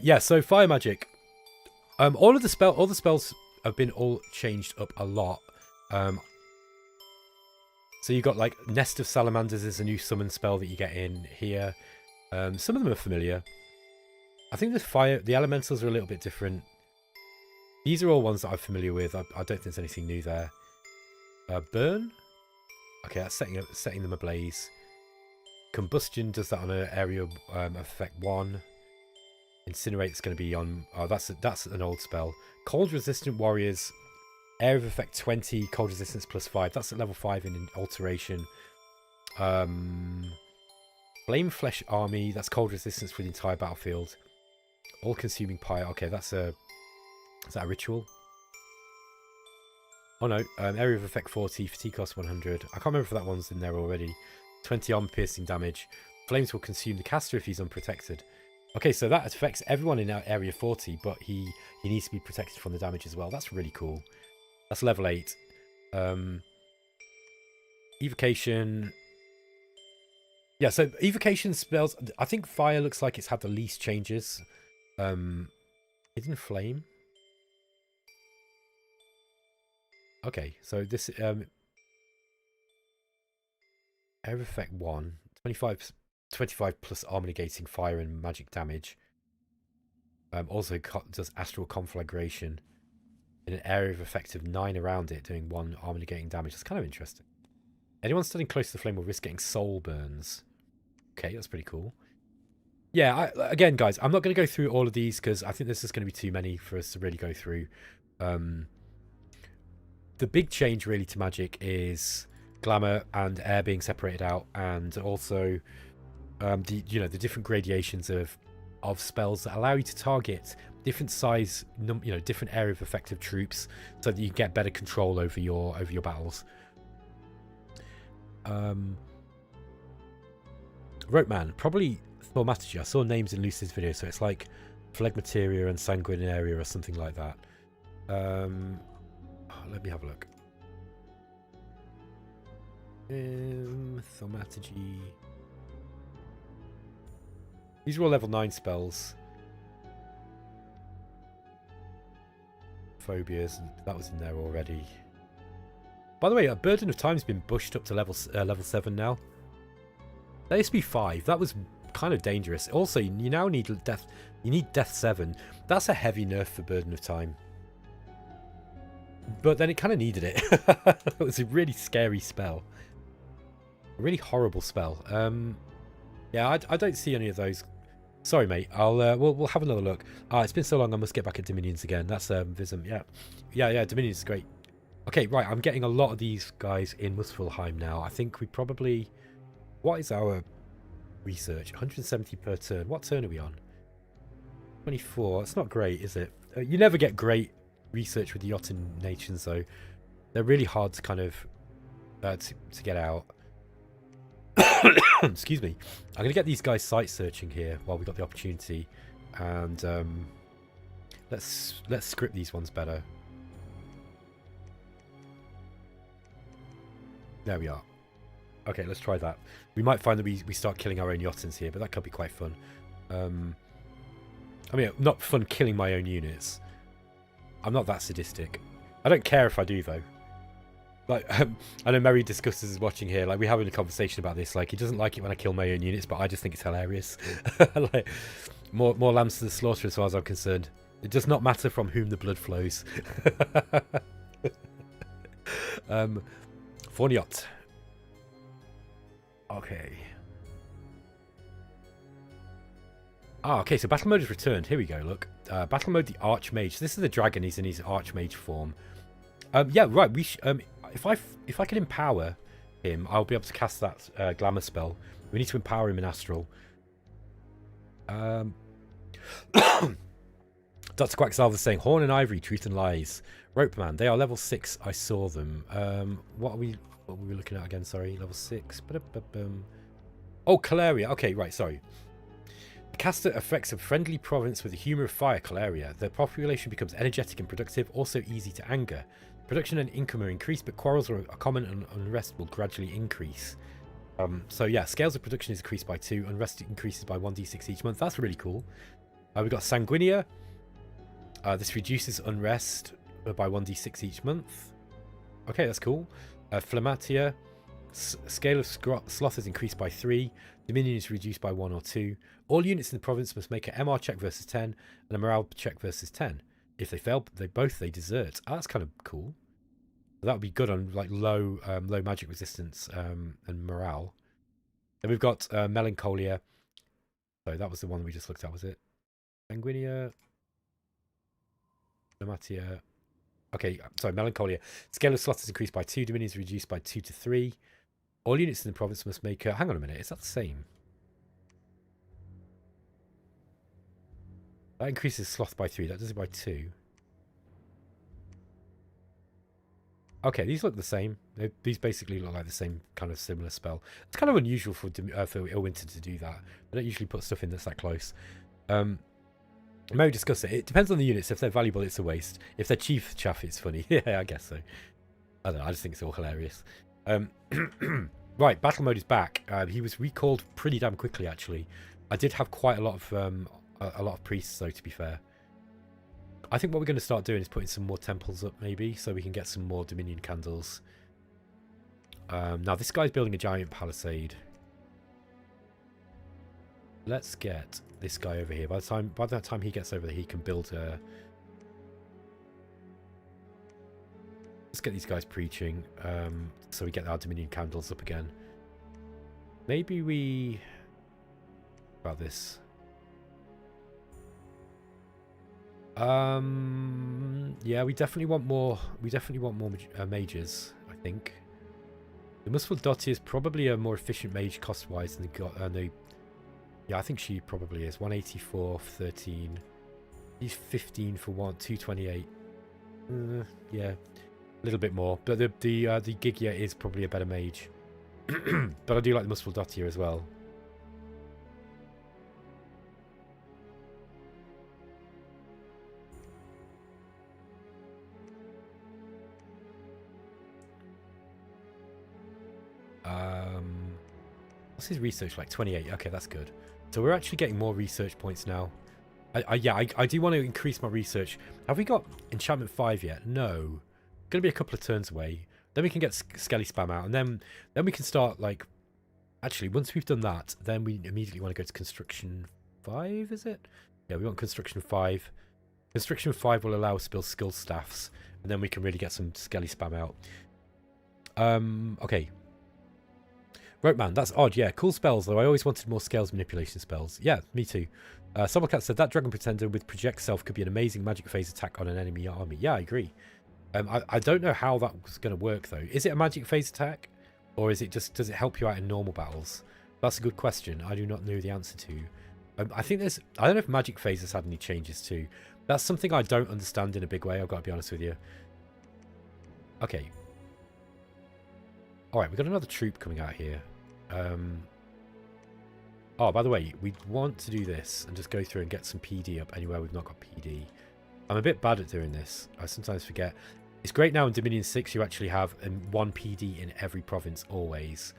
Yeah, so fire magic. All the spells have been all changed up a lot. So you got like Nest of Salamanders is a new summon spell that you get in here. Some of them are familiar. I think the elementals are a little bit different. These are all ones that I'm familiar with. I don't think there's anything new there. Burn? Okay, that's setting them ablaze. Combustion does that on an area of effect 1. Incinerate's going to be on... Oh, that's an old spell. Cold Resistant Warriors. Area of effect 20. Cold Resistance plus 5. That's at level 5 in Alteration. Flame Flesh Army. That's Cold Resistance for the entire battlefield. All-Consuming Pyre. Okay, that's a... Is that a ritual? Oh no, area of effect 40, fatigue cost 100. I can't remember if that one's in there already. 20 armor piercing damage. Flames will consume the caster if he's unprotected. Okay, so that affects everyone in area 40, but he needs to be protected from the damage as well. That's really cool. That's level 8. Evocation. Yeah, so evocation spells. I think fire looks like it's had the least changes. Hidden flame. Okay, so this area effect 1, 25 plus armor negating fire and magic damage. Also does astral conflagration in an area of effect of 9 around it, doing 1 armor negating damage. That's kind of interesting. Anyone standing close to the flame will risk getting soul burns. Okay, that's pretty cool. Yeah, again, guys, I'm not going to go through all of these because I think this is going to be too many for us to really go through. The big change really to magic is glamour and air being separated out, and also the different gradations of spells that allow you to target different size, different area of effective troops, so that you get better control over your battles. Ropeman, probably Thaumaturgy. I saw names in Lucy's video, so it's like Phlegmateria and Sanguinaria or something like that. Let me have a look. Thaumaturgy. These are all level 9 spells. Phobias, that was in there already. By the way, a Burden of Time's been pushed up to level 7 now. That used to be 5. That was kind of dangerous. Also, you now need death. You need Death 7. That's a heavy nerf for Burden of Time. But then it kind of needed it. It was a really scary spell. A really horrible spell. Yeah, I don't see any of those. Sorry, mate. We'll have another look. It's been so long. I must get back at Dominions again. That's Vism. Yeah. Dominions is great. Okay, right. I'm getting a lot of these guys in Muspelheim now. I think we probably. What is our research? 170 per turn. What turn are we on? 24. It's not great, is it? You never get great research with the Jotun nations, though. They're really hard to kind of to get out. Excuse me. I'm gonna get these guys site searching here while we got the opportunity, and let's script these ones better. There we are. Okay, let's try that. We might find that we start killing our own Jotuns here, but that could be quite fun. I mean, not fun killing my own units. I'm not that sadistic. I don't care if I do, though. Like, I know Mary Discusses is watching here. Like, we're having a conversation about this. Like, he doesn't like it when I kill my own units, but I just think it's hilarious. Like, more lambs to the slaughter as far as I'm concerned. It does not matter from whom the blood flows. Forniot. Okay. Okay, so battle mode has returned. Here we go, look. Battle mode, the Archmage. This is the dragon. He's in his Archmage form. Yeah, right. If I can empower him, I'll be able to cast that glamour spell. We need to empower him in Astral. Dr. Quacksalver's saying, Horn and Ivory, Truth and Lies. Ropeman, they are level 6. I saw them. What were we looking at again? Sorry, level 6. Oh, Caleria. Okay, right, sorry. caster affects a friendly province with a humor of fire, Caleria. The population becomes energetic and productive, also easy to anger. Production and income are increased, but quarrels are common and unrest will gradually increase. So yeah, scales of production is increased by 2, unrest increases by 1d6 each month. That's really cool. We've got Sanguinia. This reduces unrest by 1d6 each month. Okay, that's cool. Phlegmatia. Scale of sloth is increased by 3. Dominion is reduced by 1 or 2. All units in the province must make an MR check versus 10 and a morale check versus 10. If they fail, they desert. Oh, that's kind of cool. That would be good on like low magic resistance and morale. Then we've got Melancholia. So that was the one we just looked at, was it? Sanguinia. Phlegmatia. Okay, sorry, Melancholia. Scale of sloth is increased by 2. Dominion is reduced by 2 to 3. All units in the province must make a... Hang on a minute, is that the same? That increases sloth by 3. That does it by 2. Okay, these look the same. These basically look like the same kind of similar spell. It's kind of unusual for Illwinter to do that. They don't usually put stuff in that's that close. Maybe discuss it. It depends on the units. If they're valuable, it's a waste. If they're chief chaff, it's funny. Yeah, I guess so. I don't know. I just think it's all hilarious. Right, battle mode is back. He was recalled pretty damn quickly, actually. I did have quite a lot of priests, though, to be fair. I think what we're going to start doing is putting some more temples up, maybe, so we can get some more Dominion candles. Now, this guy's building a giant palisade. Let's get this guy over here. By the time he gets over there, he can build a... Let's get these guys preaching, so we get our Dominion candles up again. Maybe we... About this. Yeah, we definitely want more. We definitely want more mages, I think. The Muspelheim is probably a more efficient mage cost-wise than the... Yeah, I think she probably is. 184 for 13. He's 15 for 228. Yeah, a little bit more. But the Gigia is probably a better mage. But I do like the Muspelheim as well. What's his research like? 28. Okay, that's good. So we're actually getting more research points now. I do want to increase my research. Have we got enchantment 5 yet? No. Going to be a couple of turns away. Then we can get Skelly Spam out, and then we can start like. Actually, once we've done that, then we immediately want to go to construction 5. Is it? Yeah, we want construction 5. Construction 5 will allow us to build skill staffs, and then we can really get some Skelly Spam out. Okay. Ropeman, that's odd, yeah. Cool spells, though. I always wanted more scales manipulation spells. Yeah, me too. Somercat said that Dragon Pretender with Project Self could be an amazing magic phase attack on an enemy army. Yeah, I agree. I don't know how that's going to work, though. Is it a magic phase attack? Or is it just, does it help you out in normal battles? That's a good question. I do not know the answer to. I think there's... I don't know if magic phase has had any changes, too. That's something I don't understand in a big way, I've got to be honest with you. Okay. Alright, we've got another troop coming out here. Oh, by the way, we want to do this and just go through and get some PD up anywhere we've not got PD. I'm a bit bad at doing this. I sometimes forget. It's great now in Dominion 6 you actually have 1 PD in every province always.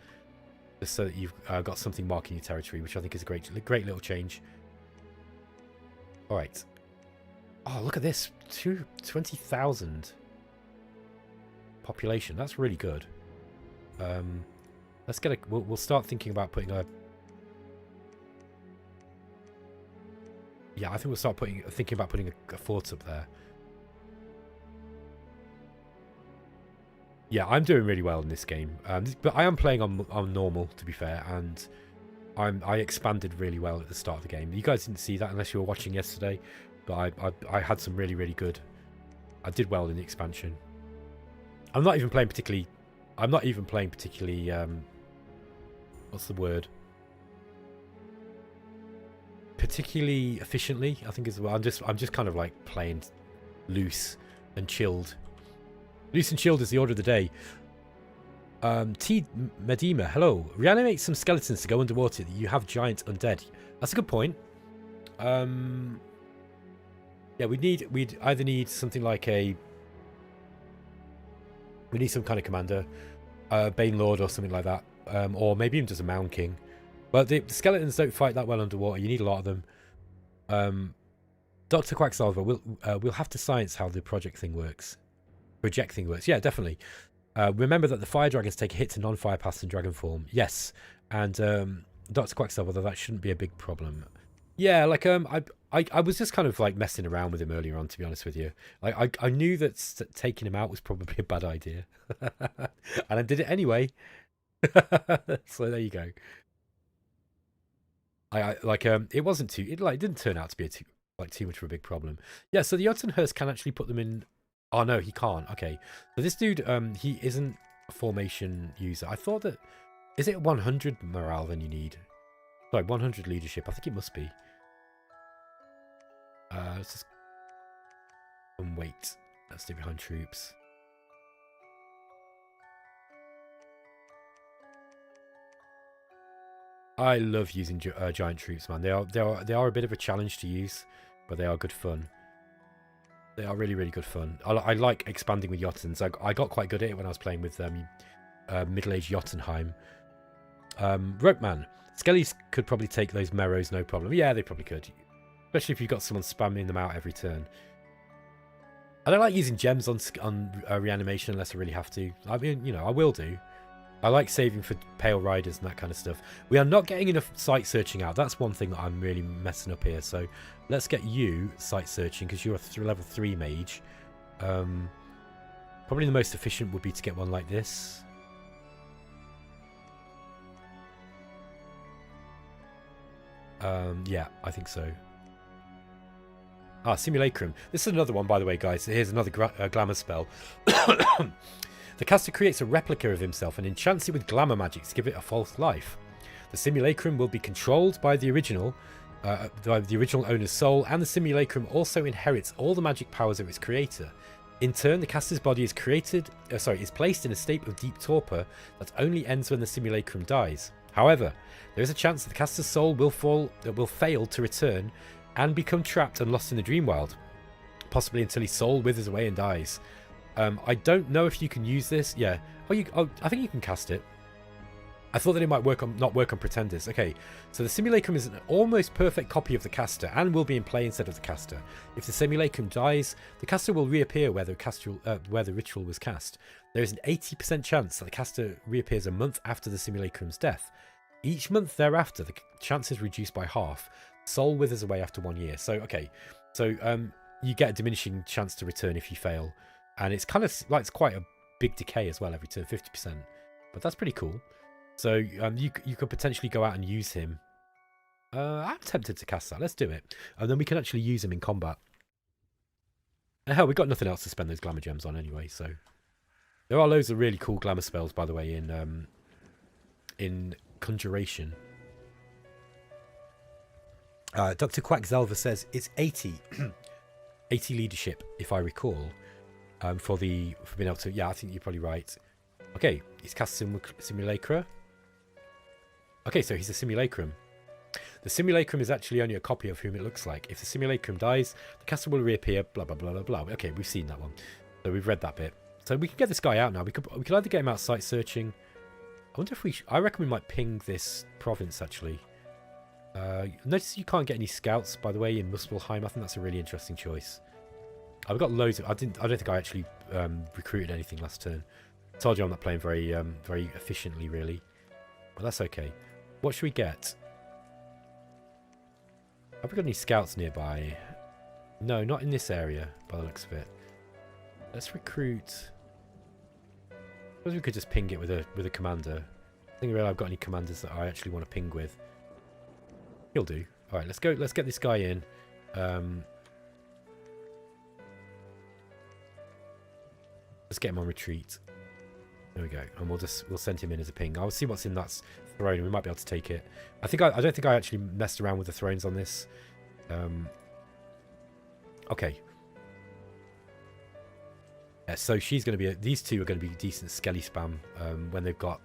Just so that you've got something marking your territory, which I think is a great little change. Alright. Oh, look at this. 20,000 population. That's really good. Let's get a... We'll start thinking about putting a... Yeah, I think we'll start thinking about putting a fort up there. Yeah, I'm doing really well in this game. But I am playing on normal, to be fair, and I expanded really well at the start of the game. You guys didn't see that unless you were watching yesterday, but I had some really, really good... I did well in the expansion. I'm not even playing particularly... what's the word? Particularly efficiently, I think is well. I'm just kind of like playing loose and chilled. Loose and chilled is the order of the day. T Medima, hello. Reanimate some skeletons to go underwater. You have giant undead. That's a good point. Yeah, we'd either need something like we need some kind of commander, Bane Lord or something like that, or maybe even just a Mound King. But the skeletons don't fight that well underwater. You need a lot of them. Dr. Quacksalver, we'll have to science how the project thing works. Yeah, definitely. Remember that the fire dragons take a hit to non-fire paths in dragon form. Yes, and Dr. Quacksalver, though that shouldn't be a big problem. Yeah, like I was just kind of like messing around with him earlier on, to be honest with you. Like I knew that taking him out was probably a bad idea, and I did it anyway. So there you go. It wasn't too. It didn't turn out to be too much of a big problem. Yeah. So the Jotunhearst can actually put them in. Oh no, he can't. Okay. So this dude, he isn't a formation user. I thought that is it 100 morale then you need. Sorry, 100 leadership. I think it must be. Let's just and wait. Let's stay behind troops. I love using giant troops, man. They are a bit of a challenge to use, but they are good fun. They are really, really good fun. I like expanding with Jotuns. I got quite good at it when I was playing with middle-aged Jotunheim. Ropeman. Skellies could probably take those Merrows, no problem. Yeah, they probably could. Especially if you've got someone spamming them out every turn. I don't like using gems on reanimation unless I really have to. I mean, you know, I will do. I like saving for Pale Riders and that kind of stuff. We are not getting enough site searching out. That's one thing that I'm really messing up here. So let's get you site searching because you're a level 3 mage. Probably the most efficient would be to get one like this. Yeah, I think so. Ah, Simulacrum. This is another one, by the way, guys. Here's another glamour spell. The caster creates a replica of himself and enchants it with glamour magic to give it a false life. The simulacrum will be controlled by the original owner's soul, and the simulacrum also inherits all the magic powers of its creator. In turn, the caster's body is placed in a state of deep torpor that only ends when the simulacrum dies. However, there is a chance that the caster's soul will fail to return and become trapped and lost in the dream world, possibly until his soul withers away and dies. I don't know if you can use this. Yeah. I think you can cast it. I thought that it might not work on Pretenders. Okay, so the Simulacrum is an almost perfect copy of the caster and will be in play instead of the caster. If the Simulacrum dies, the caster will reappear where the ritual was cast. There is an 80% chance that the caster reappears a month after the Simulacrum's death. Each month thereafter, the chance is reduced by half. Soul withers away after 1 year. So, okay. So, you get a diminishing chance to return if you fail. And it's kind of like it's quite a big decay as well every turn, 50%. But that's pretty cool. So you could potentially go out and use him. I'm tempted to cast that. Let's do it. And then we can actually use him in combat. And hell, we've got nothing else to spend those glamour gems on anyway. So there are loads of really cool glamour spells, by the way, in Conjuration. Dr. Quacksalver says it's 80. 80 leadership, if I recall. For being able to, yeah, I think you're probably right. Okay, he's cast Simulacra. Okay, so he's a Simulacrum. The Simulacrum is actually only a copy of whom it looks like. If the Simulacrum dies, the caster will reappear, blah, blah, blah, blah, blah. Okay, we've seen that one. So we've read that bit. So we can get this guy out now. We could either get him out site searching. I wonder if I reckon we might ping this province, actually. Notice you can't get any scouts, by the way, in Muspelheim. I think that's a really interesting choice. I've got loads of... I don't think I actually recruited anything last turn. I told you I'm not playing very efficiently, really. But that's okay. What should we get? Have we got any scouts nearby? No, not in this area, by the looks of it. Let's recruit... I suppose we could just ping it with a commander. I think really I've got any commanders that I actually want to ping with. He'll do. Alright, let's go. Let's get this guy in. Let's get him on retreat. There we go. And we'll send him in as a ping. I'll see what's in that throne. We might be able to take it. I don't think I actually messed around with the thrones on this. Okay. Yeah, so she's going to be... these two are going to be decent skelly spam when they've got...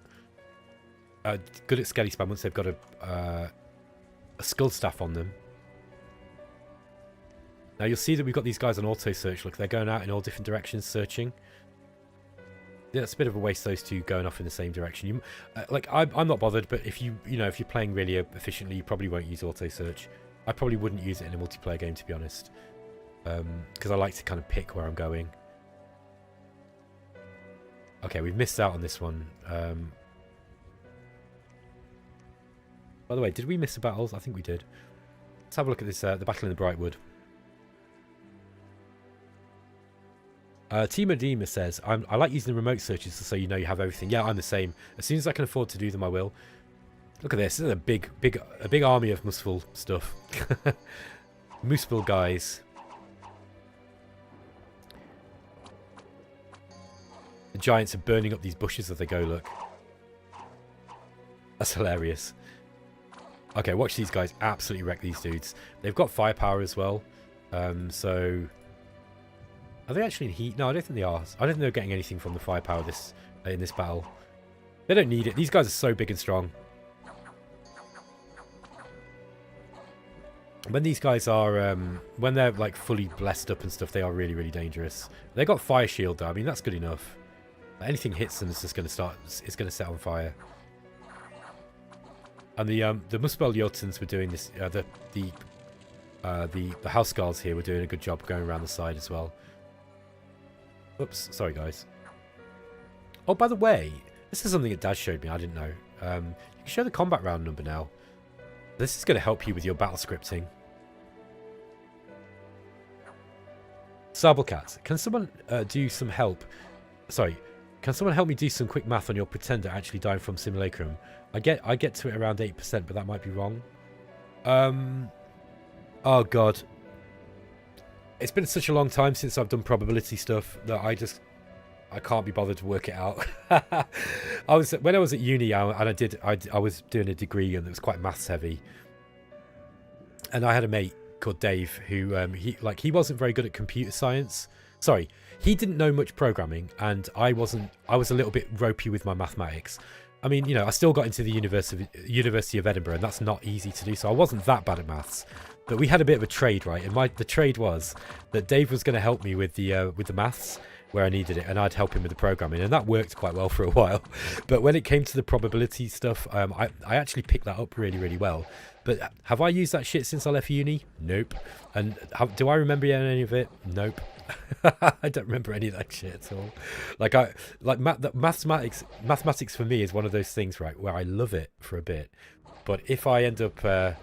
good at skelly spam once they've got a skull staff on them. Now you'll see that we've got these guys on auto search. Look, they're going out in all different directions searching. Yeah, it's a bit of a waste, those two going off in the same direction. You, I'm not bothered, but if if you're playing really efficiently, you probably won't use auto search. I probably wouldn't use it in a multiplayer game, to be honest, because I like to kind of pick where I'm going. Okay, we've missed out on this one. By the way, did we miss the battles? I think we did. Let's have a look at this, the battle in the Brightwood. Team Edema says, I like using the remote searches so you know you have everything. Yeah, I'm the same. As soon as I can afford to do them, I will. Look at this. This is a big army of Muspel stuff. Muspel guys. The giants are burning up these bushes as they go, look. That's hilarious. Okay, watch these guys absolutely wreck these dudes. They've got firepower as well. So... Are they actually in heat? No, I don't think they are. I don't think they're getting anything from the firepower in this battle. They don't need it. These guys are so big and strong. When these guys are, when they're like fully blessed up and stuff, they are really, really dangerous. They got fire shield though. I mean, that's good enough. Anything hits them is just going to start. It's going to set on fire. And the Muspel Jotuns were doing this. The house guards here were doing a good job going around the side as well. Oops, sorry guys. Oh, by the way, this is something that Dad showed me. I didn't know. You can show the combat round number now. This is going to help you with your battle scripting. Sablecat, can someone do some help? Sorry, can someone help me do some quick math on your pretender actually dying from simulacrum? I get to it around 8%, but that might be wrong. Oh god. It's been such a long time since I've done probability stuff that I can't be bothered to work it out. When I was at uni and I was doing a degree and it was quite maths heavy. And I had a mate called Dave who he wasn't very good at computer science. Sorry, he didn't know much programming and I was a little bit ropey with my mathematics. I mean, you know, I still got into the University of Edinburgh and that's not easy to do, so I wasn't that bad at maths. But we had a bit of a trade, right? And the trade was that Dave was going to help me with the maths where I needed it, and I'd help him with the programming, and that worked quite well for a while. But when it came to the probability stuff, I actually picked that up really, really well. But have I used that shit since I left uni? Nope. And do I remember any of it? Nope. I don't remember any of that shit at all. Mathematics for me is one of those things, right, where I love it for a bit, but if I end up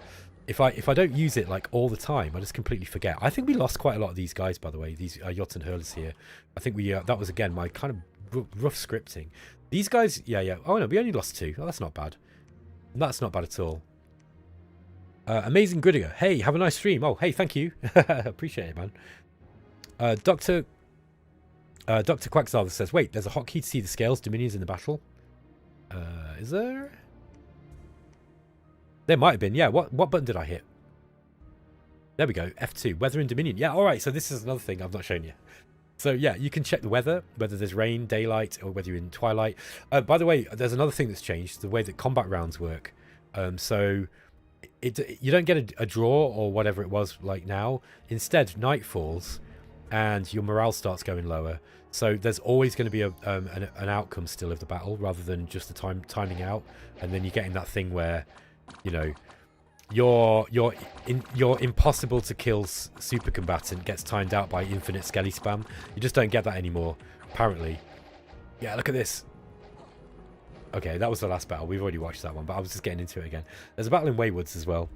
if I don't use it like all the time, I just completely forget. I think we lost quite a lot of these guys, by the way, these Jotun hurlers here. I think we that was again my kind of rough scripting. These guys, yeah. Oh no, we only lost 2. Oh, that's not bad. That's not bad at all. Amazing Gridiger. Hey, have a nice stream. Oh, hey, thank you. Appreciate it, man. Dr. Quacksalver says, wait, there's a hotkey to see the scales dominions in the battle. Is there? There might have been, yeah. What button did I hit? There we go, F2, weather and dominion. Yeah, all right, so this is another thing I've not shown you. So yeah, you can check the weather, whether there's rain, daylight, or whether you're in twilight. By the way, there's another thing that's changed, the way that combat rounds work. So you don't get a draw or whatever it was like now. Instead, night falls and your morale starts going lower. So there's always going to be an outcome still of the battle rather than just the timing out. And then you're getting that thing where, you know, your impossible to kill super combatant gets timed out by infinite skelly spam. You just don't get that anymore, apparently. Yeah, look at this. Okay, that was the last battle. We've already watched that one, but I was just getting into it again. There's a battle in Waywoods as well.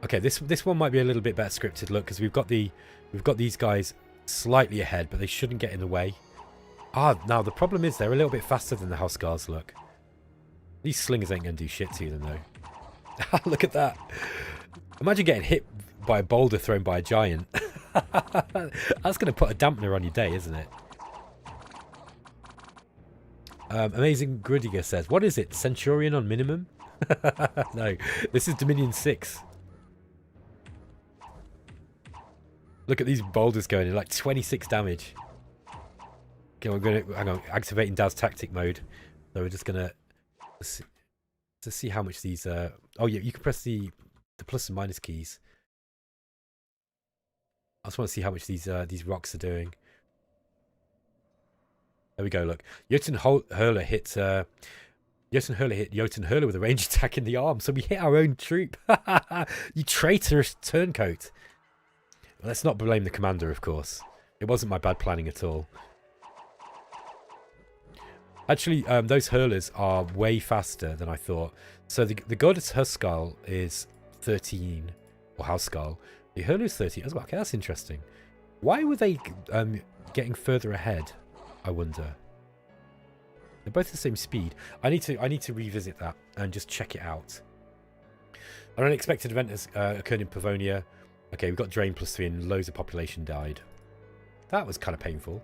Okay, this one might be a little bit better scripted. Look, because we've got these guys slightly ahead, but they shouldn't get in the way. Now the problem is they're a little bit faster than the house guards. Look, these slingers ain't gonna do shit to them though. Look at that! Imagine getting hit by a boulder thrown by a giant. That's gonna put a dampener on your day, isn't it? Amazing Gridiger says, what is it? Centurion on minimum? No, this is Dominion 6. Look at these boulders going in, like 26 damage. Okay, we're going to, hang on, activating Dad's tactic mode. So we're just going to see how much these, oh yeah, you can press the plus and minus keys. I just want to see how much these rocks are doing. There we go, look. Hurler hit Jotun Hurler with a range attack in the arm, so we hit our own troop. You traitorous turncoat. Let's not blame the commander, of course. It wasn't my bad planning at all. Actually, those hurlers are way faster than I thought. So the goddess Huskarl is 13, or Housekarl. The hurler is 13 as well. Okay, that's interesting. Why were they getting further ahead, I wonder? They're both the same speed. I need to revisit that and just check it out. An unexpected event has occurred in Pavonia. Okay, we've got drain +3 and loads of population died. That was kind of painful.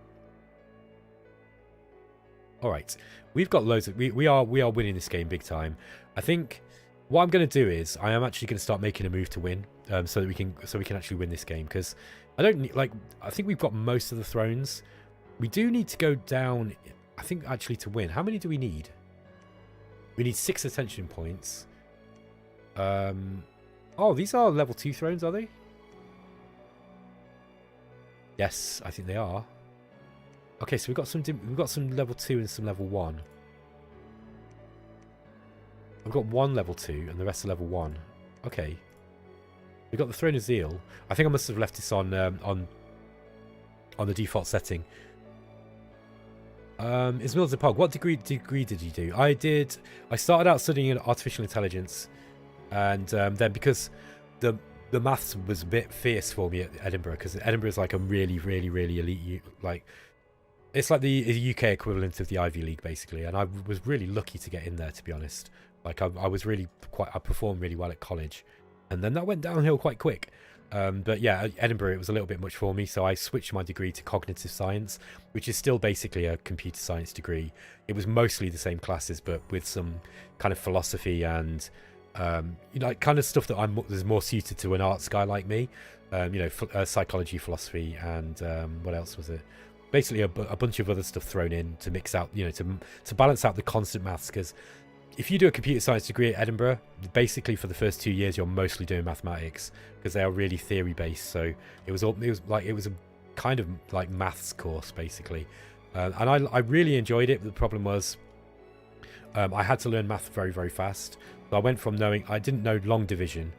All right, we've got loads of we are winning this game big time. I think what I'm going to do is I am actually going to start making a move to win, so that we can actually win this game, because I don't need, like, I think we've got most of the thrones. We do need to go down, I think, actually, to win. How many do we need? We need 6 attention points. Oh, these are level 2 thrones, are they? Yes, I think they are. Okay, so we've got some level 2 and some level 1. I've got one level 2 and the rest are level 1. Okay. We've got the Throne of Zeal. I think I must have left this on the default setting. Ismail Zapog, what degree did you do? I started out studying artificial intelligence, and then because the maths was a bit fierce for me at Edinburgh, because Edinburgh is like a really elite, like, it's like the UK equivalent of the Ivy League basically, and I was really lucky to get in there, to be honest. Like, I performed really well at college, and then that went downhill quite quick. But yeah, at Edinburgh it was a little bit much for me, so I switched my degree to cognitive science, which is still basically a computer science degree. It was mostly the same classes, but with some kind of philosophy and you know, kind of stuff that is more suited to an arts guy like me. You know, psychology, philosophy, and what else was it? Basically a bunch of other stuff thrown in to mix out, you know, to balance out the constant maths. Because if you do a computer science degree at Edinburgh, basically for the first 2 years you're mostly doing mathematics, because they are really theory based. So it was a kind of like maths course basically, and I really enjoyed it. But the problem was I had to learn math very fast. So I went from I didn't know long division,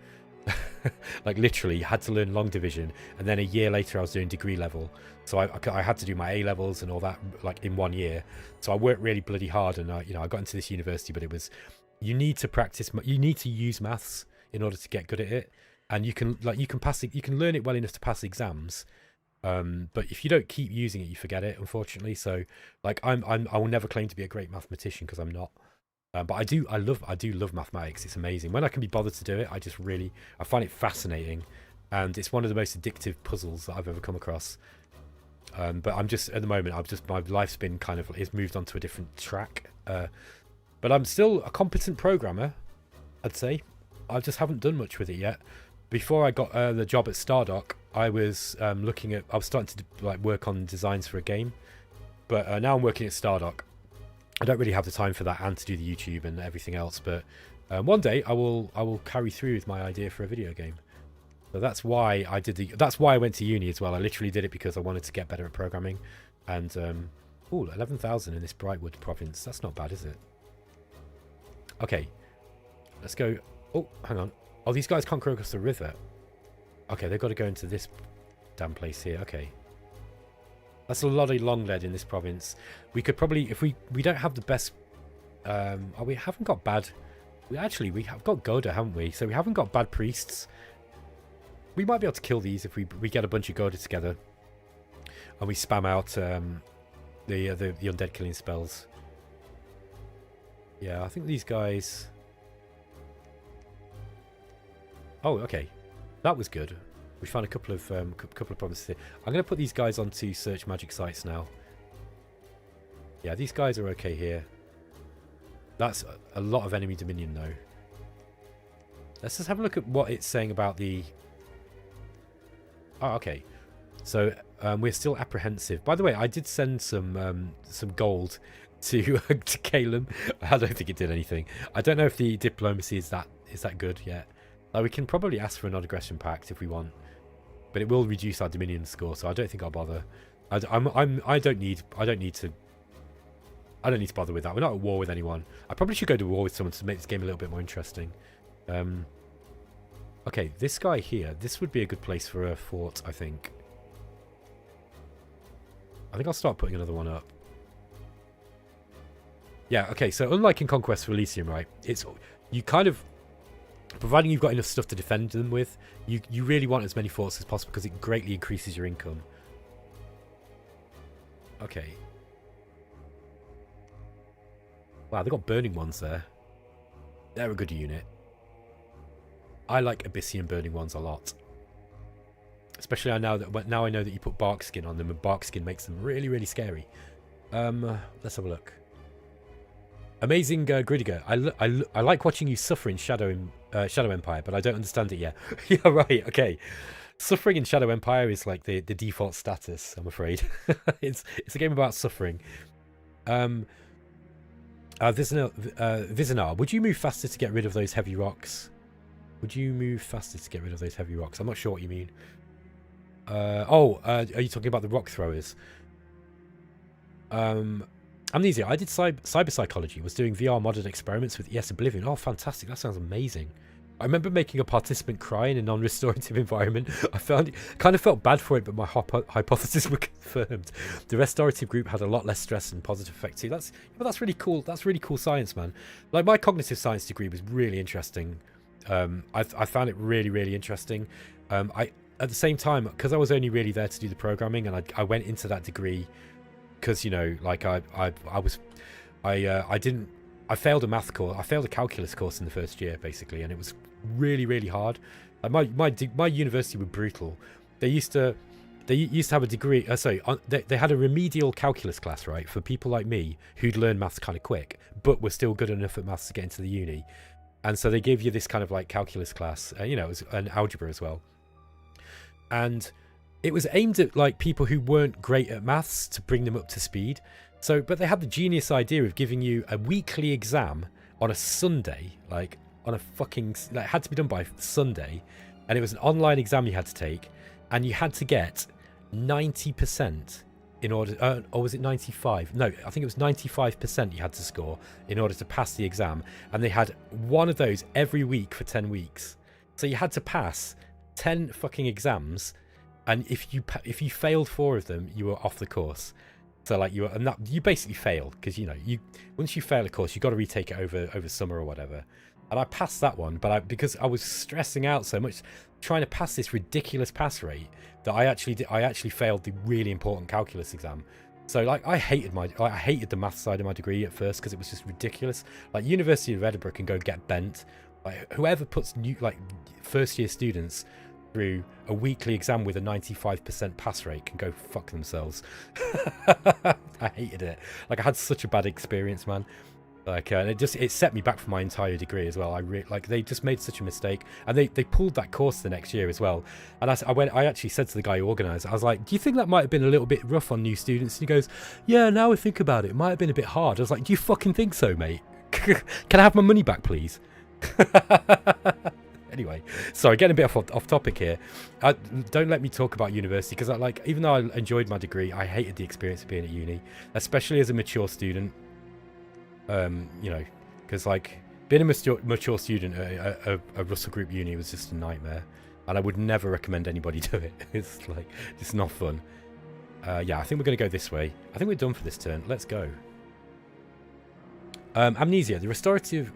like literally had to learn long division, and then a year later I was doing degree level. So I had to do my A levels and all that like in 1 year. So I worked really bloody hard, and I got into this university. But it was, you need to practice, you need to use maths in order to get good at it, and you can pass it, you can learn it well enough to pass exams. But if you don't keep using it, you forget it, unfortunately. So like I will never claim to be a great mathematician, because I'm not. But I do love mathematics. It's amazing when I can be bothered to do it. I find it fascinating, and it's one of the most addictive puzzles that I've ever come across. But I'm just, at the moment, my life's been it's moved on to a different track. But I'm still a competent programmer, I'd say. I just haven't done much with it yet. Before I got the job at Stardock, I was I was starting to work on designs for a game. But now I'm working at Stardock. I don't really have the time for that and to do the YouTube and everything else. But one day I will carry through with my idea for a video game. So that's why that's why I went to uni as well. I literally did it because I wanted to get better at programming. And 11,000 in this Brightwood province. That's not bad, is it? Okay, let's go. Oh, hang on. Oh, these guys can't go across the river. Okay, they've got to go into this damn place here. Okay, that's a lot of long lead in this province. We could probably, if we don't have the best. We haven't got bad. We have got Goda, haven't we? So we haven't got bad priests. We might be able to kill these if we get a bunch of Goda together, and we spam out the undead killing spells. Yeah, I think these guys. Oh, okay, that was good. We found a couple of problems here. I'm going to put these guys onto search magic sites now. Yeah, these guys are okay here. That's a lot of enemy dominion though. Let's just have a look at what it's saying about the. Oh, okay. So we're still apprehensive. By the way, I did send some gold to to Calum. I don't think it did anything. I don't know if the diplomacy is that good yet. We can probably ask for a non-aggression pact if we want. but it will reduce our Dominion score, so I don't think I'll bother. I don't need to bother with that. We're not at war with anyone. I probably should go to war with someone to make this game a little bit more interesting. Okay, this guy here. This would be a good place for a fort, I think. I think I'll start putting another one up. Yeah, okay, so unlike in Conquest of Elysium, right, it's you kind of, providing you've got enough stuff to defend them with, you really want as many forts as possible because it greatly increases your income. Okay. Wow, they've got burning ones there. They're a good unit. I like Abyssian burning ones a lot. Especially now I know that you put bark skin on them, and bark skin makes them really, really scary. Let's have a look. Amazing Gridiger. I like watching you suffer in Shadow Empire, but I don't understand it yet. Yeah, right. Okay. Suffering in Shadow Empire is like the default status, I'm afraid. it's a game about suffering. Vizinar, would you move faster to get rid of those heavy rocks? Would you move faster to get rid of those heavy rocks? I'm not sure what you mean. Are you talking about the rock throwers? Amnesia. I did cyber psychology. Was doing VR modern experiments with ES Oblivion. Oh, fantastic! That sounds amazing. I remember making a participant cry in a non-restorative environment. I kind of felt bad for it, but my hypothesis was confirmed. The restorative group had a lot less stress and positive effects too. That's really cool. That's really cool science, man. Like, my cognitive science degree was really interesting. I found it really, really interesting. At the same time, because I was only really there to do the programming, and I went into that degree because, you know, like I failed a math course. I failed a calculus course in the first year, basically, and it was really, really hard. My university were brutal. They used to have a degree. They had a remedial calculus class, right, for people like me who'd learn maths kind of quick, but were still good enough at maths to get into the uni. And so they gave you this kind of like calculus class. You know, it was an algebra as well. And it was aimed at like people who weren't great at maths to bring them up to speed. So, but they had the genius idea of giving you a weekly exam on a Sunday, like on a fucking, like, it had to be done by Sunday, and it was an online exam you had to take, and you had to get 90% in order, or was it 95? No, I think it was 95% you had to score in order to pass the exam, and they had one of those every week for 10 weeks. So you had to pass 10 fucking exams, and if you failed 4 of them, you were off the course. So like you basically failed, because, you know, once you fail a course, you got to retake it over summer or whatever. And I passed that one, but because I was stressing out so much trying to pass this ridiculous pass rate, that I actually failed the really important calculus exam. So like I hated the math side of my degree at first because it was just ridiculous. Like, University of Edinburgh can go get bent. Like, whoever puts first year students through a weekly exam with a 95% pass rate can go fuck themselves. I hated it. Like, I had such a bad experience, man. Like, it set me back for my entire degree as well. They just made such a mistake, and they pulled that course the next year as well. And I actually said to the guy who organised it, I was like, do you think that might have been a little bit rough on new students? And he goes, yeah, now I think about it might have been a bit hard. I was like, do you fucking think so, mate? Can I have my money back, please? Anyway, sorry, getting a bit off topic here. Don't let me talk about university, because even though I enjoyed my degree, I hated the experience of being at uni, especially as a mature student. You know, because like being a mature student at a Russell Group uni was just a nightmare, and I would never recommend anybody do it. It's not fun. Yeah, I think we're going to go this way. I think we're done for this turn. Let's go. Amnesia. The restorative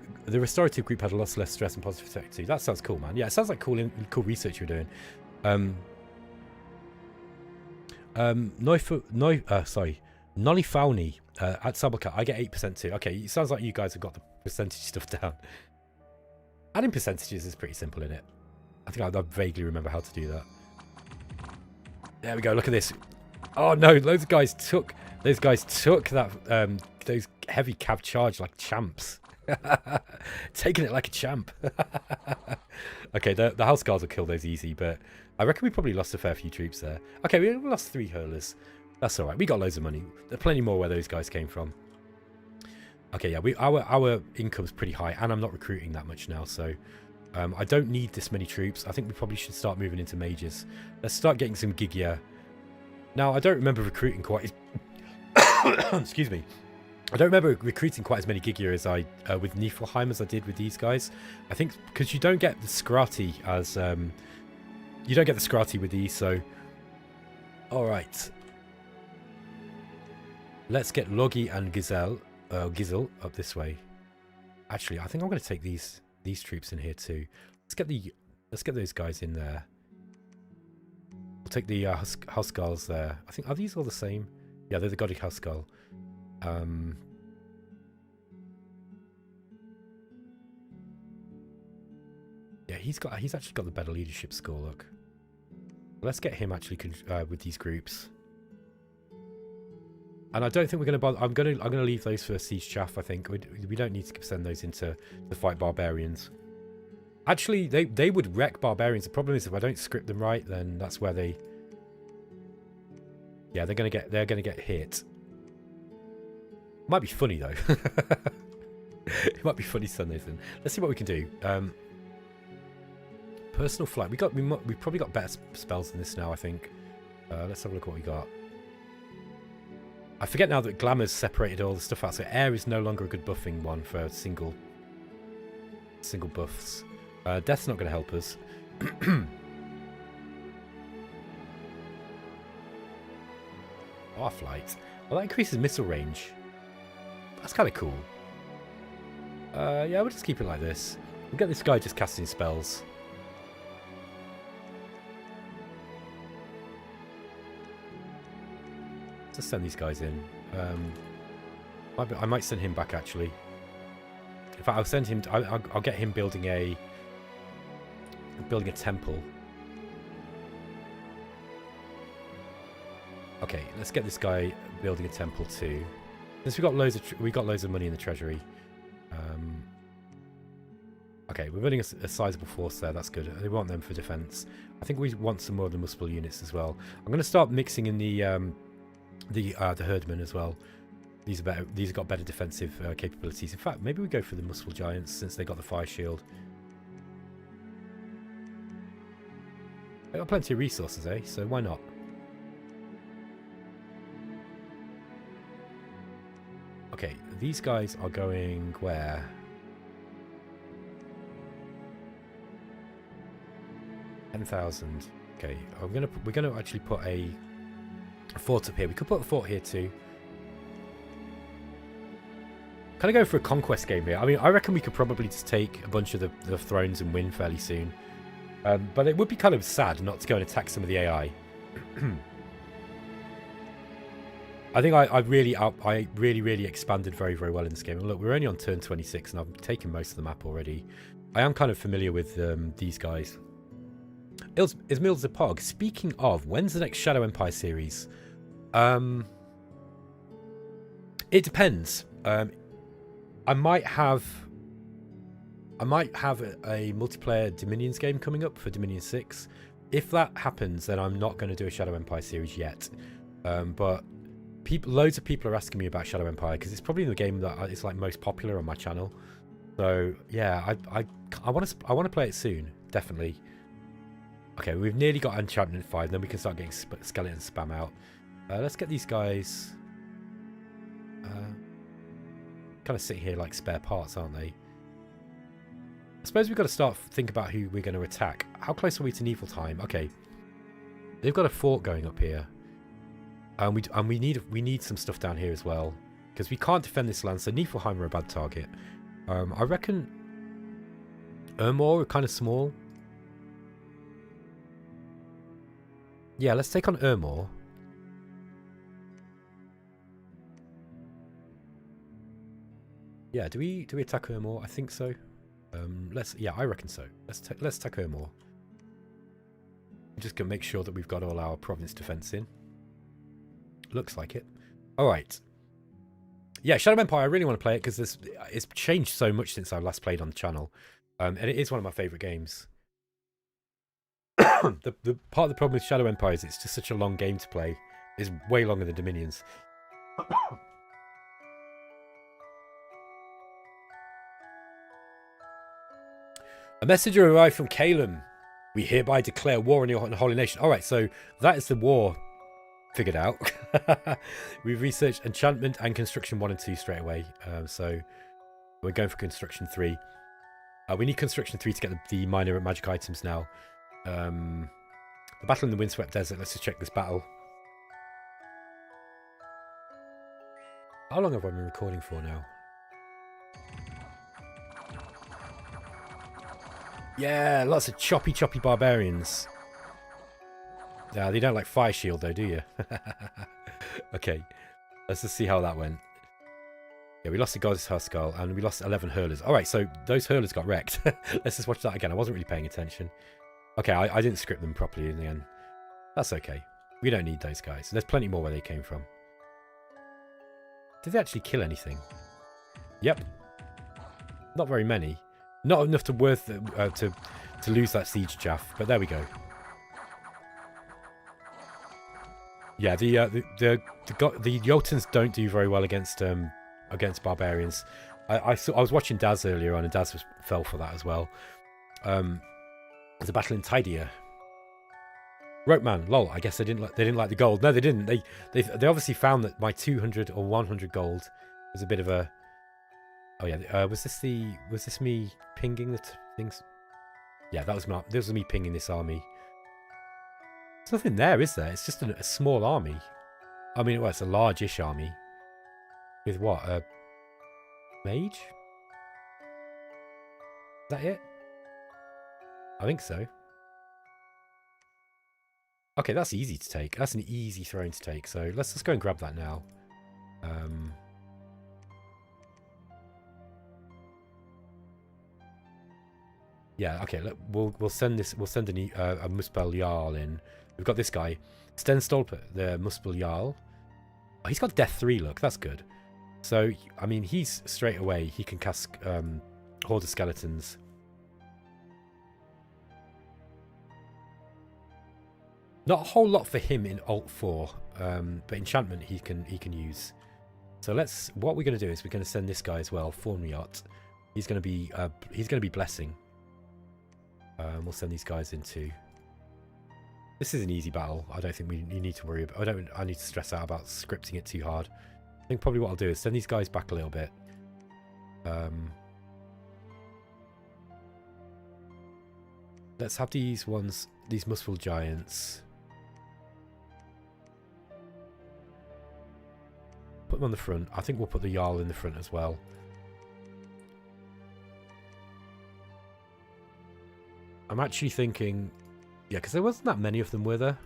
group had a lot less stress and positive effect too. That sounds cool, man. Yeah, it sounds like cool research you're doing. Nolifauni at Sabelka, I get 8% too. Okay, it sounds like you guys have got the percentage stuff down. Adding percentages is pretty simple, isn't it? I think I vaguely remember how to do that. There we go. Look at this. Oh no, those guys took that those heavy cav charge like champs. Taking it like a champ. Okay, the house guards will kill those easy, but I reckon we probably lost a fair few troops there. Okay, we lost 3 hurlers. That's all right. We got loads of money. There's plenty more where those guys came from. Okay, yeah, our income's pretty high, and I'm not recruiting that much now, so I don't need this many troops. I think we probably should start moving into mages. Let's start getting some Gigia. Now, I don't remember recruiting quite as... Excuse me. I don't remember recruiting quite as many Gigia as I with Niflheim as I did with these guys. I think because you don't get the Scrati as... you don't get the Scrati with these, so... Alright. Let's get Logi and Gizel up this way. Actually, I think I'm going to take these troops in here too. Let's get those guys in there. We'll take the Huskarls there. I think, are these all the same? Yeah, they're the Gothic Huskarl. Yeah, he's actually got the better leadership score. Look, let's get him actually with these groups. And I don't think we're going to bother. I'm going to leave those for Siege Chaff. I think we don't need to send those into the fight barbarians. Actually, they would wreck barbarians. The problem is if I don't script them right, then that's where they. Yeah, they're going to get hit. Might be funny though. It might be funny, son Nathan. Let's see what we can do. Personal flight. We probably got better spells than this now. I think. Let's have a look what we got. I forget now that Glamour's separated all the stuff out, so air is no longer a good buffing one for single buffs. Death's not going to help us. Our flight. Well, that increases missile range. That's kind of cool. Yeah, we'll just keep it like this. We'll get this guy just casting spells. Let's send these guys in. I might send him back actually. In fact, I'll send him. I'll get him building a temple. Okay, let's get this guy building a temple too. Since we got loads of money in the treasury. Okay, we're running a sizable force there. That's good. They want them for defense. I think we want some more of the Muspel units as well. I'm going to start mixing in the herdmen as well. These are better. These have got better defensive capabilities. In fact, maybe we go for the Muspel giants since they got the fire shield. They got plenty of resources, eh? So why not? Okay, these guys are going where? $10,000. Okay, we're gonna actually put a fort up here. We could put a fort here too. Kind of go for a conquest game here. I mean, I reckon we could probably just take a bunch of the thrones and win fairly soon. But it would be kind of sad not to go and attack some of the AI. I think I really expanded very, very well in this game. And look, we're only on turn 26 and I've taken most of the map already. I am kind of familiar with these guys. Ismail Zapog, speaking of, when's the next Shadow Empire series? It depends. I might have a multiplayer Dominions game coming up for Dominion 6. If that happens, then I'm not going to do a Shadow Empire series yet. But loads of people are asking me about Shadow Empire because it's probably the game that is like most popular on my channel. So yeah, I want to play it soon, definitely. Okay, we've nearly got enchantment 5, then we can start getting skeleton spam out. Let's get these guys kind of sitting here like spare parts, aren't they? I suppose we've got to start think about who we're going to attack. How close are we to Niflheim? Okay, they've got a fort going up here, and we need some stuff down here as well because we can't defend this land. So Niflheim are a bad target. I reckon Ermor are kind of small. Yeah, let's take on Ermor. Yeah, do we attack Ermor? I think so. Yeah, I reckon so. Let's attack Ermor. I'm just gonna make sure that we've got all our province defense in. Looks like it. All right. Yeah, Shadow Empire. I really want to play it because it's changed so much since I last played on the channel, and it is one of my favorite games. The part of the problem with Shadow Empire is it's just such a long game to play. It's way longer than Dominions. A messenger arrived from Calum. We hereby declare war on your holy nation. All right, so that is the war figured out. We've researched enchantment and construction 1 and 2 straight away. So we're going for construction 3. We need construction 3 to get the minor magic items now. The battle in the windswept desert. Let's just check this battle. How long have I been recording for now? Yeah, lots of choppy barbarians. Yeah, they don't like fire shield though, do you? Okay, let's just see how that went. Yeah, we lost the Goddess Huskell and we lost 11 hurlers. Alright, so those hurlers got wrecked. Let's just watch that again. I wasn't really paying attention. Okay, I didn't script them properly in the end. That's okay. We don't need those guys. There's plenty more where they came from. Did they actually kill anything? Yep. Not very many. Not enough to to lose that siege chaff, but there we go. Yeah, the Jotuns don't do very well against barbarians. I was watching Daz earlier on, and Daz fell for that as well. There's a battle in Tydia. Ropeman, lol. I guess they didn't like the gold. No, they didn't. They obviously found that my 200 or 100 gold was a bit of a. Oh yeah, was this me pinging the things? Yeah, that was me pinging this army. There's nothing there, is there? It's just a small army. I mean, well, it's a large-ish army. With what? A mage? Is that it? I think so. Okay, that's easy to take. That's an easy throne to take. So let's just go and grab that now. Yeah, okay. Look, we'll send a Muspel Jarl in. We've got this guy, Stenstolper, the Muspel Jarl. Oh, he's got Death 3. Look, that's good. So I mean, he's straight away. He can cast Horde of Skeletons. Not a whole lot for him in Alt 4, but enchantment he can use. So what we're going to do is we're going to send this guy as well, Formiot. He's going to be blessing. We'll send these guys into. This is an easy battle. I don't think you need to worry about. I need to stress out about scripting it too hard. I think probably what I'll do is send these guys back a little bit. Let's have these Muspel Giants. Put them on the front. I think we'll put the Jarl in the front as well. I'm actually thinking, yeah, because there wasn't that many of them, were there?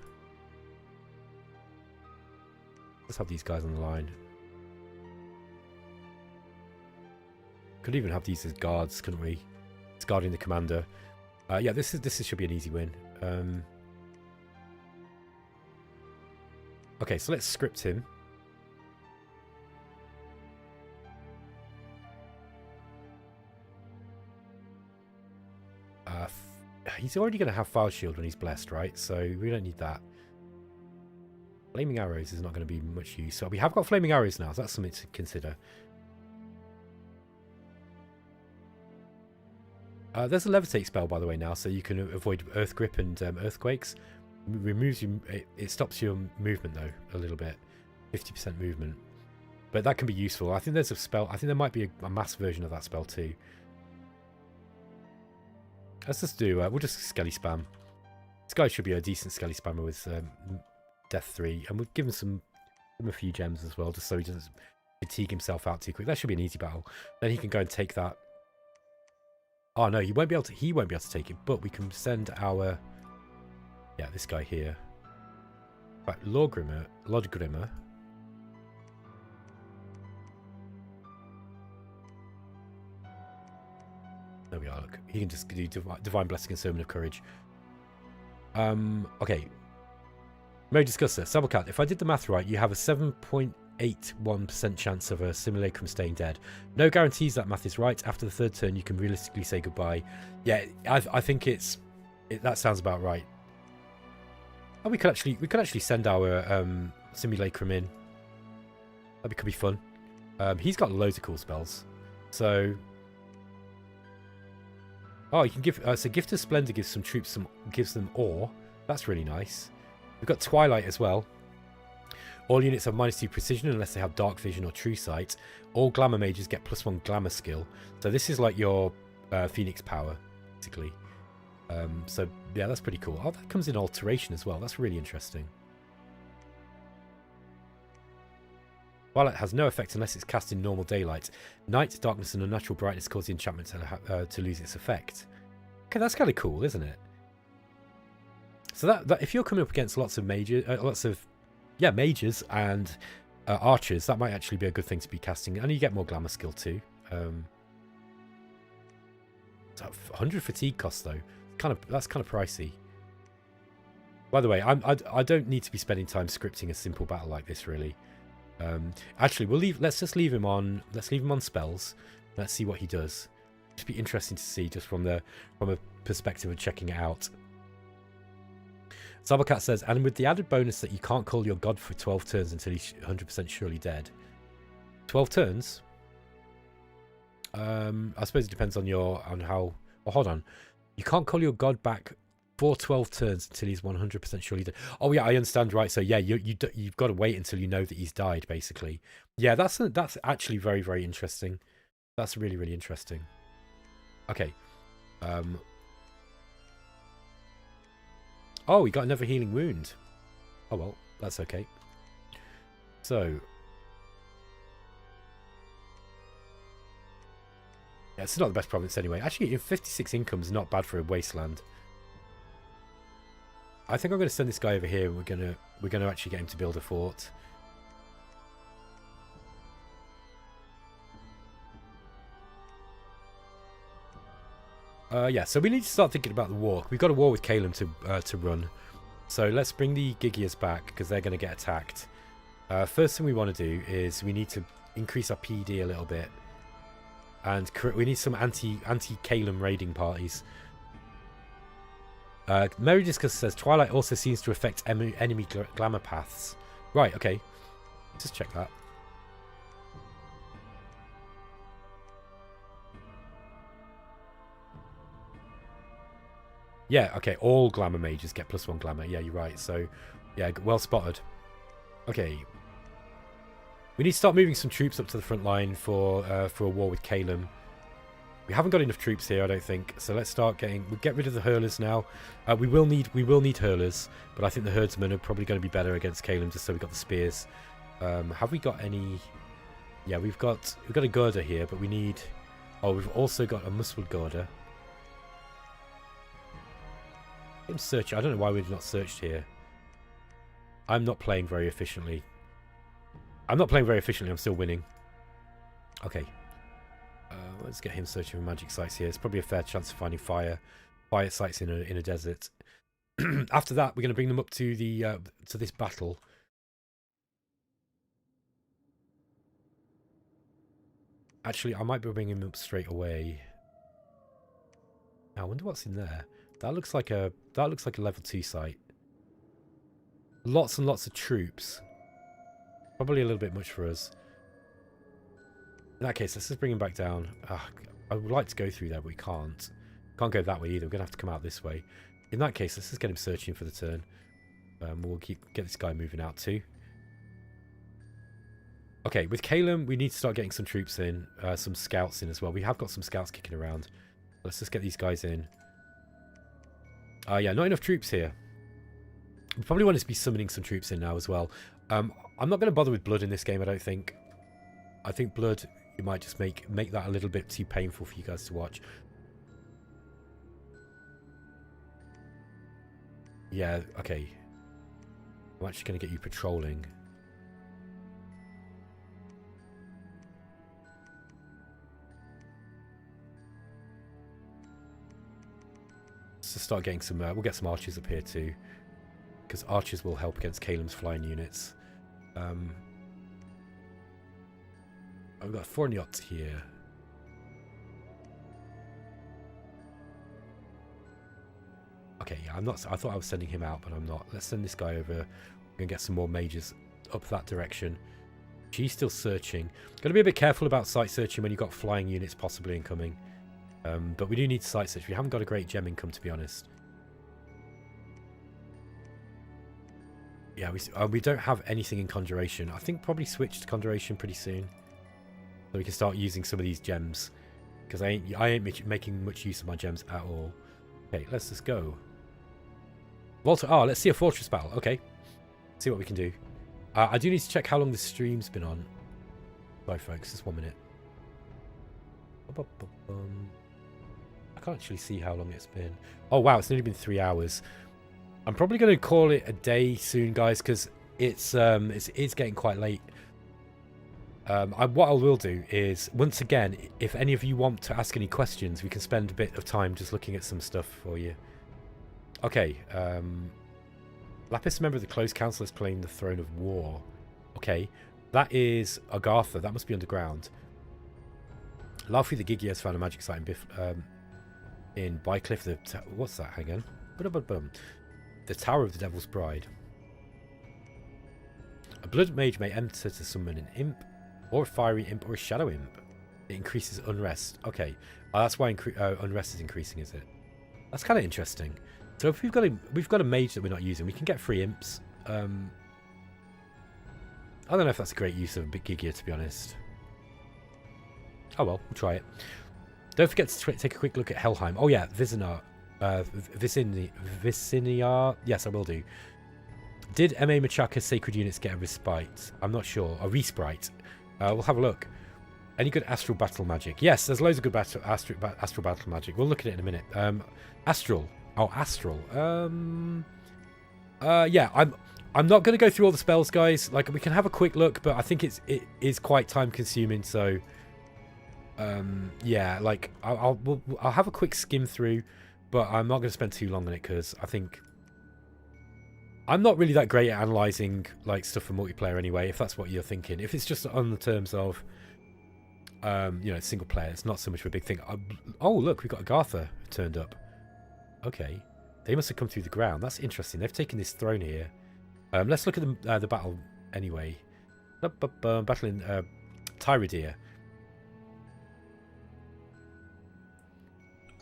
Let's have these guys on the line. Could even have these as guards, couldn't we? It's guarding the commander. Yeah, this should be an easy win. Okay, so let's script him. He's already going to have Fire Shield when he's blessed, right? So we don't need that. Flaming Arrows is not going to be much use. So we have got Flaming Arrows now, so that's something to consider. There's a Levitate spell, by the way, now, so you can avoid Earth Grip and Earthquakes. It stops your movement, though, a little bit. 50% movement. But that can be useful. I think there's a spell. I think there might be a mass version of that spell, too. Let's just do, we'll just Skelly spam. This guy should be a decent Skelly spammer with Death 3. And we'll give him a few gems as well, just so he doesn't fatigue himself out too quick. That should be an easy battle. Then he can go and take that. Oh no, he won't be able to take it, but we can send our, yeah, this guy here. Right, Lodgrimmer. There we are, look. He can just do Divine Blessing and Sermon of Courage. Okay. May discuss this. Sabblecat, if I did the math right, you have a 7.81% chance of a Simulacrum staying dead. No guarantees that math is right. After the third turn, you can realistically say goodbye. Yeah, I think that sounds about right. And we could actually send our Simulacrum in. That could be fun. He's got loads of cool spells. So Oh, you can give... so Gift of Splendor gives some troops gives them ore. That's really nice. We've got Twilight as well. All units have -2 precision unless they have dark vision or true sight. All glamour mages get +1 glamour skill. So this is like your Phoenix power, basically. So yeah, that's pretty cool. Oh, that comes in alteration as well. That's really interesting. Twilight has no effect unless it's cast in normal daylight. Night, darkness, and unnatural brightness cause the enchantment to lose its effect. Okay, that's kind of cool, isn't it? So that if you're coming up against lots of mages and archers, that might actually be a good thing to be casting, and you get more glamour skill too. 100 fatigue cost though. That's kind of pricey. By the way, I don't need to be spending time scripting a simple battle like this, really. Actually, let's just leave him on. Let's leave him on spells. Let's see what he does. It'd be interesting to see just from a perspective of checking it out. Sabercat says, and with the added bonus that you can't call your god for 12 turns until he's 100% surely dead. 12 turns? I suppose it depends on how. Oh, hold on. You can't call your god back for 12 turns until he's 100% surely dead. Oh yeah, I understand. Right. So yeah, you've got to wait until you know that he's died, basically. Yeah, that's actually very, very interesting. That's really, really interesting. Okay. Oh, he got another healing wound. Oh well, that's okay. So yeah, it's not the best province anyway. Actually, 56 income is not bad for a wasteland. I think I'm going to send this guy over here, and we're gonna actually get him to build a fort. Yeah, so we need to start thinking about the war. We've got a war with Calum to run. So let's bring the Gigias back, because they're going to get attacked. First thing we want to do is we need to increase our PD a little bit. And we need some anti-Calum raiding parties. Merry Discuss says, Twilight also seems to affect enemy glamour paths. Right, okay. Just check that. Yeah, okay, all glamour mages get +1 glamour. Yeah, you're right. So, yeah, well spotted. Okay. We need to start moving some troops up to the front line for a war with Calum. We haven't got enough troops here, I don't think. So let's start we'll get rid of the hurlers now. We will need hurlers, but I think the herdsmen are probably going to be better against Calum, just so we've got the spears. Have we got any? Yeah, we've got a girder here, but we need. Oh, we've also got a Muspel girder. I'm searching. I don't know why we've not searched here. I'm not playing very efficiently. I'm still winning. Okay. Let's get him searching for magic sites here. It's probably a fair chance of finding fire sites in a desert. After that, we're going to bring them up to the to this battle. Actually, I might be bringing them up straight away. Now, I wonder what's in there. That looks like a level 2 site. Lots and lots of troops. Probably a little bit much for us. In that case, let's just bring him back down. I would like to go through there, but we can't. Can't go that way either. We're going to have to come out this way. In that case, let's just get him searching for the turn. We'll get this guy moving out too. Okay, with Calum, we need to start getting some troops in. Some scouts in as well. We have got some scouts kicking around. Let's just get these guys in. Yeah, not enough troops here. We probably want to be summoning some troops in now as well. I'm not going to bother with blood in this game, I don't think. I think blood, you might just make that a little bit too painful for you guys to watch. Yeah, okay. I'm actually going to get you patrolling. To start getting some, we'll get some archers up here too, because archers will help against Calum's flying units. I've got a Forniot here. Okay, yeah, I'm not. I thought I was sending him out, but I'm not. Let's send this guy over. We're gonna get some more mages up that direction. She's still searching. Got to be a bit careful about site searching when you've got flying units possibly incoming. But we do need site search. We haven't got a great gem income, to be honest. Yeah, we don't have anything in conjuration. I think probably switch to conjuration pretty soon, so we can start using some of these gems. Because I ain't making much use of my gems at all. Okay, let's just go. Walter, let's see a fortress battle. Okay, see what we can do. I do need to check how long the stream's been on. Sorry, folks, just 1 minute. I can't actually see how long it's been. Oh wow, it's only been 3 hours. I'm probably going to call it a day soon, guys, because it's getting quite late. What I will do is, once again, if any of you want to ask any questions, we can spend a bit of time just looking at some stuff for you. Okay. Lapis, member of the Closed Council, is playing the Throne of War. Okay. That is Agartha. That must be underground. Laufey the Gigi has found a magic site in Bycliffe. What's that? Hang on. The Tower of the Devil's Bride. A blood mage may enter to summon an imp, or a fiery imp, or a shadow imp. It increases unrest. Okay, that's why unrest is increasing, is it? That's kind of interesting. So if we've got a mage that we're not using, we can get free imps. I don't know if that's a great use of a big Gigia, to be honest. Oh well, we'll try it. Don't forget to take a quick look at Helheim. Oh yeah, Vicinar. Viciniar. Yes, I will do. Did M.A. Machaka's sacred units get a respite? I'm not sure. A respite. We'll have a look. Any good astral battle magic? Yes, there's loads of good astral battle magic. We'll look at it in a minute. Astral. Oh, astral. Yeah, I'm not going to go through all the spells, guys. Like, we can have a quick look, but I think it is quite time consuming. So, yeah, like I'll have a quick skim through. But I'm not going to spend too long on it because I think I'm not really that great at analysing like stuff for multiplayer anyway, if that's what you're thinking. If it's just on the terms of, you know, single player, it's not so much of a big thing. Oh, look, we've got Agartha turned up. Okay. They must have come through the ground. That's interesting. They've taken this throne here. Let's look at the battle anyway. Battle in Tyrideer.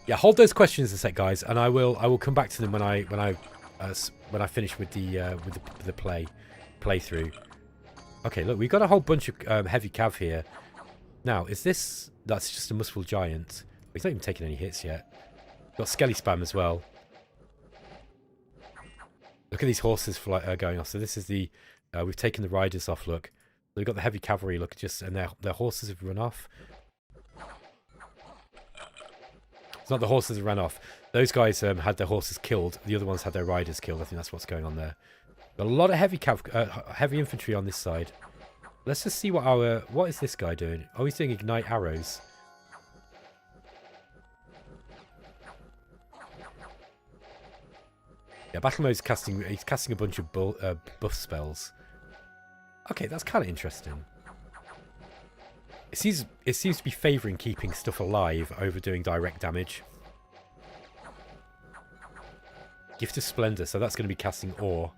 Yeah, hold those questions a sec, guys, and I will come back to them when I finish with the playthrough. Okay, look, we've got a whole bunch of heavy cav here. Now, is this? That's just a Muspel giant. He's not even taking any hits yet. Got Skelly spam as well. Look at these horses going off. So this is the we've taken the riders off. Look, we've got the heavy cavalry. Look, and their horses have run off. It's not the horses that ran off. Those guys had their horses killed. The other ones had their riders killed. I think that's what's going on there. Got a lot of heavy infantry on this side. Let's just see what is this guy doing? Oh, he's doing ignite arrows. Yeah, battle mode's he's casting a bunch of buff spells. Okay, that's kind of interesting. It seems to be favouring keeping stuff alive over doing direct damage. Gift of Splendour, so that's going to be casting ore.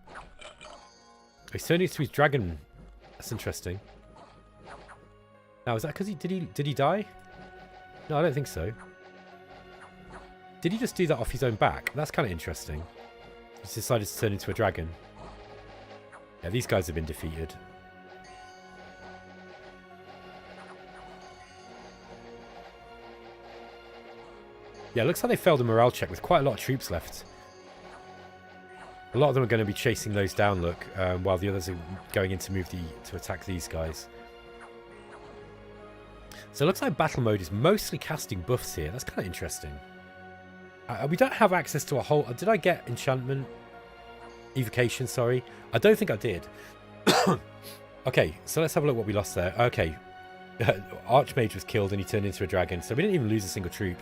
He's turning to his dragon. That's interesting. Now, is that because did he die? No, I don't think so. Did he just do that off his own back? That's kind of interesting. He's decided to turn into a dragon. Yeah, these guys have been defeated. Yeah, it looks like they failed a morale check with quite a lot of troops left. A lot of them are going to be chasing those down, look, while the others are going in to attack these guys. So it looks like battle mode is mostly casting buffs here. That's kind of interesting. We don't have access to a whole... Did I get enchantment? Evocation, sorry. I don't think I did. Okay, so let's have a look what we lost there. Okay. Archmage was killed and he turned into a dragon, so we didn't even lose a single troop.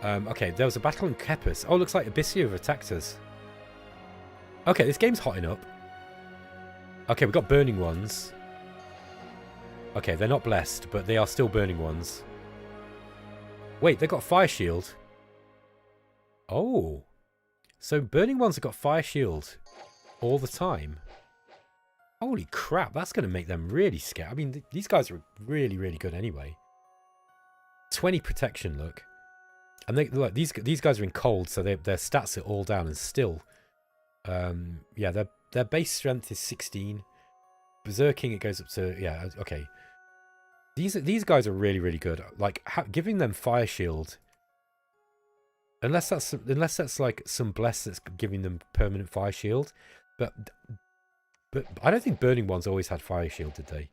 Okay, there was a battle in Kepis. Oh, looks like Abyssia have attacked us. Okay, this game's hotting up. Okay, we've got burning ones. Okay, they're not blessed, but they are still burning ones. Wait, they've got fire shield. Oh. So burning ones have got fire shield all the time. Holy crap, that's going to make them really scared. I mean, these guys are really, really good anyway. 20 protection, look. And they like these guys are in cold, so their stats are all down, and still, yeah, their base strength is 16. Berserking it goes up to, yeah, okay. These guys are really good. Like giving them fire shield, unless that's like some bless that's giving them permanent fire shield, but I don't think burning ones always had fire shield, did they?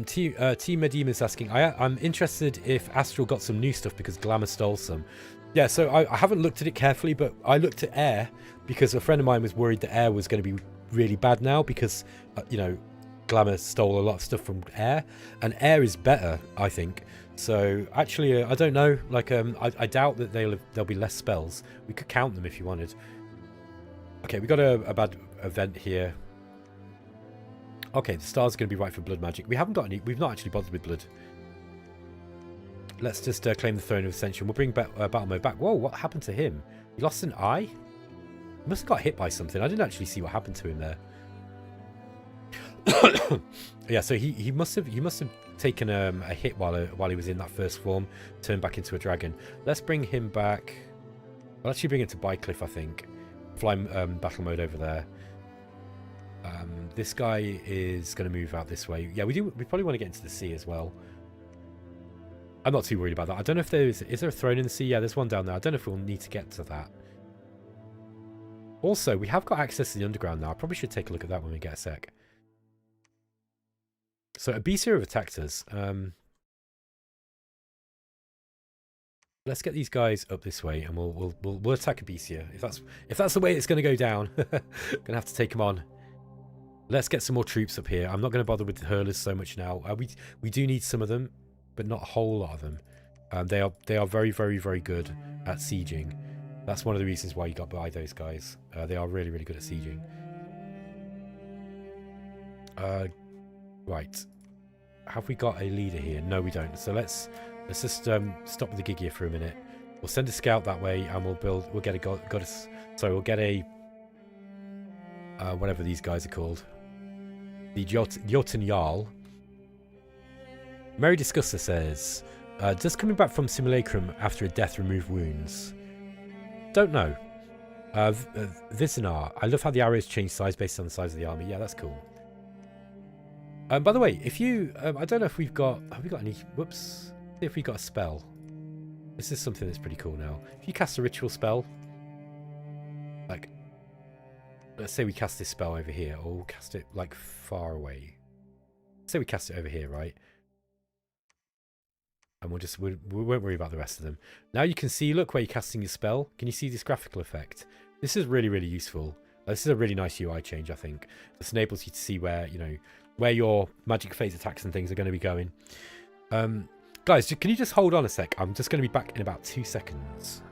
Team Medima is asking, I'm interested if Astral got some new stuff because Glamour stole some. Yeah, so I haven't looked at it carefully, but I looked at Air because a friend of mine was worried that Air was going to be really bad now because, you know, Glamour stole a lot of stuff from Air, and Air is better, I think. So actually, I don't know. Like, I doubt that there'll be less spells. We could count them if you wanted. Okay, we got a bad event here. Okay, the star's going to be right for blood magic. We haven't got any. We've not actually bothered with blood. Let's just claim the Throne of Ascension. We'll bring Battle Mode back. Whoa, what happened to him? He lost an eye? He must have got hit by something. I didn't actually see what happened to him there. Yeah, so he must have taken a hit while he was in that first form, turned back into a dragon. Let's bring him back. I'll actually bring him to Bycliffe, I think. Fly battle mode over there. This guy is going to move out this way. Yeah, we probably want to get into the sea as well. I'm not too worried about that. I don't know if is there a throne in the sea? Yeah, there's one down there. I don't know if we'll need to get to that. Also, we have got access to the underground now. I probably should take a look at that when we get a sec. So Abysia have attacked us. Let's get these guys up this way, and we'll attack Abysia. If that's the way it's going to go down, gonna have to take them on. Let's get some more troops up here. I'm not going to bother with the hurlers so much now. We do need some of them, but not a whole lot of them. They are very good at sieging. That's one of the reasons why you got by those guys. They are really good at sieging. Right. Have we got a leader here? No, we don't. So let's just stop with the Gigia for a minute. We'll send a scout that way, and we'll get a goddess. Sorry, we'll get a whatever these guys are called. The Jotun Jarl. Mary Discusser says, does coming back from Simulacrum after a death remove wounds? Don't know. Visinar, I love how the arrows change size based on the size of the army. Yeah, that's cool. By the way, if you, I don't know if have we got any, whoops, see if we got a spell. This is something that's pretty cool now. If you cast a ritual spell, like, let's say we cast this spell over here, or we'll cast it like far away. Let's say we cast it over here, right? And we won't worry about the rest of them. Now you can see, look where you're casting your spell. Can you see this graphical effect? This is really useful. This is a really nice UI change, I think. This enables you to see where, you know, where your magic phase attacks and things are going to be going. Guys, can you just hold on a sec? I'm just going to be back in about 2 seconds.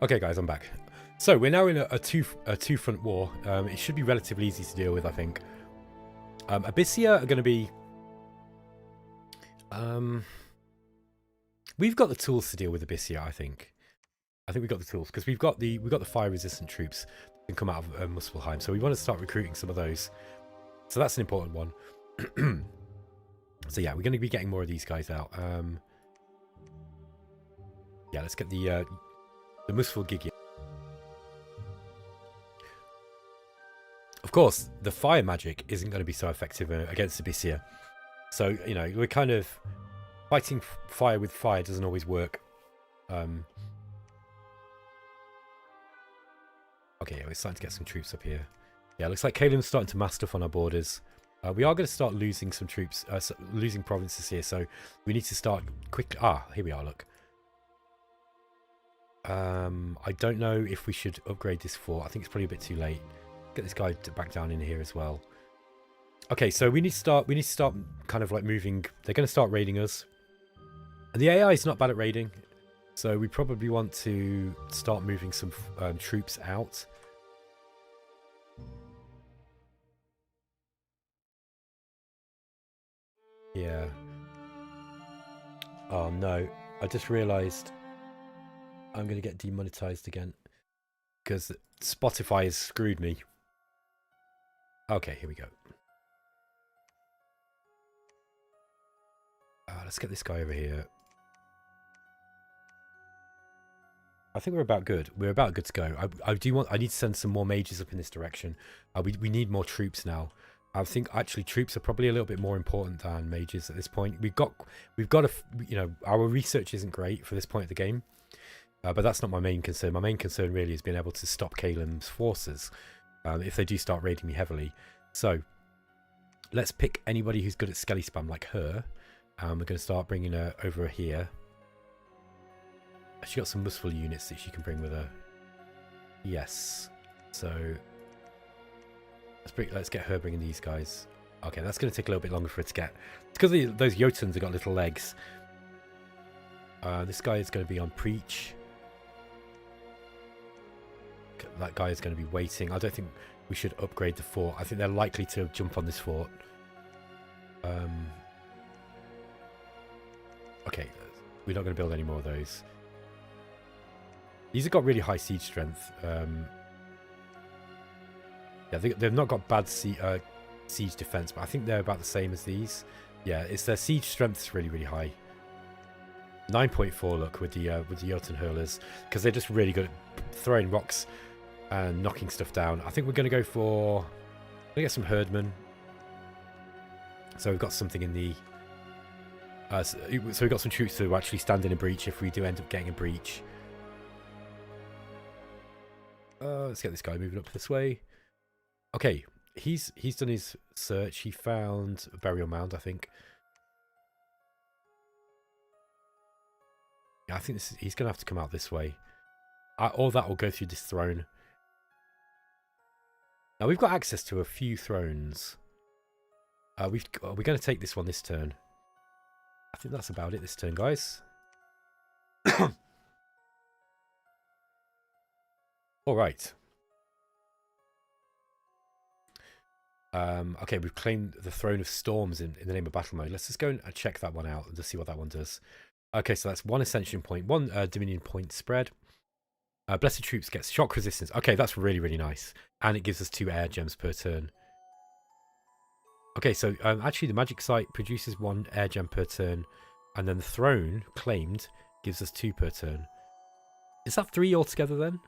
Okay, guys, I'm back. So we're now in a two-front war. It should be relatively easy to deal with, I think. Abysia are going to be... we've got the tools to deal with Abysia, I think. I think we've got the tools because we've got the fire resistant troops that can come out of Muspelheim. So we want to start recruiting some of those. So that's an important one. So yeah, we're going to be getting more of these guys out. Yeah, let's get the Muspelgiggy. Of course, the fire magic isn't going to be so effective against Abyssia. So, you know, we're kind of fighting fire with fire doesn't always work. Okay, yeah, we're starting to get some troops up here. Yeah, looks like Caelim's starting to mass stuff on our borders. We are going to start losing some troops, losing provinces here, so we need to start quickly. Ah, here we are, look. I don't know if we should upgrade this fort. I think it's probably a bit too late. Get this guy back down in here as well. Okay, so we need to start kind of like moving. They're going to start raiding us. And the AI is not bad at raiding. So we probably want to start moving some troops out. Yeah. Oh no, I just realized I'm going to get demonetized again because Spotify has screwed me. Okay, here we go. Let's get this guy over here. I think we're about good. We're about good to go. I need to send some more mages up in this direction. We need more troops now. I think actually troops are probably a little bit more important than mages at this point. We've got a, you know, our research isn't great for this point of the game, but that's not my main concern. My main concern really is being able to stop Caelim's forces if they do start raiding me heavily. So let's pick anybody who's good at skelly spam like her. We're going to start bringing her over here. She got some Muspel units that she can bring with her. Yes. So let's get her bringing these guys. Okay, that's going to take a little bit longer for it to get. It's because those Jotuns have got little legs. This guy is going to be on Preach. That guy is going to be waiting. I don't think we should upgrade the fort. I think they're likely to jump on this fort. Okay, we're not going to build any more of those. These have got really high siege strength. Yeah, they've not got bad siege defense, but I think they're about the same as these. Yeah, it's their siege strength is really, really high. 9.4 look with the Jotun hurlers, because they're just really good at throwing rocks and knocking stuff down. I think we're going to go for... We're going to get some herdmen. So we've got something in the... so we've got some troops to actually stand in a breach if we do end up getting a breach. Let's get this guy moving up this way. Okay, he's done his search. He found a burial mound, I think. Yeah, I think he's going to have to come out this way. All that will go through this throne. Now, we've got access to a few thrones. We're going to take this one this turn. I think that's about it this turn, guys. All right. Okay, we've claimed the Throne of Storms in the name of battle mode. Let's just go and check that one out and just see what that one does. Okay, so that's one Ascension point, one Dominion point spread. Blessed Troops gets shock resistance. Okay, that's really, really nice. And it gives us 2 air gems per turn. Okay, so actually the magic site produces 1 air gem per turn. And then the throne claimed gives us 2 per turn. Is that 3 altogether then?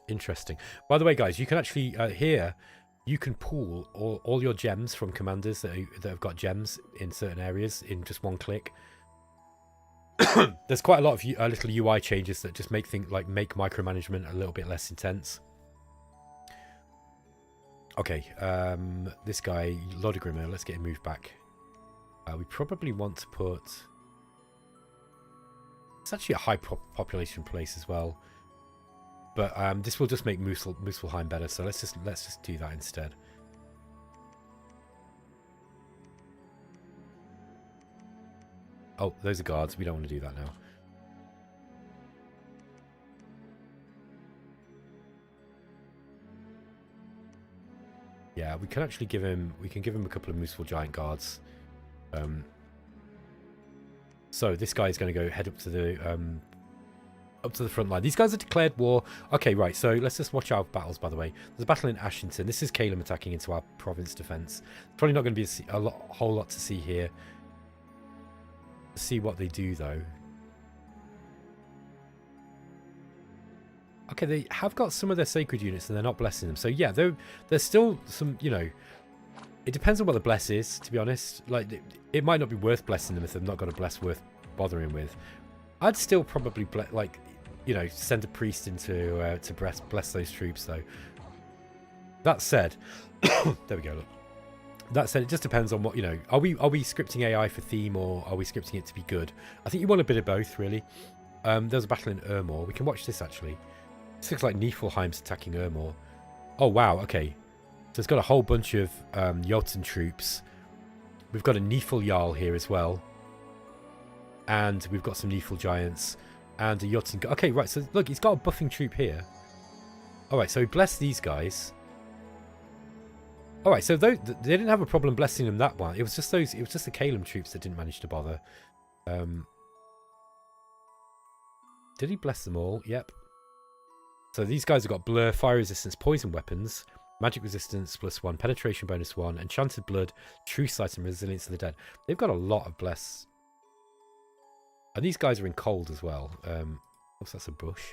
Interesting. By the way, guys, you can actually here you can pool all your gems from commanders that have got gems in certain areas in just one click. There's quite a lot of little UI changes that just make things like make micromanagement a little bit less intense. Okay, this guy Lodogrimmer, let's get him moved back. We probably want to put. It's actually a high population place as well. But this will just make Muspelheim better, so let's just do that instead. Oh, those are guards. We don't want to do that now. Yeah, we can actually give him. We can give him a couple of Muspel giant guards. So this guy is going to go head up to the front line. These guys have declared war. Okay, right. So let's just watch our battles. By the way, there's a battle in Ashington. This is Calum attacking into our province defense. Probably not going to be a whole lot to see here. Let's see what they do though. Okay, they have got some of their sacred units and they're not blessing them. So yeah, there's still some, you know, it depends on what the bless is, to be honest. Like, it might not be worth blessing them if they've not got a bless worth bothering with. I'd still probably, like, you know, send a priest in to bless those troops, though. That said, there we go, look. That said, it just depends on what, you know, are we scripting AI for theme or are we scripting it to be good? I think you want a bit of both, really. There's a battle in Ermor. We can watch this, actually. This looks like Niflheim's attacking Ermor. Oh, wow, okay. So it's got a whole bunch of Jotun troops. We've got a Nifl Jarl here as well. And we've got some Nifl Giants. And a Jotun... Okay, right, so look, he's got a buffing troop here. Alright, so he blessed these guys. Alright, so they didn't have a problem blessing them that one. It was just the Calum troops that didn't manage to bother. Did he bless them all? Yep. So these guys have got blur, fire resistance, poison weapons, magic resistance +1, penetration -1, enchanted blood, true sight, and resilience to the dead. They've got a lot of bless. And these guys are in cold as well. What's that's a bush?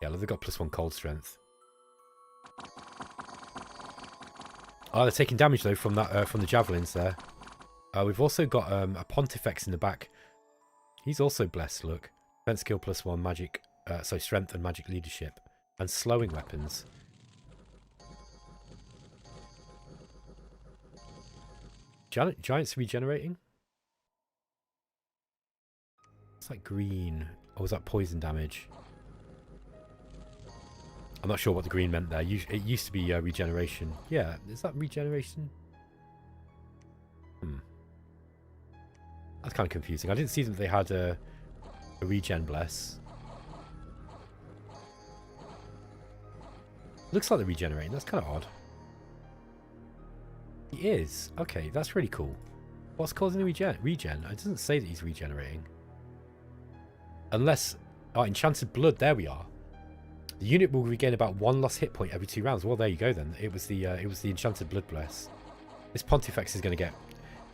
Yeah, they've got +1 cold strength. Oh, they're taking damage though from that from the javelins there. We've also got a Pontifex in the back. He's also blessed. Look, defense skill +1, magic. So strength and magic leadership and slowing weapons. Giants regenerating? It's like green. Or was that poison damage? I'm not sure what the green meant there. It used to be regeneration. Yeah, is that regeneration? That's kind of confusing. I didn't see that they had a regen bless. Looks like they're regenerating. That's kind of odd. He is. Okay, that's really cool. What's causing the regen? It doesn't say that he's regenerating. Unless... Oh, enchanted blood. There we are. The unit will regain about 1 lost hit point every 2 rounds. Well, there you go then. It was the enchanted blood bless. This Pontifex is going to get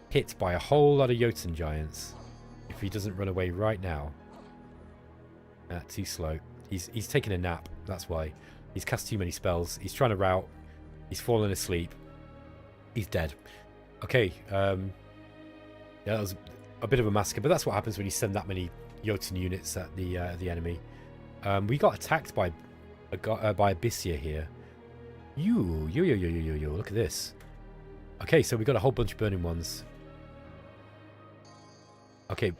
hit by a whole lot of Jotun giants if he doesn't run away right now. Too slow. He's taking a nap. That's why. He's cast too many spells. He's trying to rout. He's fallen asleep. He's dead. Okay. Yeah, that was a bit of a massacre, but that's what happens when you send that many Jotun units at the enemy. We got attacked by Abyssia here. You. Look at this. Okay, so we got a whole bunch of burning ones. Okay.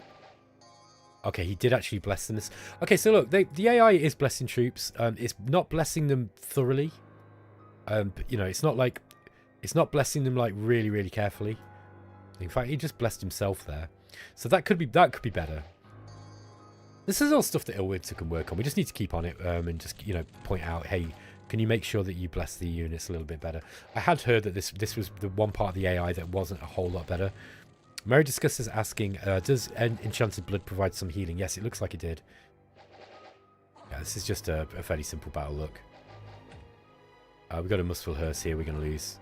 Okay, he did actually bless them. Okay, so look, the AI is blessing troops. It's not blessing them thoroughly. You know, it's not blessing them like really, really carefully. In fact, he just blessed himself there. So that could be better. This is all stuff that Illwinter can work on. We just need to keep on it and just, you know, point out, hey, can you make sure that you bless the units a little bit better? I had heard that this was the one part of the AI that wasn't a whole lot better. Mary discusses asking, does enchanted blood provide some healing? Yes, it looks like it did. Yeah, this is just a fairly simple battle, look. We've got a Muspelheim here we're going to lose.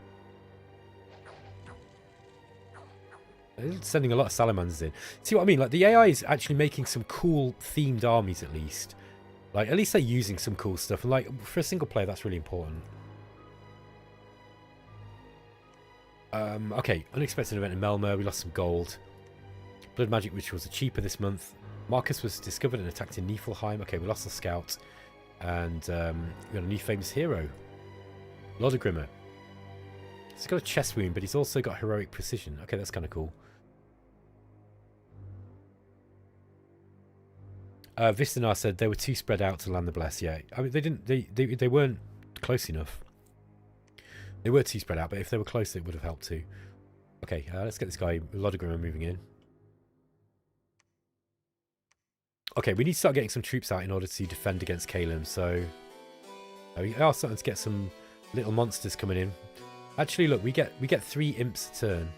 They're sending a lot of salamanders in. See what I mean? Like, the AI is actually making some cool themed armies at least. Like, at least they're using some cool stuff. And, like, for a single player, that's really important. Okay, unexpected event in Melmer. We lost some gold. Blood magic rituals are cheaper this month. Marcus was discovered and attacked in Niflheim. Okay, we lost the scout. And we got a new famous hero. Lodogrimmer. He's got a chest wound, but he's also got heroic precision. Okay, that's kind of cool. Vistanar said they were too spread out to land the bless. Yeah, I mean they weren't close enough. They were too spread out, but if they were close, it would have helped too. Okay, let's get this guy Lodogrimmer moving in. Okay, we need to start getting some troops out in order to defend against Calum. So we are starting to get some little monsters coming in. Actually, look, we get 3 imps a turn.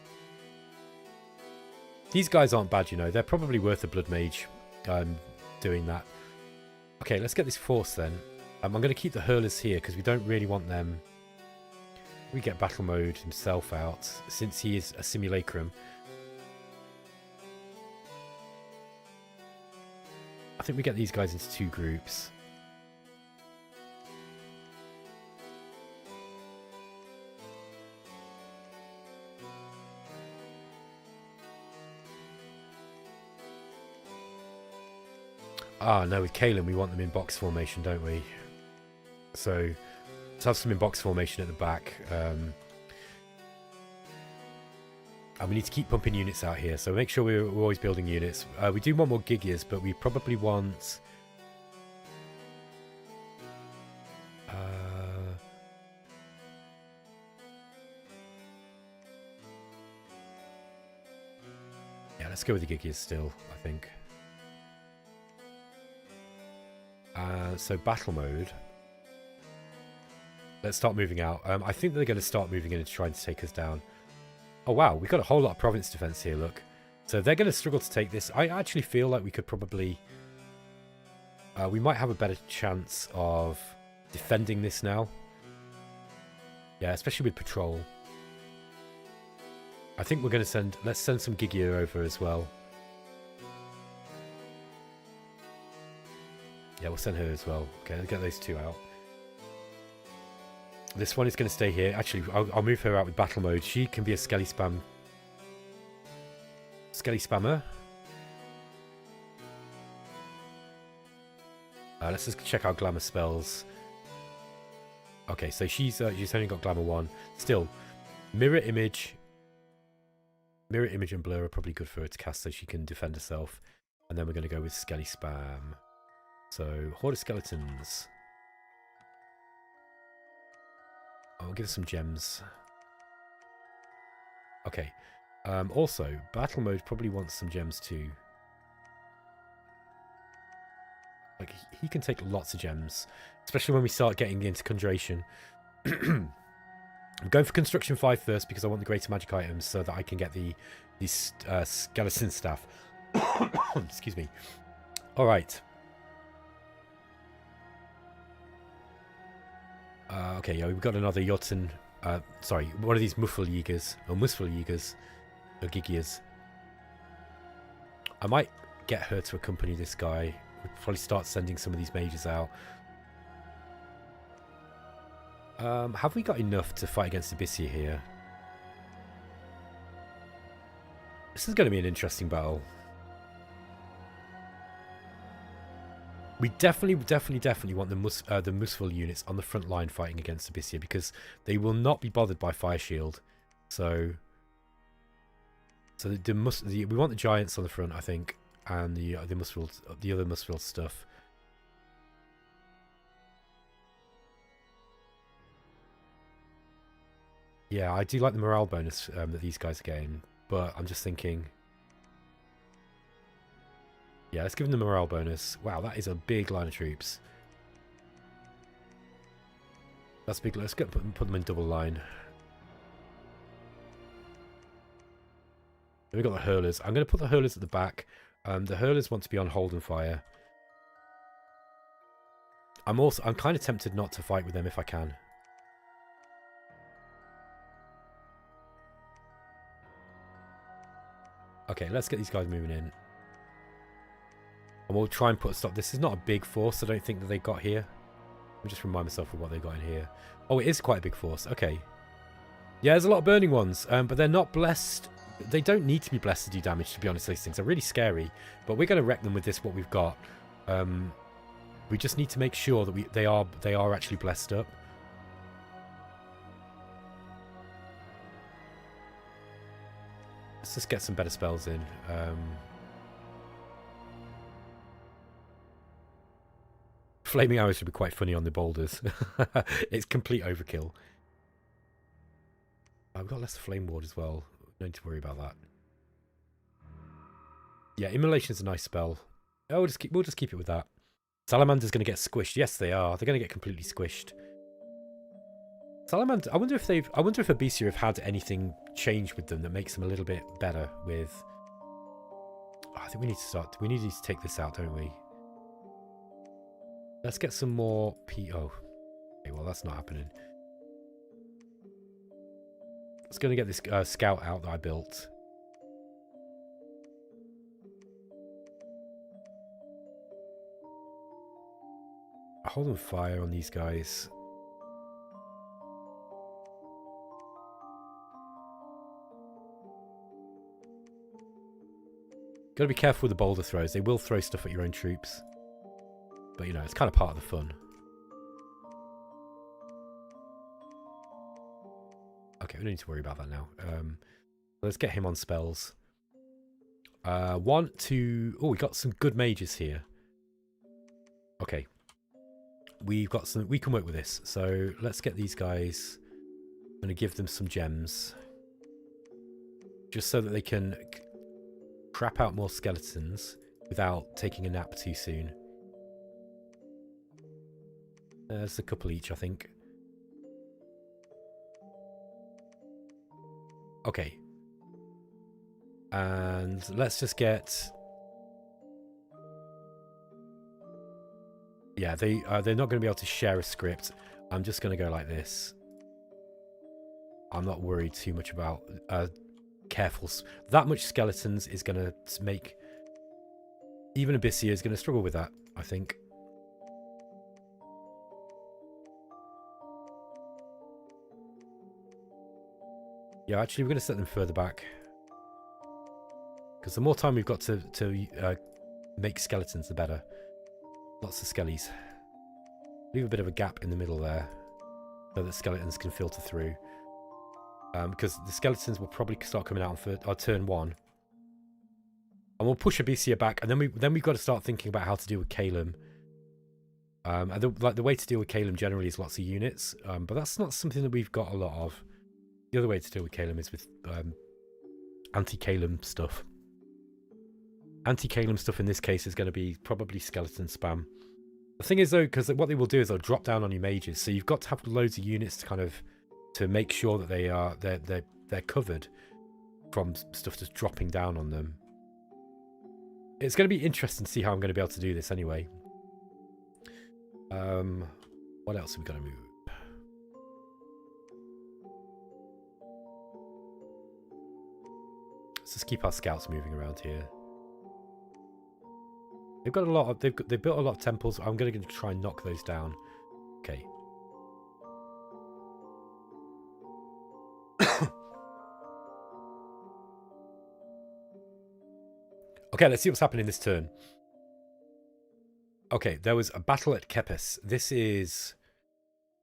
These guys aren't bad, you know. They're probably worth a blood mage doing that. Okay, let's get this force then. I'm going to keep the hurlers here because we don't really want them. We get battle mode himself out since he is a simulacrum. I think we get these guys into 2 groups. Ah, no, with Kalen, we want them in box formation, don't we? So, let's have some in box formation at the back. And we need to keep pumping units out here, so make sure we're always building units. We do want more Gigias, but we probably want... yeah, let's go with the Gigias still, I think. So battle mode. Let's start moving out. I think they're going to start moving in and trying to take us down. Oh wow, we've got a whole lot of province defense here, look. So they're going to struggle to take this. I actually feel like we could probably... we might have a better chance of defending this now. Yeah, especially with patrol. I think we're going to send... Let's send some Gigia over as well. Yeah, we'll send her as well. Okay, let's get those 2 out. This one is going to stay here. Actually, I'll move her out with battle mode. She can be a skelly spammer. Let's just check our glamour spells. Okay, so she's only got glamour 1. Still, mirror image and blur are probably good for her to cast so she can defend herself. And then we're going to go with skelly spam. So, horde of skeletons. I'll give us some gems. Okay. Also, battle mode probably wants some gems too. Like, he can take lots of gems. Especially when we start getting into conjuration. I'm going for construction 5 first because I want the greater magic items so that I can get these skeleton staff. Excuse me. Alright. Okay, yeah, we've got another Jotun. Sorry, one of these Muspelheim or Gigias. I might get her to accompany this guy. We'll probably start sending some of these mages out. Have we got enough to fight against Abyssia here? This is going to be an interesting battle. We definitely want the Muspel units on the front line fighting against Abyssia because they will not be bothered by Fire Shield. So we want the Giants on the front, I think, and the other Muspel stuff. Yeah, I do like the morale bonus that these guys are getting, but I'm just thinking... Yeah, let's give them the morale bonus. Wow, that is a big line of troops. That's big. Let's put them in double line. Then we've got the hurlers. I'm going to put the hurlers at the back. The hurlers want to be on hold and fire. I'm kind of tempted not to fight with them if I can. Okay, let's get these guys moving in. And we'll try and put a stop. This is not a big force, I don't think, that they got here. Let me just remind myself of what they got in here. Oh, it is quite a big force. Okay. Yeah, there's a lot of burning ones, but they're not blessed. They don't need to be blessed to do damage, to be honest. These things are really scary, but we're going to wreck them with this, what we've got. We just need to make sure that they are actually blessed up. Let's just get some better spells in. Flaming arrows should be quite funny on the boulders. It's complete overkill. I've got less flame ward as well. No need to worry about that. Yeah, immolation is a nice spell. Oh, we'll just keep it with that. Salamander's going to get squished. Yes, they are. They're going to get completely squished. Salamander. I wonder if Abyssia have had anything change with them that makes them a little bit better with I think we need to start. We need to take this out, don't we? Let's get some more PO. Okay, well, that's not happening. Let's go and get this scout out that I built. Holding fire on these guys. Gotta be careful with the boulder throws. They will throw stuff at your own troops. But, you know, it's kind of part of the fun. Okay, we don't need to worry about that now. Let's get him on spells. 1, 2... Oh, we got some good mages here. Okay. We've got some... We can work with this. So, let's get these guys... I'm going to give them some gems. Just so that they can... crap out more skeletons without taking a nap too soon. There's a couple each, I think. Okay. And let's just get... Yeah, they're not going to be able to share a script. I'm just going to go like this. I'm not worried too much about... careful. That much skeletons is going to make... Even Abyssia is going to struggle with that, I think. Yeah, actually, we're going to set them further back. Because the more time we've got to make skeletons, the better. Lots of skellies. Leave a bit of a gap in the middle there. So that skeletons can filter through. Because the skeletons will probably start coming out on turn 1. And we'll push Abyssia back. And then we've got to start thinking about how to deal with Calum. And the way to deal with Calum generally is lots of units. But that's not something that we've got a lot of. The other way to deal with Calum is with anti-Calum stuff. Anti-Calum stuff in this case is going to be probably skeleton spam. The thing is though, because what they will do is they'll drop down on your mages, so you've got to have loads of units to kind of to make sure that they're covered from stuff just dropping down on them. It's going to be interesting to see how I'm going to be able to do this anyway. What else have we got to move? Let's just keep our scouts moving around here. They've got a lot of they've built a lot of temples. I'm going to try and knock those down. Okay. Okay, let's see what's happening this turn. Okay, there was a battle at Kepis. This is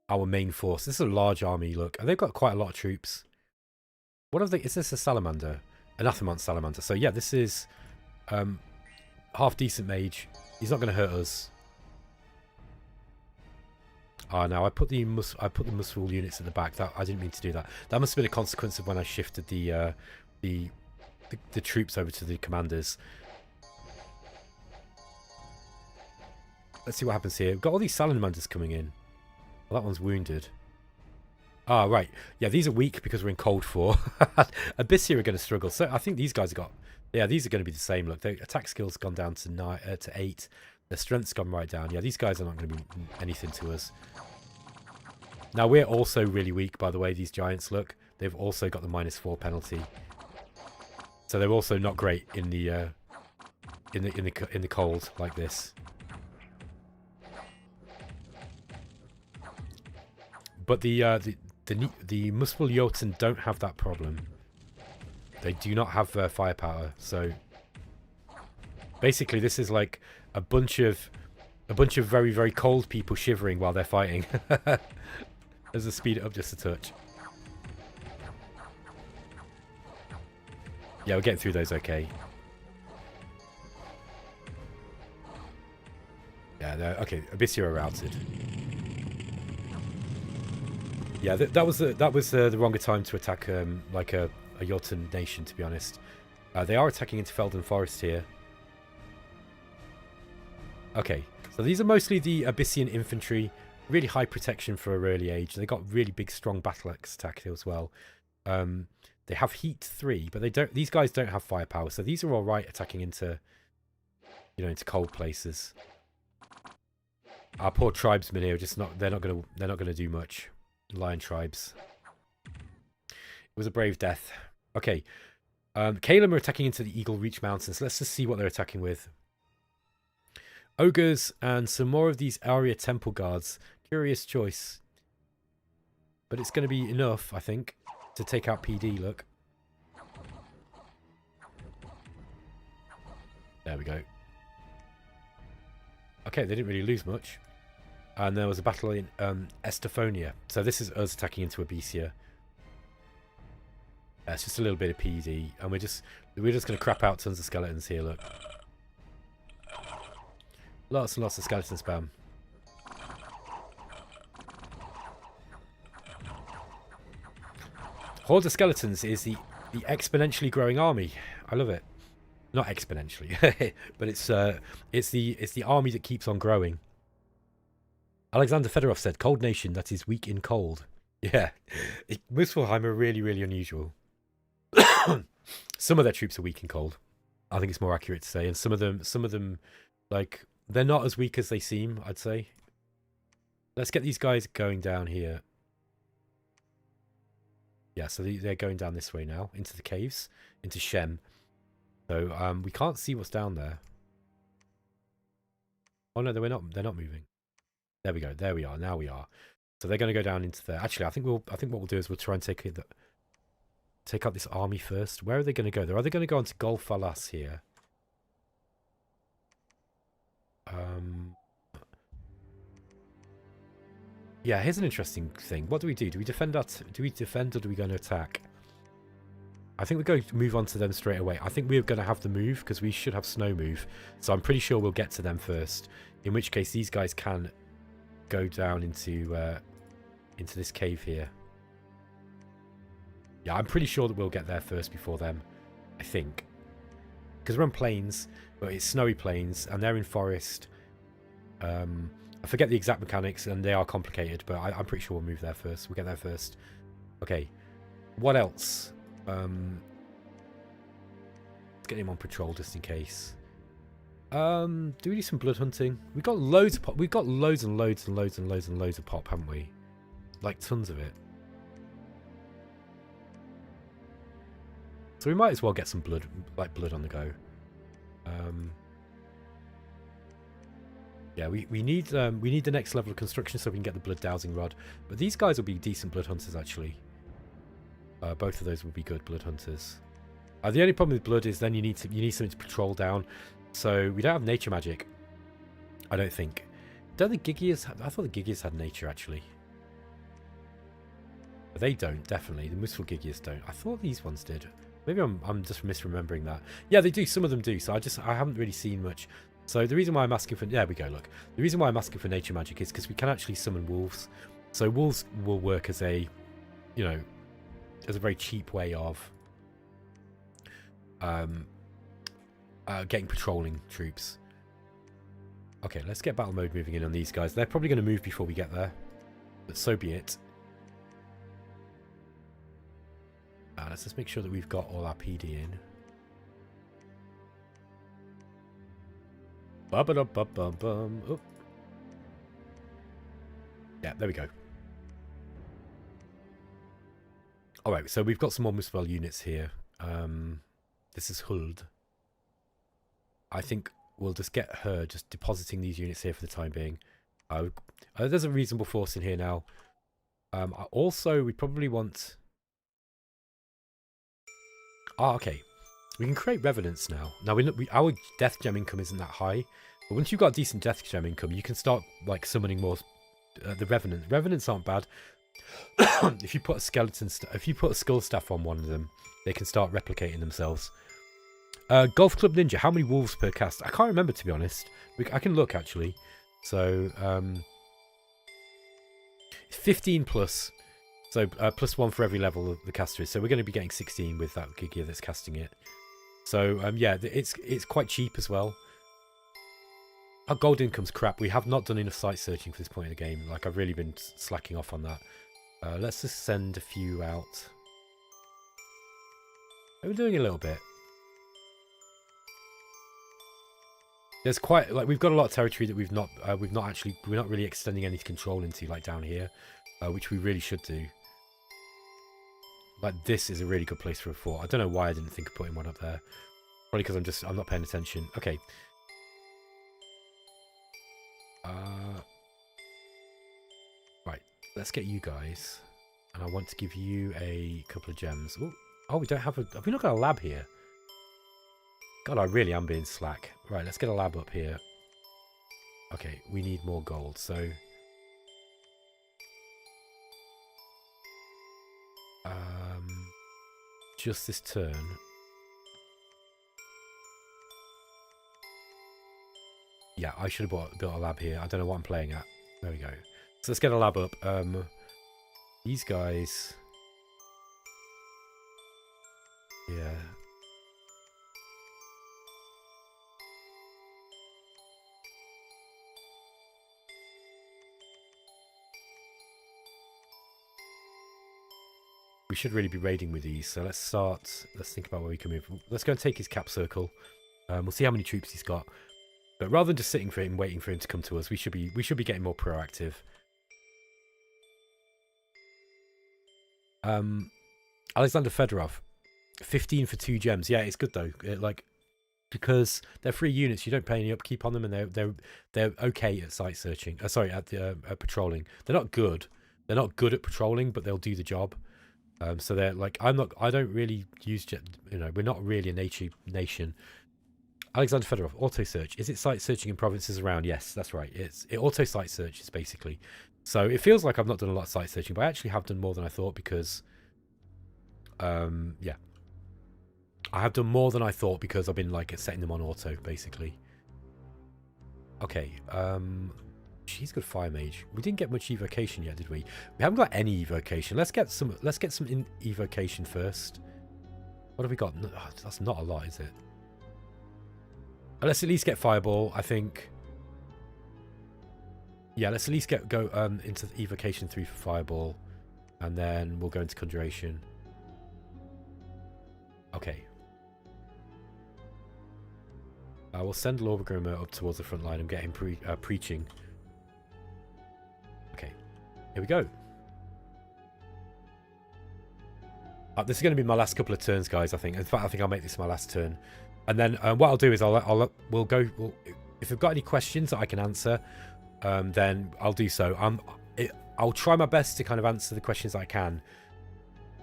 our main force. This is a large army, look. And they've got quite a lot of troops. What have they... Is this a salamander? Anathemant salamander. So yeah, this is half decent mage. He's not going to hurt us. Ah, now I put the Muspel units at the back. That I didn't mean to do that. That must have been a consequence of when I shifted the troops over to the commanders. Let's see what happens here. We've got all these salamanders coming in. Well, that one's wounded. Ah, right. Yeah, these are weak because we're in cold 4. Abyssia are going to struggle. So I think these guys have got... Yeah, these are going to be the same. Look, their attack skill's gone down to 8. Their strength's gone right down. Yeah, these guys are not going to be anything to us. Now, we're also really weak, by the way, these giants, look. They've also got the -4 penalty. So they're also not great in the cold like this. But the Muspel Jotun don't have that problem. They do not have firepower. So basically, this is like a bunch of very, very cold people shivering while they're fighting. Let's just speed it up just a touch. Yeah, we're getting through those okay. Yeah, okay. Abyssia are routed. Yeah, that was the wronger time to attack like a Jotun nation, to be honest. They are attacking into Felden Forest here. Okay, so these are mostly the Abyssian infantry. Really high protection for a early age. They got really big, strong battle axe attack as well. Their They have heat 3, but they don't. These guys don't have firepower, so these are all right attacking into, you know, into cold places. Our poor tribesmen here are just not. They're not gonna do much. Lion tribes. It was a brave death. Okay. Kalem are attacking into the Eagle Reach Mountains. Let's just see what they're attacking with. Ogres and some more of these Arya Temple Guards. Curious choice. But it's going to be enough, I think, to take out PD, look. There we go. Okay, they didn't really lose much. And there was a battle in Estephonia. So this is us attacking into Abysia. It's just a little bit of PD. And we're just going to crap out tons of skeletons here, look. Lots and lots of skeleton spam. Horde of Skeletons is the exponentially growing army. I love it. Not exponentially, but it's the army that keeps on growing. Alexander Fedorov said, "Cold nation that is weak in cold." Yeah, Muspelheim are really, really unusual. Some of their troops are weak in cold. I think it's more accurate to say, and some of them, like, they're not as weak as they seem, I'd say. Let's get these guys going down here. Yeah, so they're going down this way now, into the caves, into Shem. So we can't see what's down there. Oh no, they're not moving. There we go. There we are. Now we are. So they're going to go down into there. Actually, I think what we'll do is we'll try and take out this army first. Where are they going to go? They're either going to go onto Golfalas here. Yeah, here's an interesting thing. What do we do? Do we defend or do we go to attack? I think we're going to move on to them straight away. I think we're going to have the move because we should have snow move. So I'm pretty sure we'll get to them first. In which case these guys can go down into this cave here. Yeah, I'm pretty sure that we'll get there first before them. I think. Because we're on plains, but it's snowy plains, and they're in forest. I forget the exact mechanics, and they are complicated, but I'm pretty sure we'll move there first. We'll get there first. Okay. What else? Let's get him on patrol just in case. Do we do some blood hunting? We've got loads of pop. We've got loads and loads and loads and loads and loads of pop, haven't we? Like tons of it. So we might as well get some blood, like blood on the go. Yeah, we need the next level of construction so we can get the blood dowsing rod. But these guys will be decent blood hunters actually. Both of those will be good blood hunters. The only problem with blood is then you need something to patrol down. So we don't have nature magic. I don't think. Don't the Gigias? I thought the Gigias had nature actually. But they don't, definitely. The Muspel Gigias don't. I thought these ones did. Maybe I'm just misremembering that. Yeah, they do. Some of them do. So I haven't really seen much. So the reason why I'm asking for... There we go, look. The reason why I'm asking for nature magic is because we can actually summon wolves. So wolves will work as a, you know, as a very cheap way of getting patrolling troops. Okay, let's get battle mode moving in on these guys. They're probably going to move before we get there. But so be it. Let's just make sure that we've got all our PD in. Ba-ba-da-ba-bum-bum. Oh. Yeah, there we go. Alright, so we've got some more Muspel units here. This is Huld. I think we'll just get her just depositing these units here for the time being. There's a reasonable force in here now. Also, we probably want... okay. We can create Revenants now. Now, our Death Gem income isn't that high. But once you've got a decent Death Gem income, you can start like summoning more... the Revenant. Revenants aren't bad. If you put a Skull Staff on one of them, they can start replicating themselves. Golf Club Ninja, how many wolves per cast? I can't remember, to be honest. I can look, actually. So, 15 plus. So, plus 1 for every level the caster is. So, we're going to be getting 16 with that Gigia that's casting it. So, yeah, it's quite cheap as well. Our gold income's crap. We have not done enough site searching for this point in the game. Like, I've really been slacking off on that. Let's just send a few out. We're doing a little bit. There's quite like we've got a lot of territory that we're not really extending any control into, like down here, which we really should do. Like this is a really good place for a fort. I don't know why I didn't think of putting one up there. Probably because I'm not paying attention. Okay. Right. Let's get you guys, and I want to give you a couple of gems. Ooh. Oh, we don't have a. Have we not got a lab here? God, I really am being slack. Right, let's get a lab up here. Okay, we need more gold, so... just this turn. Yeah, I should have built a lab here. I don't know what I'm playing at. There we go. So let's get a lab up. These guys... Yeah... We should really be raiding with these, so let's think about where we can move. Let's go and take his cap circle. We'll see how many troops he's got. But rather than just sitting for him, waiting for him to come to us, we should be getting more proactive. Alexander Fedorov, 15 for 2 gems. Yeah, it's good though. Because they're free units, you don't pay any upkeep on them, and they're okay at site searching. Sorry, at patrolling. They're not good. They're not good at patrolling, but they'll do the job. So they're like, I don't really use we're not really a nation. Alexander Fedorov, auto search. Is it site searching in provinces around? Yes, that's right. It auto site searches basically. So it feels like I've not done a lot of site searching, but I actually have done more than I thought because, yeah, I have done more than I thought because I've been like setting them on auto basically. Okay, she's good fire mage. We didn't get much evocation yet, did we? We haven't got any evocation. Let's get some evocation first. What have we got? No, that's not a lot, is it? Let's at least get fireball, I think. Yeah, let's at least go into evocation 3 for fireball, and then we'll go into conjuration. Okay. We'll send Lorgrimer up towards the front line and get him preaching. Okay, here we go. This is going to be my last couple of turns, guys. I think. In fact, I think I'll make this my last turn, and then what I'll do is we'll go. If we've got any questions that I can answer, then I'll do so. I'll try my best to kind of answer the questions I can.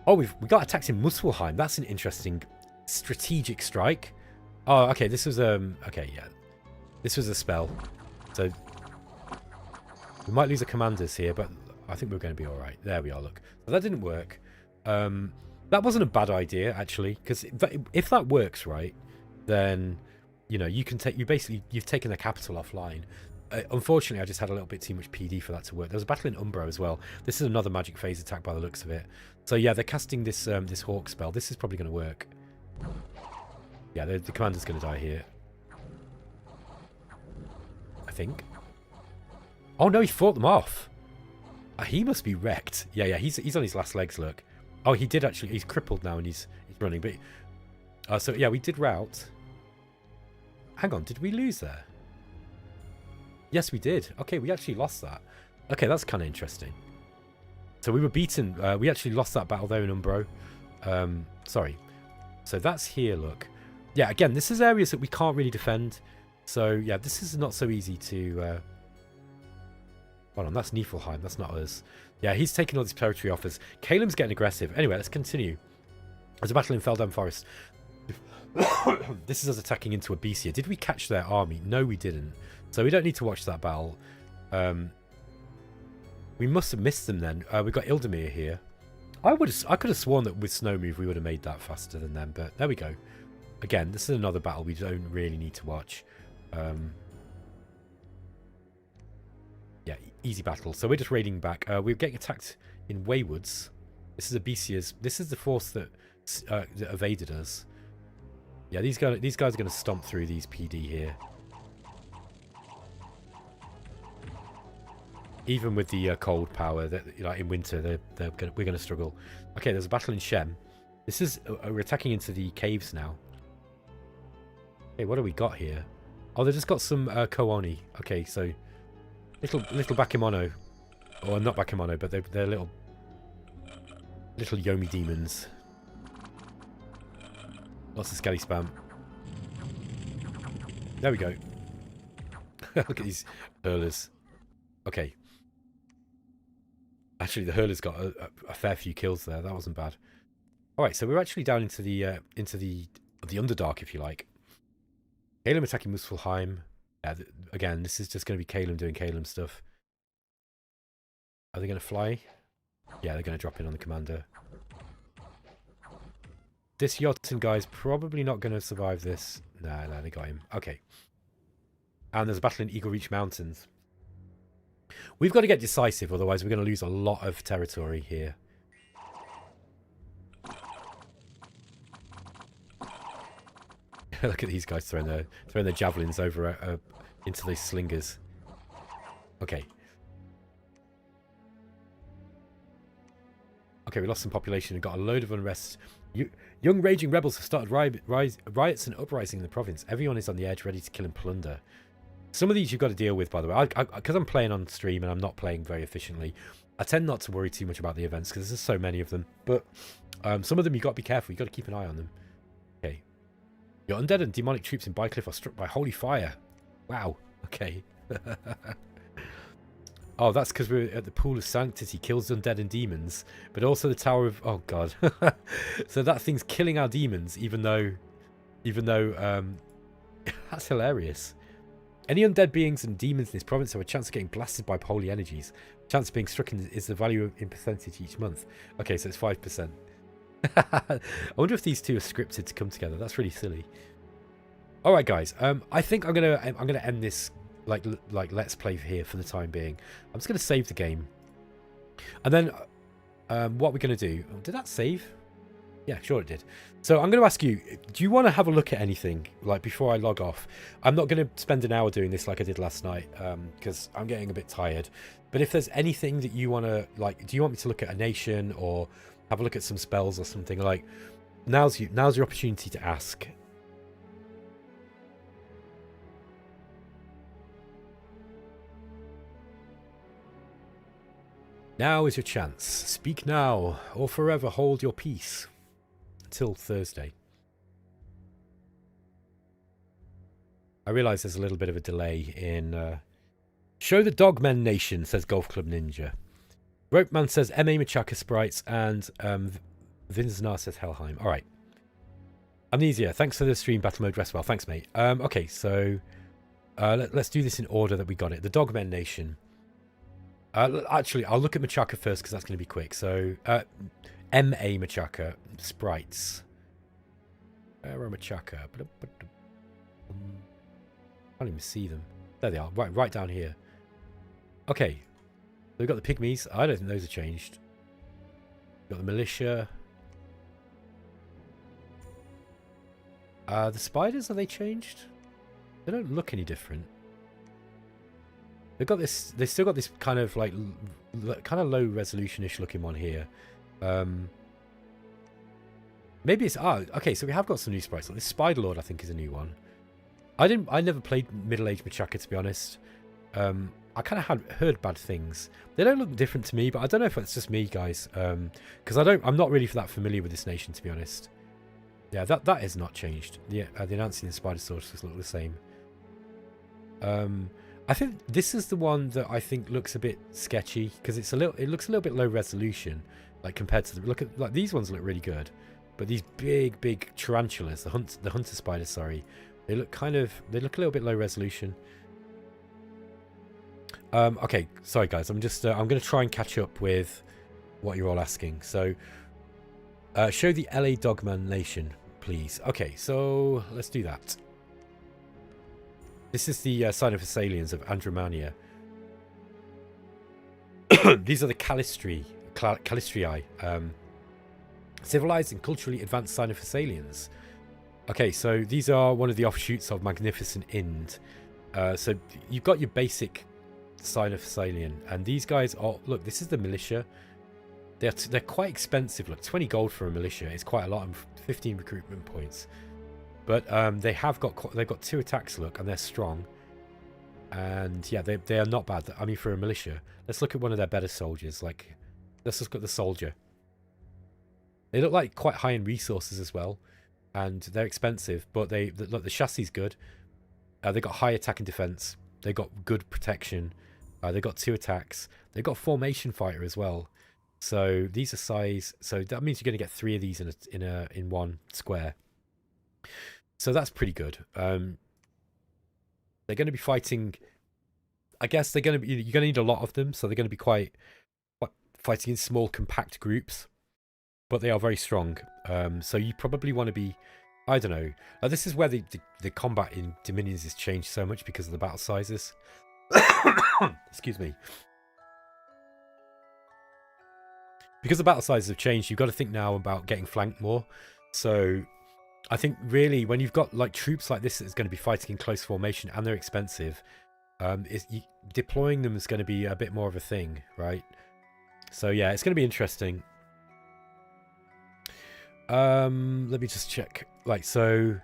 Oh, we got attacked in Muspelheim. That's an interesting strategic strike. Oh, okay. This was okay, yeah. This was a spell, so. We might lose the commanders here, but I think we're going to be all right. There we are, look. So that didn't work. That wasn't a bad idea, actually, because if that works, right, then, you can take... You've taken the capital offline. Unfortunately, I just had a little bit too much PD for that to work. There was a battle in Umbro as well. This is another magic phase attack by the looks of it. So, yeah, they're casting this this Hawk spell. This is probably going to work. Yeah, the commander's going to die here. I think. Oh no, he fought them off. He must be wrecked. Yeah, he's on his last legs, look. Oh, he did actually. He's crippled now and he's running. But so yeah, we did rout. Hang on, did we lose there? Yes, we did. Okay, we actually lost that. Okay, that's kind of interesting. So we were beaten. We actually lost that battle there in Umbro. Sorry. So that's here, look. Yeah, again, this is areas that we can't really defend. So yeah, this is not so easy to... Hold on, that's Niflheim, that's not us. Yeah, he's taking all this territory off us. Caleb's getting aggressive. Anyway, let's continue. There's a battle in Feldheim Forest. This is us attacking into Abysia. Did we catch their army? No, we didn't. So we don't need to watch that battle. We must have missed them then. We've got Ildemir here. I could have sworn that with Snow Move we would have made that faster than them, but there we go. Again, this is another battle we don't really need to watch. Yeah, easy battle. So we're just raiding back. We're getting attacked in Waywoods. This is Abyssia's. This is the force that evaded us. Yeah, these guys are going to stomp through these PD here. Even with the cold power, that in winter, we're going to struggle. Okay, there's a battle in Shem. This is... we're attacking into the caves now. Hey, what do we got here? Oh, they just got some Koani. Okay, so... Little Bakemono. Or not Bakemono, but they're little Yomi demons. Lots of skelly spam. There we go. Look at these hurlers. Okay. Actually, the hurler's got a fair few kills there. That wasn't bad. All right, so we're actually down into the Underdark, if you like. Calum attacking Muspelheim. Yeah, again, this is just going to be Calum doing Calum stuff. Are they going to fly? Yeah, they're going to drop in on the commander. This Jotun guy's probably not going to survive this. No, they got him. Okay. And there's a battle in Eagle Reach Mountains. We've got to get decisive, otherwise we're going to lose a lot of territory here. Look at these guys throwing their javelins over into these slingers. Okay. Okay, we lost some population and got a load of unrest. Young raging rebels have started riots and uprising in the province. Everyone is on the edge, ready to kill and plunder. Some of these you've got to deal with, by the way. Because I'm playing on stream and I'm not playing very efficiently, I tend not to worry too much about the events because there's so many of them. But some of them you've got to be careful. You've got to keep an eye on them. Okay. Your undead and demonic troops in Bycliffe are struck by holy fire. Wow. Okay. Oh, that's because we're at the Pool of Sanctity, kills undead and demons, but also the Tower of... Oh, God. So that thing's killing our demons, even though... That's hilarious. Any undead beings and demons in this province have a chance of getting blasted by holy energies. Chance of being struck is the value in percentage each month. Okay, so it's 5%. I wonder if these two are scripted to come together. That's really silly. All right, guys. I think I'm gonna end this like let's play here for the time being. I'm just gonna save the game, and then what we're gonna do? Did that save? Yeah, sure it did. So I'm going to ask you, do you want to have a look at anything like before I log off? I'm not going to spend an hour doing this like I did last night because I'm getting a bit tired. But if there's anything that you want to, like, do you want me to look at a nation or have a look at some spells or something? Like, now's your opportunity to ask. Now is your chance. Speak now or forever hold your peace. Until Thursday. I realise there's a little bit of a delay in... Show the Dogmen Nation, says Golf Club Ninja. Ropeman says M.A. Machaka Sprites, and Vinznar says Helheim. Alright. Amnesia, thanks for the stream, Battle Mode, rest well. Thanks, mate. Okay, so... let's do this in order that we got it. The Dogmen Nation. Actually, I'll look at Machaka first, because that's going to be quick. So... M.A. Machaka Sprites. Where are Machaka? I can't even see them. There they are. Right down here. Okay. So we've got the pygmies. I don't think those are changed. We've got the militia. The spiders, are they changed? They don't look any different. They've got this. They've still got this kind of like kind of low resolution-ish looking one here. Maybe it's okay, so we have got some new sprites. Like this Spider Lord, I think, is a new one. I never played middle-aged Machaka, to be honest. I kind of had heard bad things. They don't look different to me, but I don't know if it's just me, guys. Because I'm not really that familiar with this nation, to be honest. Yeah, that has not changed. The Anansi and Spider Sorcerers look the same. I think this is the one that I think looks a bit sketchy because it looks a little bit low resolution. Like compared to like these ones look really good, but these big tarantulas, the hunter spiders, sorry, they look a little bit low resolution. Okay, sorry guys, I'm going to try and catch up with what you're all asking. So show the LA Dogman Nation, please. Okay, so let's do that. This is the sign of Thessalians of Andromania. These are the Calistrii, civilized and culturally advanced sign of Thessalians. Okay, so these are one of the offshoots of Magnificent Ind. So you've got your basic sign of Thessalian, and these guys are, look, this is the militia. They're quite expensive. Look, 20 gold for a militia is quite a lot, and 15 recruitment points. But they've got 2 attacks, look, and they're strong. And yeah, they are not bad. I mean, for a militia, let's look at one of their better soldiers. Like, let's look at the soldier. They look like quite high in resources as well, and they're expensive. But look, the chassis is good. They got high attack and defense. They got good protection. They got 2 attacks. They got formation fighter as well. So these are size. So that means you're going to get 3 of these in one square. So that's pretty good. They're going to be fighting. I guess you're going to need a lot of them. So they're going to be quite fighting in small, compact groups. But they are very strong. So you probably want to be. I don't know. This is where the combat in Dominions has changed so much because of the battle sizes. Excuse me. Because the battle sizes have changed, you've got to think now about getting flanked more. So I think really when you've got like troops like this that's going to be fighting in close formation and they're expensive, deploying them is going to be a bit more of a thing, right? So yeah, it's going to be interesting. Let me just check. Like, so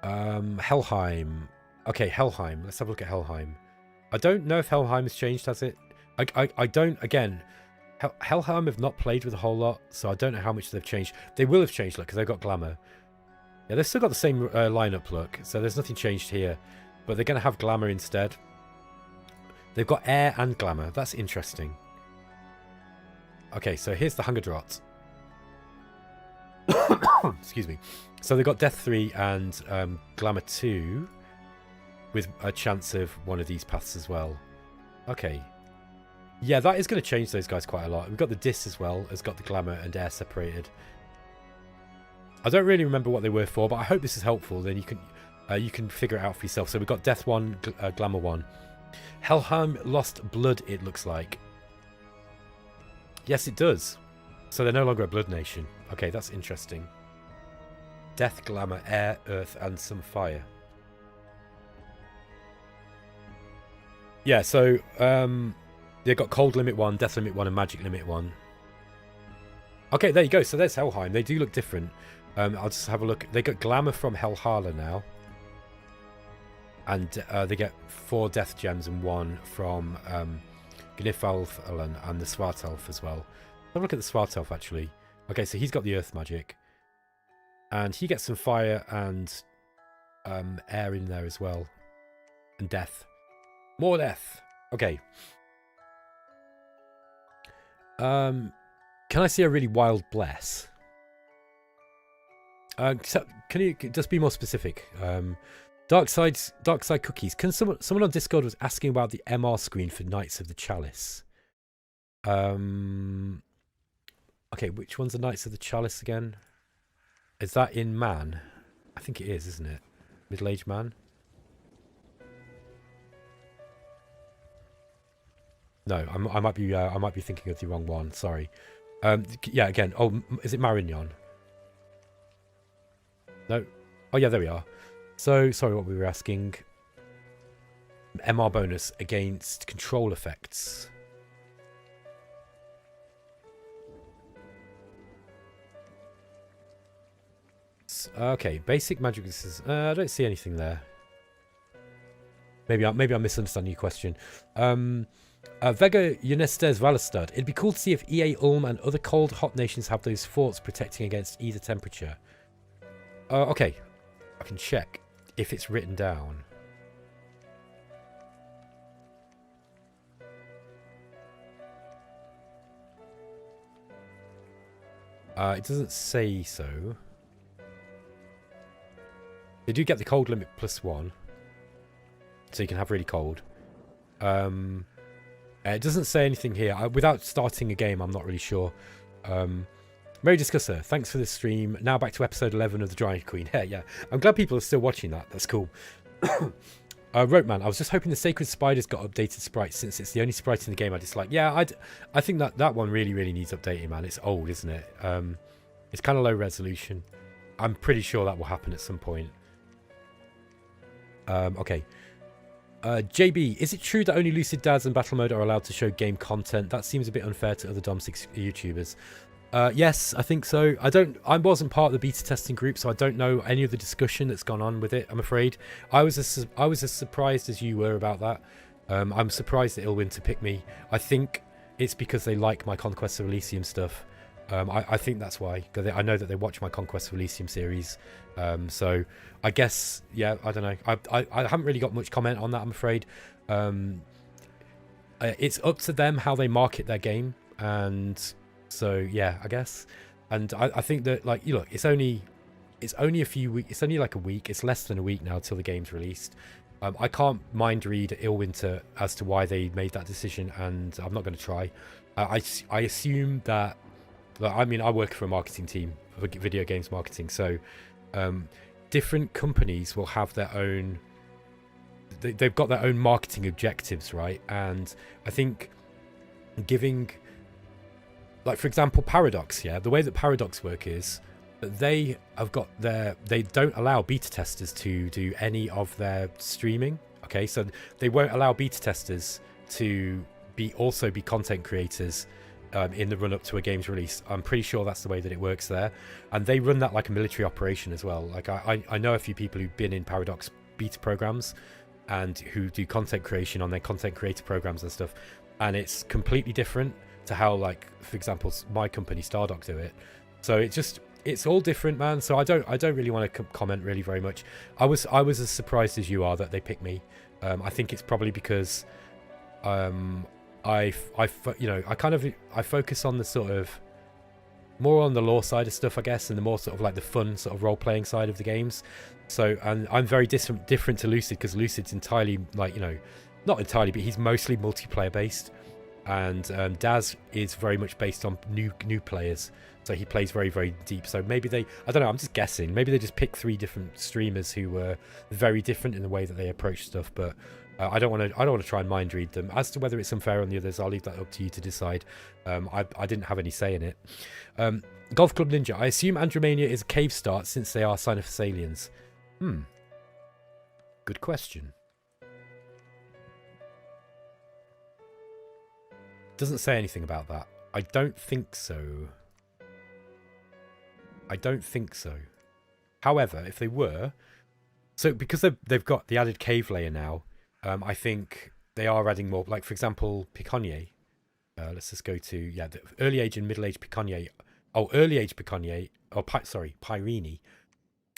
Helheim. Okay, Helheim. Let's have a look at Helheim. I don't know if Helheim has changed, has it? I don't, again, Helheim have not played with a whole lot, so I don't know how much they've changed. They will have changed, look, because they've got glamour. Yeah, they've still got the same lineup, look, so there's nothing changed here. But they're going to have glamour instead. They've got air and glamour. That's interesting. Okay, so here's the Hunger Draught. Excuse me. So they've got Death 3 and Glamour 2 with a chance of one of these paths as well. Okay. Yeah, that is going to change those guys quite a lot. We've got the Dis as well, has got the Glamour and Air separated. I don't really remember what they were for, but I hope this is helpful. Then you can figure it out for yourself. So we've got Death 1, Glamour 1. Helheim lost blood, it looks like. Yes, it does. So they're no longer a blood nation. Okay, that's interesting. Death, glamour, air, earth, and some fire. Yeah, so they've got cold limit 1, death limit 1, and magic limit 1. Okay, there you go. So there's Helheim. They do look different. I'll just have a look. They got glamour from Helhala now. And they get 4 death gems and 1 from Gnifalf and the Svartalf as well. Have a look at the Svartalf actually. Okay, so he's got the earth magic. And he gets some fire and air in there as well. And death. More death. Okay. Can I see a really wild bless? So can you just be more specific? Dark side cookies. Can someone on Discord was asking about the MR screen for Knights of the Chalice? Okay, which one's the Knights of the Chalice again? Is that in man? I think it is, isn't it? Middle-aged man. No, I might be thinking of the wrong one. Sorry. Yeah, again. Oh, is it Marignon? No. Oh yeah, there we are. So sorry, what we were asking. MR bonus against control effects. Okay, basic magic. I don't see anything there. Maybe I'm misunderstanding your question. Vega Unestes Valastad. It'd be cool to see if EA Ulm and other cold hot nations have those forts protecting against either temperature. Okay, I can check if it's written down. It doesn't say so. They do get the cold limit +1. So you can have really cold. It doesn't say anything here. Without starting a game, I'm not really sure. Mary Discusser, thanks for the stream. Now back to episode 11 of The Giant Queen. Yeah. I'm glad people are still watching that. That's cool. Ropeman, I was just hoping the Sacred Spiders got updated sprites since it's the only sprite in the game I dislike. Yeah, I think that one really needs updating, man. It's old, isn't it? It's kind of low resolution. I'm pretty sure that will happen at some point. Okay. JB, is it true that only Lucid Dads and Battle Mode are allowed to show game content? That seems a bit unfair to other Dom6 YouTubers. Yes, I think so. I wasn't part of the beta testing group, so I don't know any of the discussion that's gone on with it, I'm afraid. I was as surprised as you were about that. I'm surprised that Illwinter picked me. I think it's because they like my Conquest of Elysium stuff. I think that's why. Because I know that they watch my Conquest of Elysium series. So I guess, yeah, I don't know. I haven't really got much comment on that, I'm afraid. It's up to them how they market their game. And so, yeah, I guess. And I think that, like, you look, it's only a few weeks. It's only like a week. It's less than a week now till the game's released. I can't mind read Illwinter as to why they made that decision, and I'm not going to try. I assume that, I mean, I work for a marketing team, for video games marketing, so different companies will have their own, they've got their own marketing objectives, right? And I think giving, like, for example, Paradox, yeah, the way that Paradox work is that they don't allow beta testers to do any of their streaming. Okay, so they won't allow beta testers to also be content creators in the run up to a game's release. I'm pretty sure that's the way that it works there, and they run that like a military operation as well. Like I know a few people who've been in Paradox beta programs and who do content creation on their content creator programs and stuff, and it's completely different to how, like, for example, my company Stardock do it. So it's all different, man. So I don't really want to comment really very much. I was as surprised as you are that they picked me. I think it's probably because I focus on the sort of more on the lore side of stuff, I guess, and the more sort of like the fun sort of role-playing side of the games. So, and I'm very different to Lucid, because Lucid's entirely, like, you know, not entirely, but he's mostly multiplayer based, and Daz is very much based on new players. So he plays very, very deep. So maybe I don't know, I'm just guessing. Maybe they just picked 3 different streamers who were very different in the way that they approach stuff. But I don't want to try and mind read them. As to whether it's unfair on the others, I'll leave that up to you to decide. I didn't have any say in it. Golf Club Ninja. I assume Andromania is a cave start since they are Cynophus aliens. Good question. Doesn't say anything about that. I don't think so. However, if they were, so because they've got the added cave layer now, I think they are adding more. Like, for example, Piconnier. Let's just go to, yeah, the early age and middle age Piconnier. Oh, early age Piconnier. Oh, Pyrini.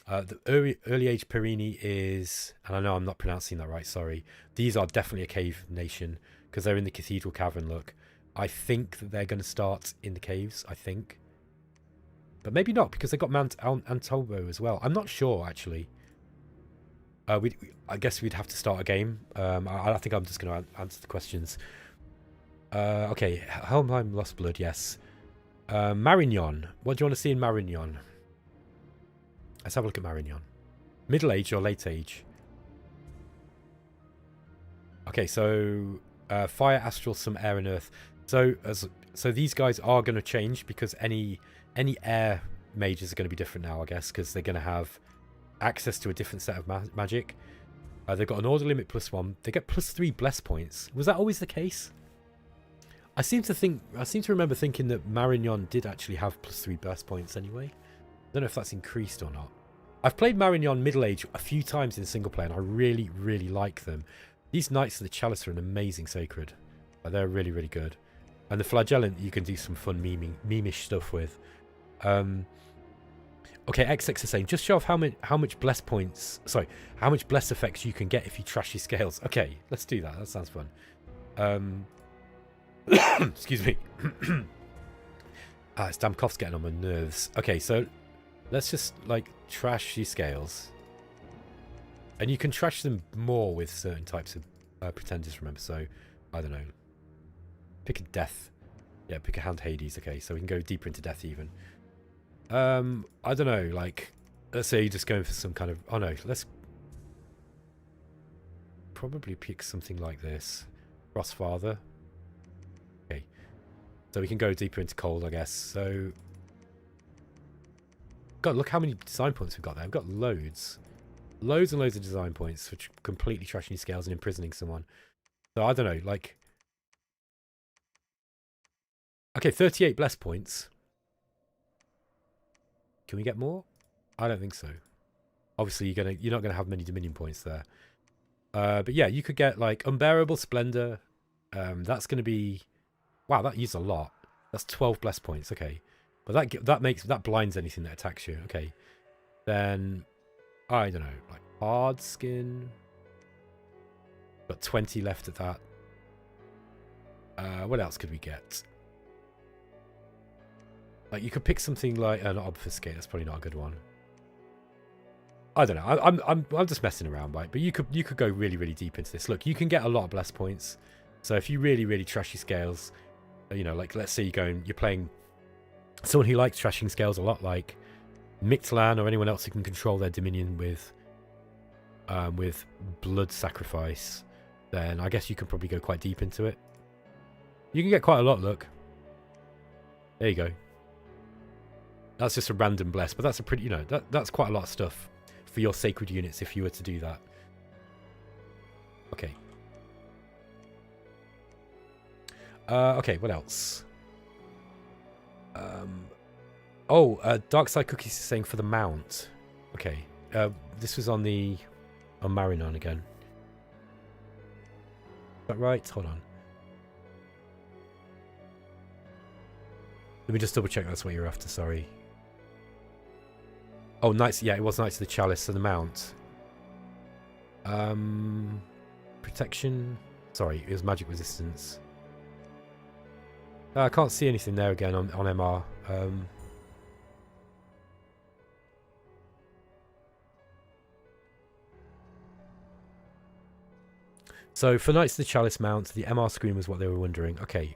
The early age Pyrini is, and I know I'm not pronouncing that right, sorry. These are definitely a cave nation because they're in the cathedral cavern look. I think that they're going to start in the caves, I think. But maybe not, because they've got Mount Antobo as well. I'm not sure, actually. I guess we'd have to start a game. I think I'm just going to answer the questions. Okay, Helmheim Lost Blood, yes. Marignon. What do you want to see in Marignon? Let's have a look at Marignon. Middle age or late age? Okay, so fire, astral, some air and earth. So these guys are going to change because any air mages are going to be different now, I guess, because they're going to have access to a different set of magic. They've got an order limit +1. They get +3 bless points. Was that always the case? I seem to remember thinking that Marignon did actually have +3 bless points anyway. I don't know if that's increased or not. I've played Marignon middle age a few times in single player, and I really, really like them. These Knights of the Chalice are an amazing sacred. They're really, really good. And the Flagellant you can do some fun meme-ish stuff with. Okay, XX is saying, just show off how much bless points, sorry, how much bless effects you can get if you trash your scales. Okay, let's do that. That sounds fun. Excuse me. This damn cough's getting on my nerves. Okay, so let's just, like, trash your scales. And you can trash them more with certain types of pretenders, remember. So, I don't know. Pick a death. Yeah, pick a hand Hades. Okay, so we can go deeper into death even. I don't know, like, let's say you're just going for some kind of, oh no, let's probably pick something like this. Frostfather. Okay. So we can go deeper into cold, I guess. So, God, look how many design points we've got there. We've got loads. loads and loads of design points for completely trashing your scales and imprisoning someone. So I don't know, like... Okay, 38 bless points. Can we get more? I don't think so. Obviously, you're not gonna have many Dominion points there. But yeah, you could get like Unbearable Splendor. That's gonna be... Wow, that used a lot. That's 12 bless points. Okay, but that blinds anything that attacks you. Okay, then I don't know, like Hard Skin. Got 20 left at that. What else could we get? Like you could pick something like an Obfuscate. That's probably not a good one. I don't know. I'm just messing around, right? But you could go really, really deep into this. Look, you can get a lot of bless points. So if you really, really trash your scales, you know, like let's say you're playing someone who likes trashing scales a lot, like Mictlan or anyone else who can control their Dominion with blood sacrifice, then I guess you can probably go quite deep into it. You can get quite a lot. Look, there you go. That's just a random bless, but that's a pretty, you know, that's quite a lot of stuff for your sacred units if you were to do that. Okay. Okay, what else? Dark Side Cookies is saying for the mount. Okay. This was on Marinon again. Is that right? Hold on. Let me just double check that's what you're after, sorry. Oh, Knights, yeah, it was Knights of the Chalice, so the mount. Protection. Sorry, it was magic resistance. I can't see anything there again on MR. So for Knights of the Chalice mount, the MR screen was what they were wondering. Okay.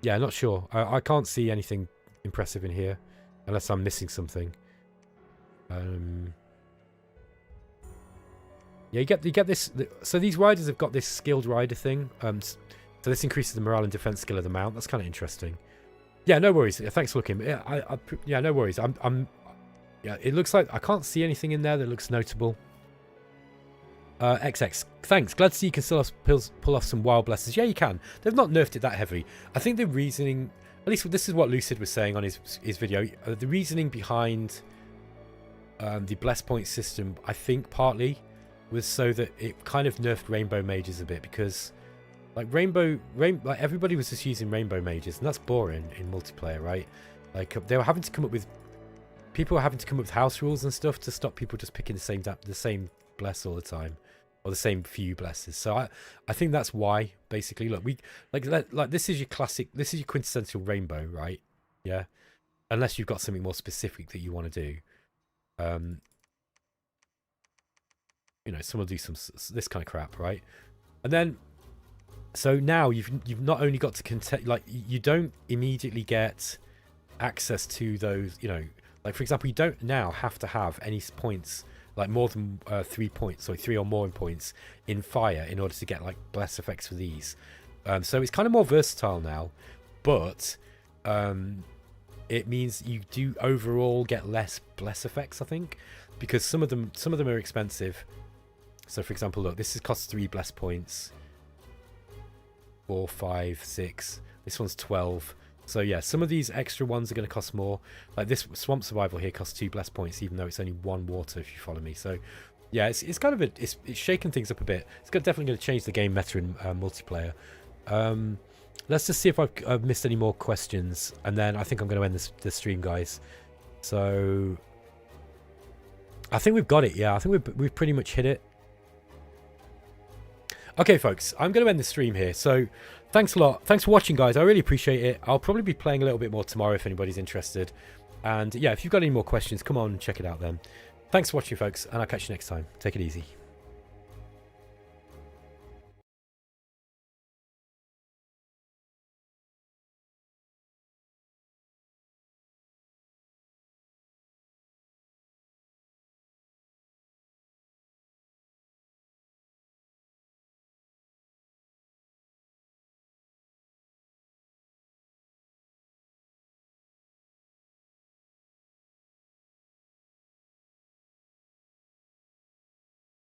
Yeah, not sure. I can't see anything impressive in here. Unless I'm missing something. Yeah, you get this. So these riders have got this skilled rider thing. So this increases the morale and defense skill of the mount. That's kind of interesting. Yeah, no worries. Thanks for looking. Yeah, yeah, no worries. Yeah, it looks like I can't see anything in there that looks notable. XX, thanks. Glad to see you can still pull off some wild blesses. Yeah, you can. They've not nerfed it that heavy. I think the reasoning, at least this is what Lucid was saying on his video. The reasoning behind the bless point system, I think partly was so that it kind of nerfed rainbow mages a bit, because like like everybody was just using rainbow mages, and that's boring in multiplayer, right? Like they were having to come up with house rules and stuff to stop people just picking the same bless all the time, or the same few blesses. So I think that's why, basically. Look, we like this is your classic, this is your quintessential rainbow, right? Yeah, unless you've got something more specific that you want to do. You know, someone will do this kind of crap, right? And then so now you've not only got to like you don't immediately get access to those, you know, like for example, you don't now have to have any points, like more than 3 points, sorry, 3 or more points in fire in order to get like bless effects for these. So it's kind of more versatile now, but it means you do overall get less bless effects, I think, because some of them are expensive. So for example, look, this costs 3 bless points, 4, 5, 6. This one's 12. So yeah, some of these extra ones are going to cost more. Like this Swamp Survival here costs 2 bless points, even though it's only 1 water, if you follow me. So yeah, it's kind of it's shaking things up a bit. It's definitely going to change the game meta in multiplayer. Let's just see if I've missed any more questions, and then I think I'm going to end the stream, guys. So I think we've got it. Yeah, I think we've pretty much hit it. Okay, folks, I'm going to end the stream here. So thanks a lot. Thanks for watching, guys. I really appreciate it. I'll probably be playing a little bit more tomorrow if anybody's interested. And yeah, if you've got any more questions, come on and check it out then. Thanks for watching, folks, and I'll catch you next time. Take it easy.